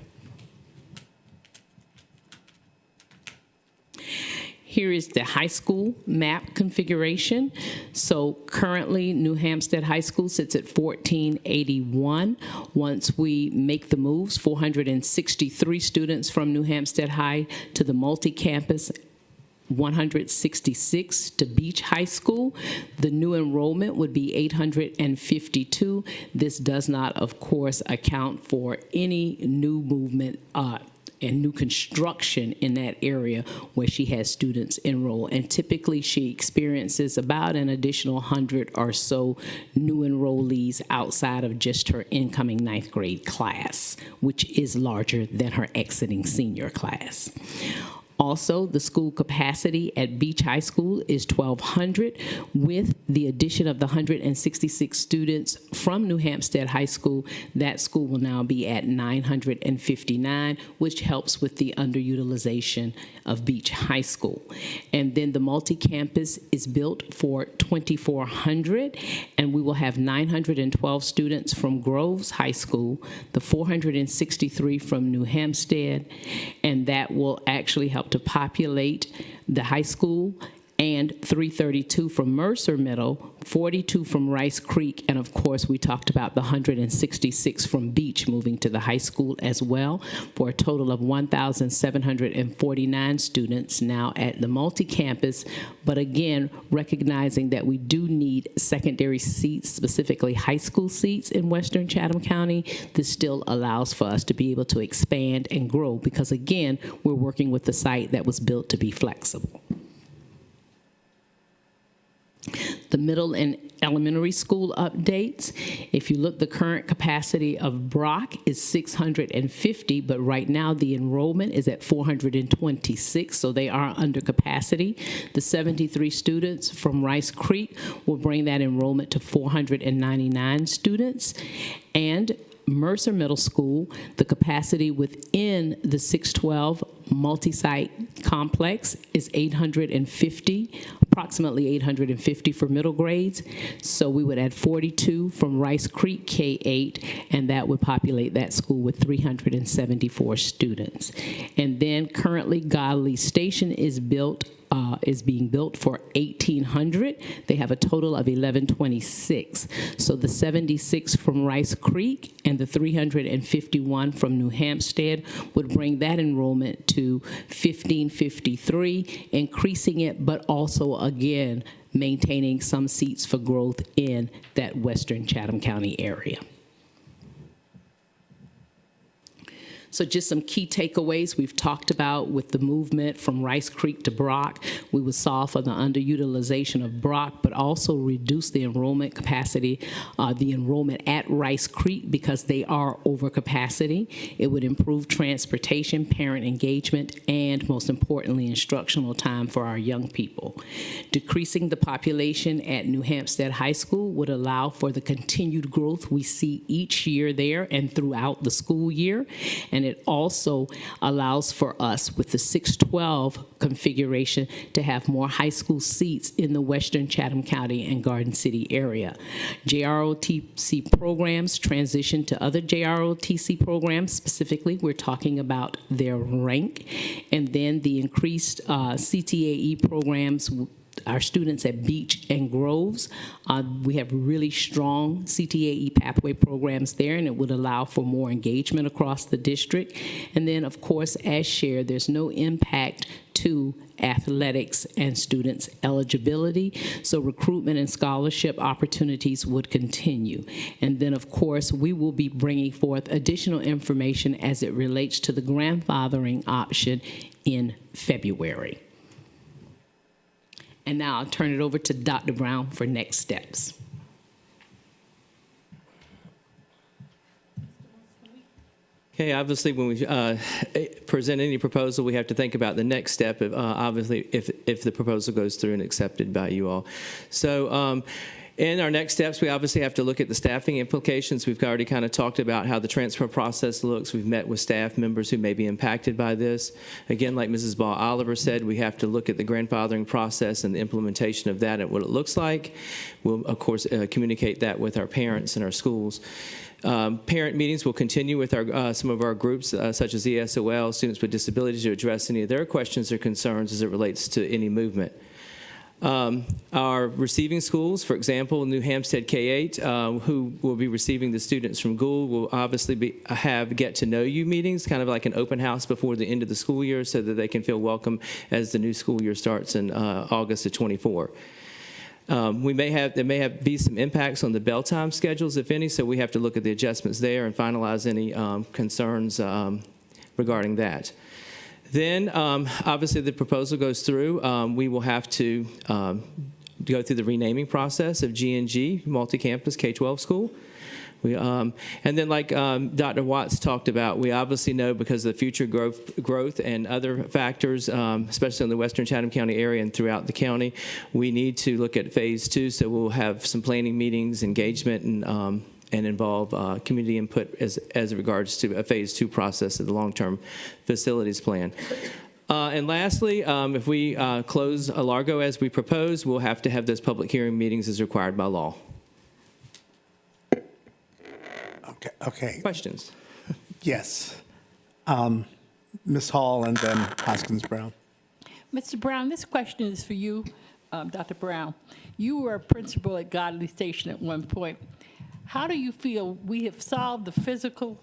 Here is the high school map configuration. So currently, New Hampstead High School sits at 1481. Once we make the moves, 463 students from New Hampstead High to the multi-campus, 166 to Beach High School. The new enrollment would be 852. This does not, of course, account for any new movement and new construction in that area where she has students enroll. And typically she experiences about an additional 100 or so new enrollees outside of just her incoming 9th grade class, which is larger than her exiting senior class. Also, the school capacity at Beach High School is 1,200. With the addition of the 166 students from New Hampstead High School, that school will now be at 959, which helps with the underutilization of Beach High School. And then the multi-campus is built for 2,400, and we will have 912 students from Groves High School, the 463 from New Hampstead, and that will actually help to populate the high school, and 332 from Mercer Middle, 42 from Rice Creek, and of course we talked about the 166 from Beach moving to the high school as well, for a total of 1,749 students now at the multi-campus. But again, recognizing that we do need secondary seats, specifically high school seats in Western Chatham County, this still allows for us to be able to expand and grow because again, we're working with a site that was built to be flexible. The middle and elementary school updates. If you look, the current capacity of Brock is 650, but right now the enrollment is at 426, so they are under capacity. The 73 students from Rice Creek will bring that enrollment to 499 students. And Mercer Middle School, the capacity within the 612 multi-site complex is 850, approximately 850 for middle grades. So we would add 42 from Rice Creek K-8, and that would populate that school with 374 students. And then currently Godley Station is being built for 1,800. They have a total of 1,126. So the 76 from Rice Creek and the 351 from New Hampstead would bring that enrollment to 1,553, increasing it, but also again, maintaining some seats for growth in that Western Chatham County area. So just some key takeaways we've talked about with the movement from Rice Creek to Brock. We would solve for the underutilization of Brock, but also reduce the enrollment capacity, the enrollment at Rice Creek because they are over capacity. It would improve transportation, parent engagement, and most importantly, instructional time for our young people. Decreasing the population at New Hampstead High School would allow for the continued growth we see each year there and throughout the school year. And it also allows for us with the 612 configuration to have more high school seats in the Western Chatham County and Garden City area. JROTC programs transition to other JROTC programs. Specifically, we're talking about their rank. And then the increased CTAE programs our students at Beach and Groves. We have really strong CTAE pathway programs there, and it would allow for more engagement across the district. And then, of course, as shared, there's no impact to athletics and students' eligibility. So recruitment and scholarship opportunities would continue. And then, of course, we will be bringing forth additional information as it relates to the grandfathering option in February. And now I'll turn it over to Dr. Brown for next steps. Okay, obviously, when we present any proposal, we have to think about the next step, obviously, if the proposal goes through and accepted by you all. So in our next steps, we obviously have to look at the staffing implications. We've already kind of talked about how the transfer process looks. We've met with staff members who may be impacted by this. Again, like Mrs. Ball Oliver said, we have to look at the grandfathering process and the implementation of that and what it looks like. We'll, of course, communicate that with our parents and our schools. Parent meetings will continue with our, some of our groups, such as ESOL, Students with Disabilities, to address any of their questions or concerns as it relates to any movement. Our receiving schools, for example, New Hampstead K-8, who will be receiving the students from Gould, will obviously have get-to-know-you meetings, kind of like an open house before the end of the school year, so that they can feel welcome as the new school year starts in August of '24. There may be some impacts on the bell time schedules, if any, so we have to look at the adjustments there and finalize any concerns regarding that. Then, obviously, the proposal goes through. We will have to go through the renaming process of G&G, multi-campus K-12 school. And then, like Dr. Watts talked about, we obviously know because of the future growth and other factors, especially in the Western Chatham County area and throughout the county, we need to look at phase 2. So we'll have some planning meetings, engagement, and involve community input as regards to a phase 2 process of the long-term facilities plan. And lastly, if we close Largo as we propose, we'll have to have those public hearing meetings as required by law. Okay. Questions? Yes. Ms. Hall and then Hoskins Brown. Mr. Brown, this question is for you, Dr. Brown. You were a principal at Godley Station at one point. How do you feel we have solved the physical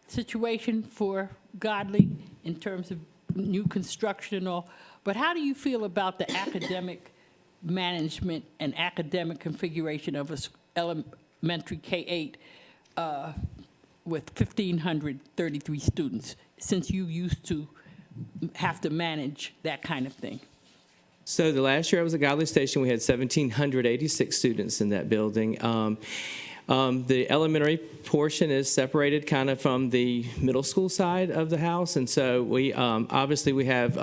situation for Godley in terms of new construction and all, but how do you feel about the academic management and academic configuration of an elementary K-8 with 1,533 students, since you used to have to manage that kind of thing? So the last year I was at Godley Station, we had 1,786 students in that building. The elementary portion is separated kind of from the middle school side of the house, and so we obviously we have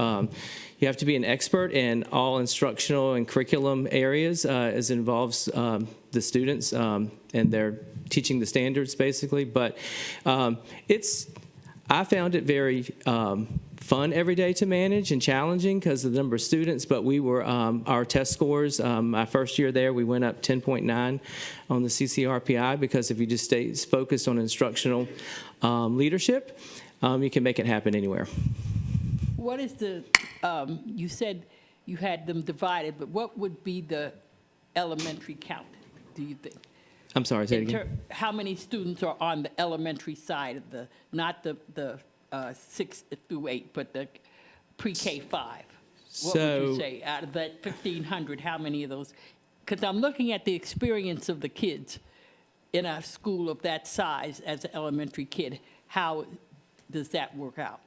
you have to be an expert in all instructional and curriculum areas as it involves the students and their teaching the standards basically. But I found it very fun every day to manage and challenging because of the number of students, but we were, our test scores, my first year there, we went up 10.9 on the CCRPI because if you just stay focused on instructional leadership, you can make it happen anywhere. What is the, you said you had them divided, but what would be the elementary count, do you think? I'm sorry, say it again. How many students are on the elementary side of the, not the 6 through 8, but the pre-K 5? What would you say out of that 1,500? How many of those? Because I'm looking at the experience of the kids in a school of that size as an elementary kid. How does that work out?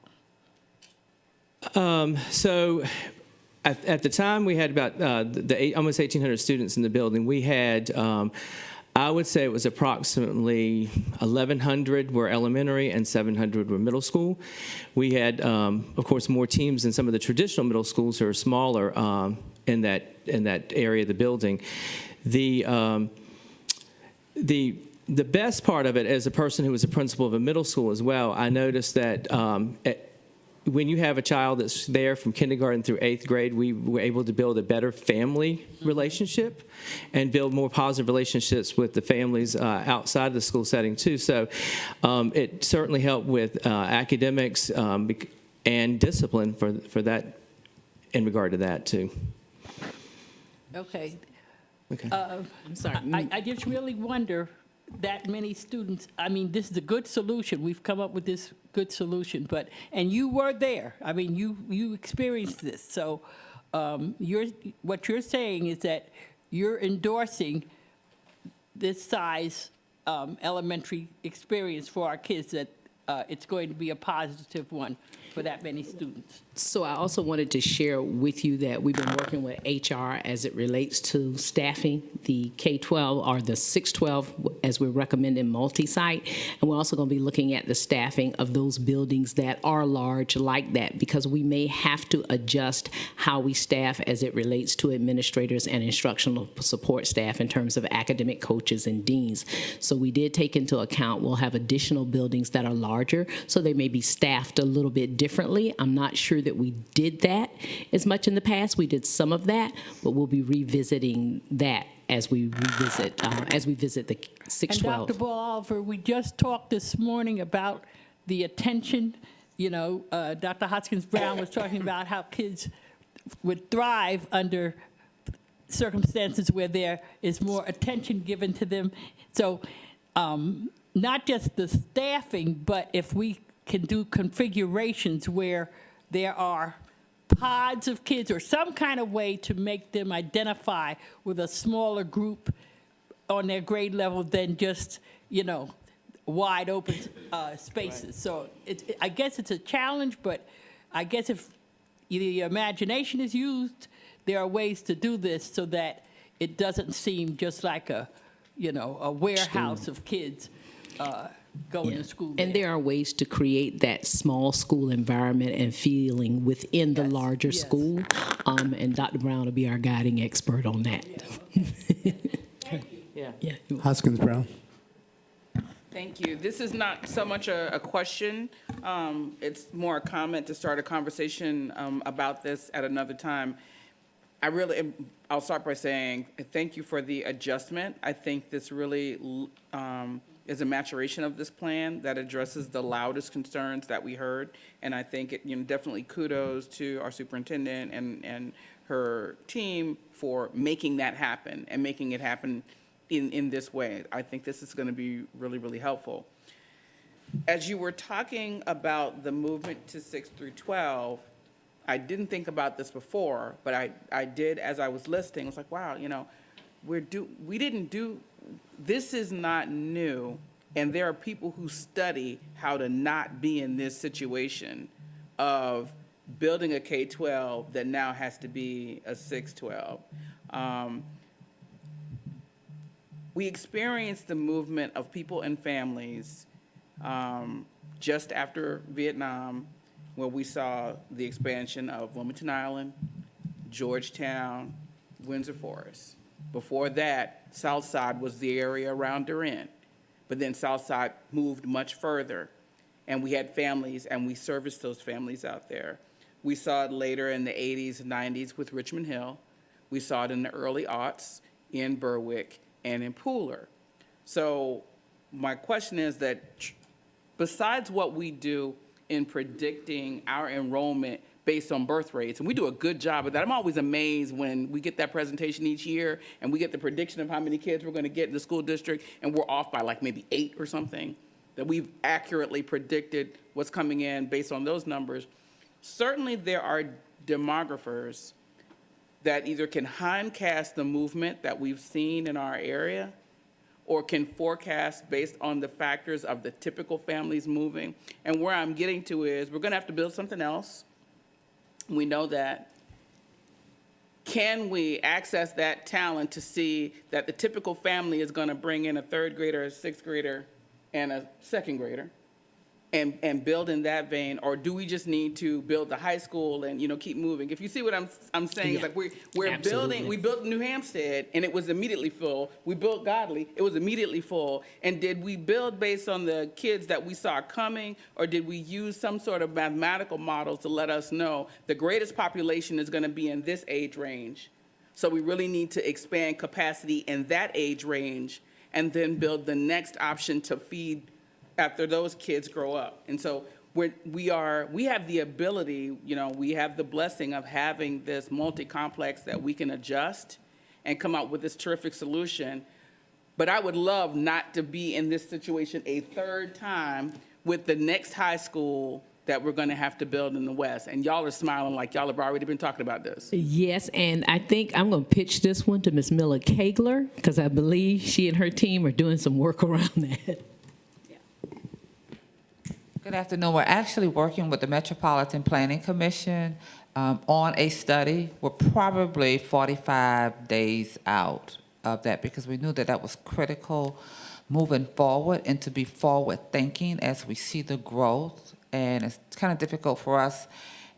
So at the time we had about almost 1,800 students in the building. We had I would say it was approximately 1,100 were elementary and 700 were middle school. We had, of course, more teams than some of the traditional middle schools who are smaller in that area of the building. The best part of it, as a person who was a principal of a middle school as well, I noticed that when you have a child that's there from kindergarten through 8th grade, we were able to build a better family relationship and build more positive relationships with the families outside of the school setting too. So it certainly helped with academics and discipline for that, in regard to that too. Okay. Okay. I'm sorry. I just really wonder that many students, I mean, this is a good solution. We've come up with this good solution, but, and you were there. I mean, you experienced this. So what you're saying is that you're endorsing this size elementary experience for our kids, that it's going to be a positive one for that many students. So I also wanted to share with you that we've been working with HR as it relates to staffing the K-12 or the 6-12 as we're recommending multi-site. And we're also going to be looking at the staffing of those buildings that are large like that, because we may have to adjust how we staff as it relates to administrators and instructional support staff in terms of academic coaches and deans. So we did take into account we'll have additional buildings that are larger, so they may be staffed a little bit differently. I'm not sure that we did that as much in the past. We did some of that, but we'll be revisiting that as we visit the 6-12. And Dr. Ball-Oliver, we just talked this morning about the attention. You know, Dr. Hoskins-Brown was talking about how kids would thrive under circumstances where there is more attention given to them. So not just the staffing, but if we can do configurations where there are pods of kids or some kind of way to make them identify with a smaller group on their grade level than just, you know, wide open spaces. Right. So I guess it's a challenge, but I guess if the imagination is used, there are ways to do this so that it doesn't seem just like a, you know, a warehouse of kids going to school. And there are ways to create that small school environment and feeling within the larger school. And Dr. Brown will be our guiding expert on that. Yeah. Hoskins Brown. Thank you. This is not so much a question. It's more a comment to start a conversation about this at another time. I'll start by saying thank you for the adjustment. I think this really is a maturation of this plan that addresses the loudest concerns that we heard. And I think definitely kudos to our superintendent and her team for making that happen and making it happen in this way. I think this is going to be really, really helpful. As you were talking about the movement to 6 through 12, I didn't think about this before, but I did as I was listening. I was like, wow, this is not new, and there are people who study how to not be in this situation of building a K-12 that now has to be a 6-12. We experienced the movement of people and families just after Vietnam, where we saw the expansion of Wilmington Island, Georgetown, Windsor Forest. Before that, Southside was the area around Durant, but then Southside moved much further, and we had families, and we serviced those families out there. We saw it later in the 80s and 90s with Richmond Hill. We saw it in the early aughts in Berwick and in Pooler. So my question is that besides what we do in predicting our enrollment based on birth rates, and we do a good job of that. I'm always amazed when we get that presentation each year and we get the prediction of how many kids we're going to get in the school district, and we're off by like maybe 8 or something, that we've accurately predicted what's coming in based on those numbers. Certainly there are demographers that either can hindcast the movement that we've seen in our area or can forecast based on the factors of the typical families moving. And where I'm getting to is we're going to have to build something else. We know that. Can we access that talent to see that the typical family is going to bring in a 3rd grader, a 6th grader, and a 2nd grader, and build in that vein? Or do we just need to build the high school and keep moving? If you see what I'm saying, it's like we're building. We built New Hampstead and it was immediately full. We built Godley, it was immediately full. And did we build based on the kids that we saw coming, or did we use some sort of mathematical models to let us know the greatest population is going to be in this age range? So we really need to expand capacity in that age range and then build the next option to feed after those kids grow up. And so we have the ability, we have the blessing of having this multi-complex that we can adjust and come up with this terrific solution. But I would love not to be in this situation a third time with the next high school that we're going to have to build in the West. And y'all are smiling like y'all have already been talking about this. Yes, and I think I'm going to pitch this one to Ms. Miller Kegler, because I believe she and her team are doing some work around that. Good afternoon. We're actually working with the Metropolitan Planning Commission on a study. We're probably 45 days out of that because we knew that that was critical moving forward and to be forward thinking as we see the growth. And it's kind of difficult for us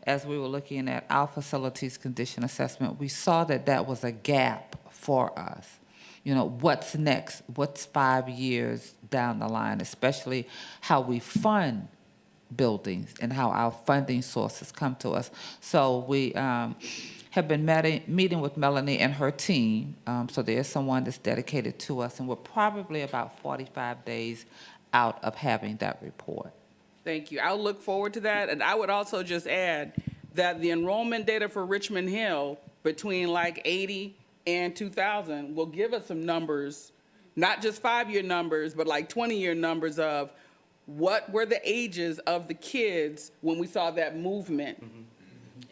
as we were looking at our facilities condition assessment. We saw that that was a gap for us. You know, what's next? What's 5 years down the line, especially how we fund buildings and how our funding sources come to us. So we have been meeting with Melanie and her team. So there's someone that's dedicated to us, and we're probably about 45 days out of having that report. Thank you. I'll look forward to that. And I would also just add that the enrollment data for Richmond Hill between like 80 and 2000 will give us some numbers, not just 5-year numbers, but like 20-year numbers of what were the ages of the kids when we saw that movement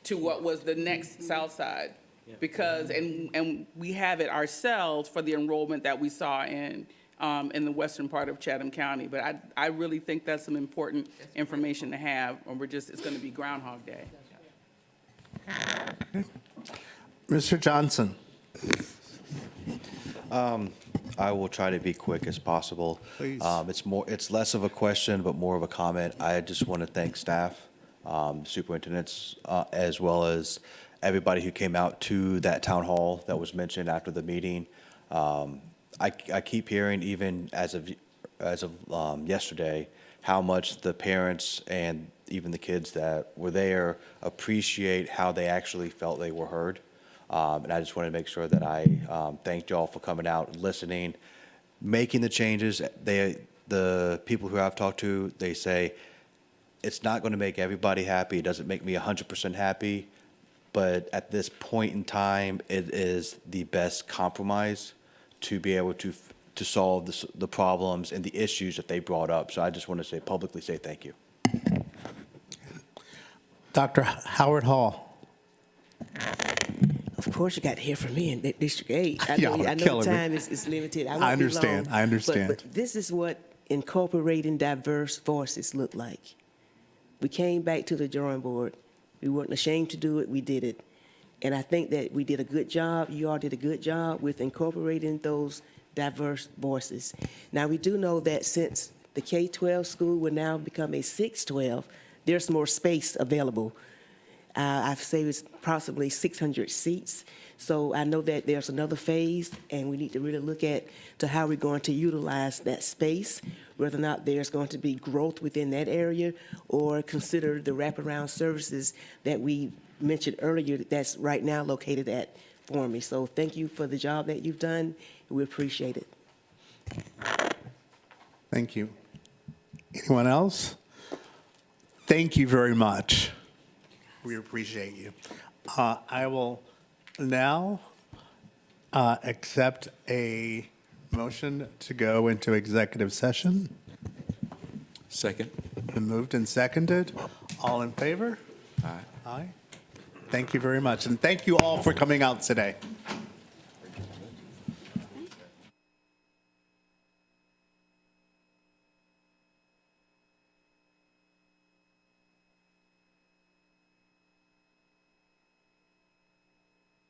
to what was the next South Side. Because, and we have it ourselves for the enrollment that we saw in the western part of Chatham County. But I really think that's some important information to have, or it's going to be Groundhog Day. Mr. Johnson. I will try to be quick as possible. Please. It's less of a question, but more of a comment. I just want to thank staff, superintendents, as well as everybody who came out to that town hall that was mentioned after the meeting. I keep hearing, even as of yesterday, how much the parents and even the kids that were there appreciate how they actually felt they were heard. And I just want to make sure that I thanked y'all for coming out, listening, making the changes. The people who I've talked to, they say, it's not going to make everybody happy. It doesn't make me 100% happy. But at this point in time, it is the best compromise to be able to solve the problems and the issues that they brought up. So I just want to publicly say thank you. Dr. Howard Hall. Of course, you got to hear from me in District 8. I Y'all know, are I know killing the me. time is limited. I I understand. Won't be long, I understand. But this is what incorporating diverse voices look like. We came back to the drawing board. We weren't ashamed to do it. We did it. And I think that we did a good job. You all did a good job with incorporating those diverse voices. Now, we do know that since the K-12 school will now become a 6-12, there's more space available. I say it's approximately 600 seats. So I know that there's another phase, and we need to really look at to how we're going to utilize that space, whether or not there's going to be growth within that area, or consider the wraparound services that we mentioned earlier that's right now located at Formy. So thank you for the job that you've done. We appreciate it. Thank you. Anyone else? Thank you very much. We appreciate you. I will now accept a motion to go into executive session. Second. Been moved and seconded. All in favor? Aye. Aye. Thank you very much. And thank you all for coming out today.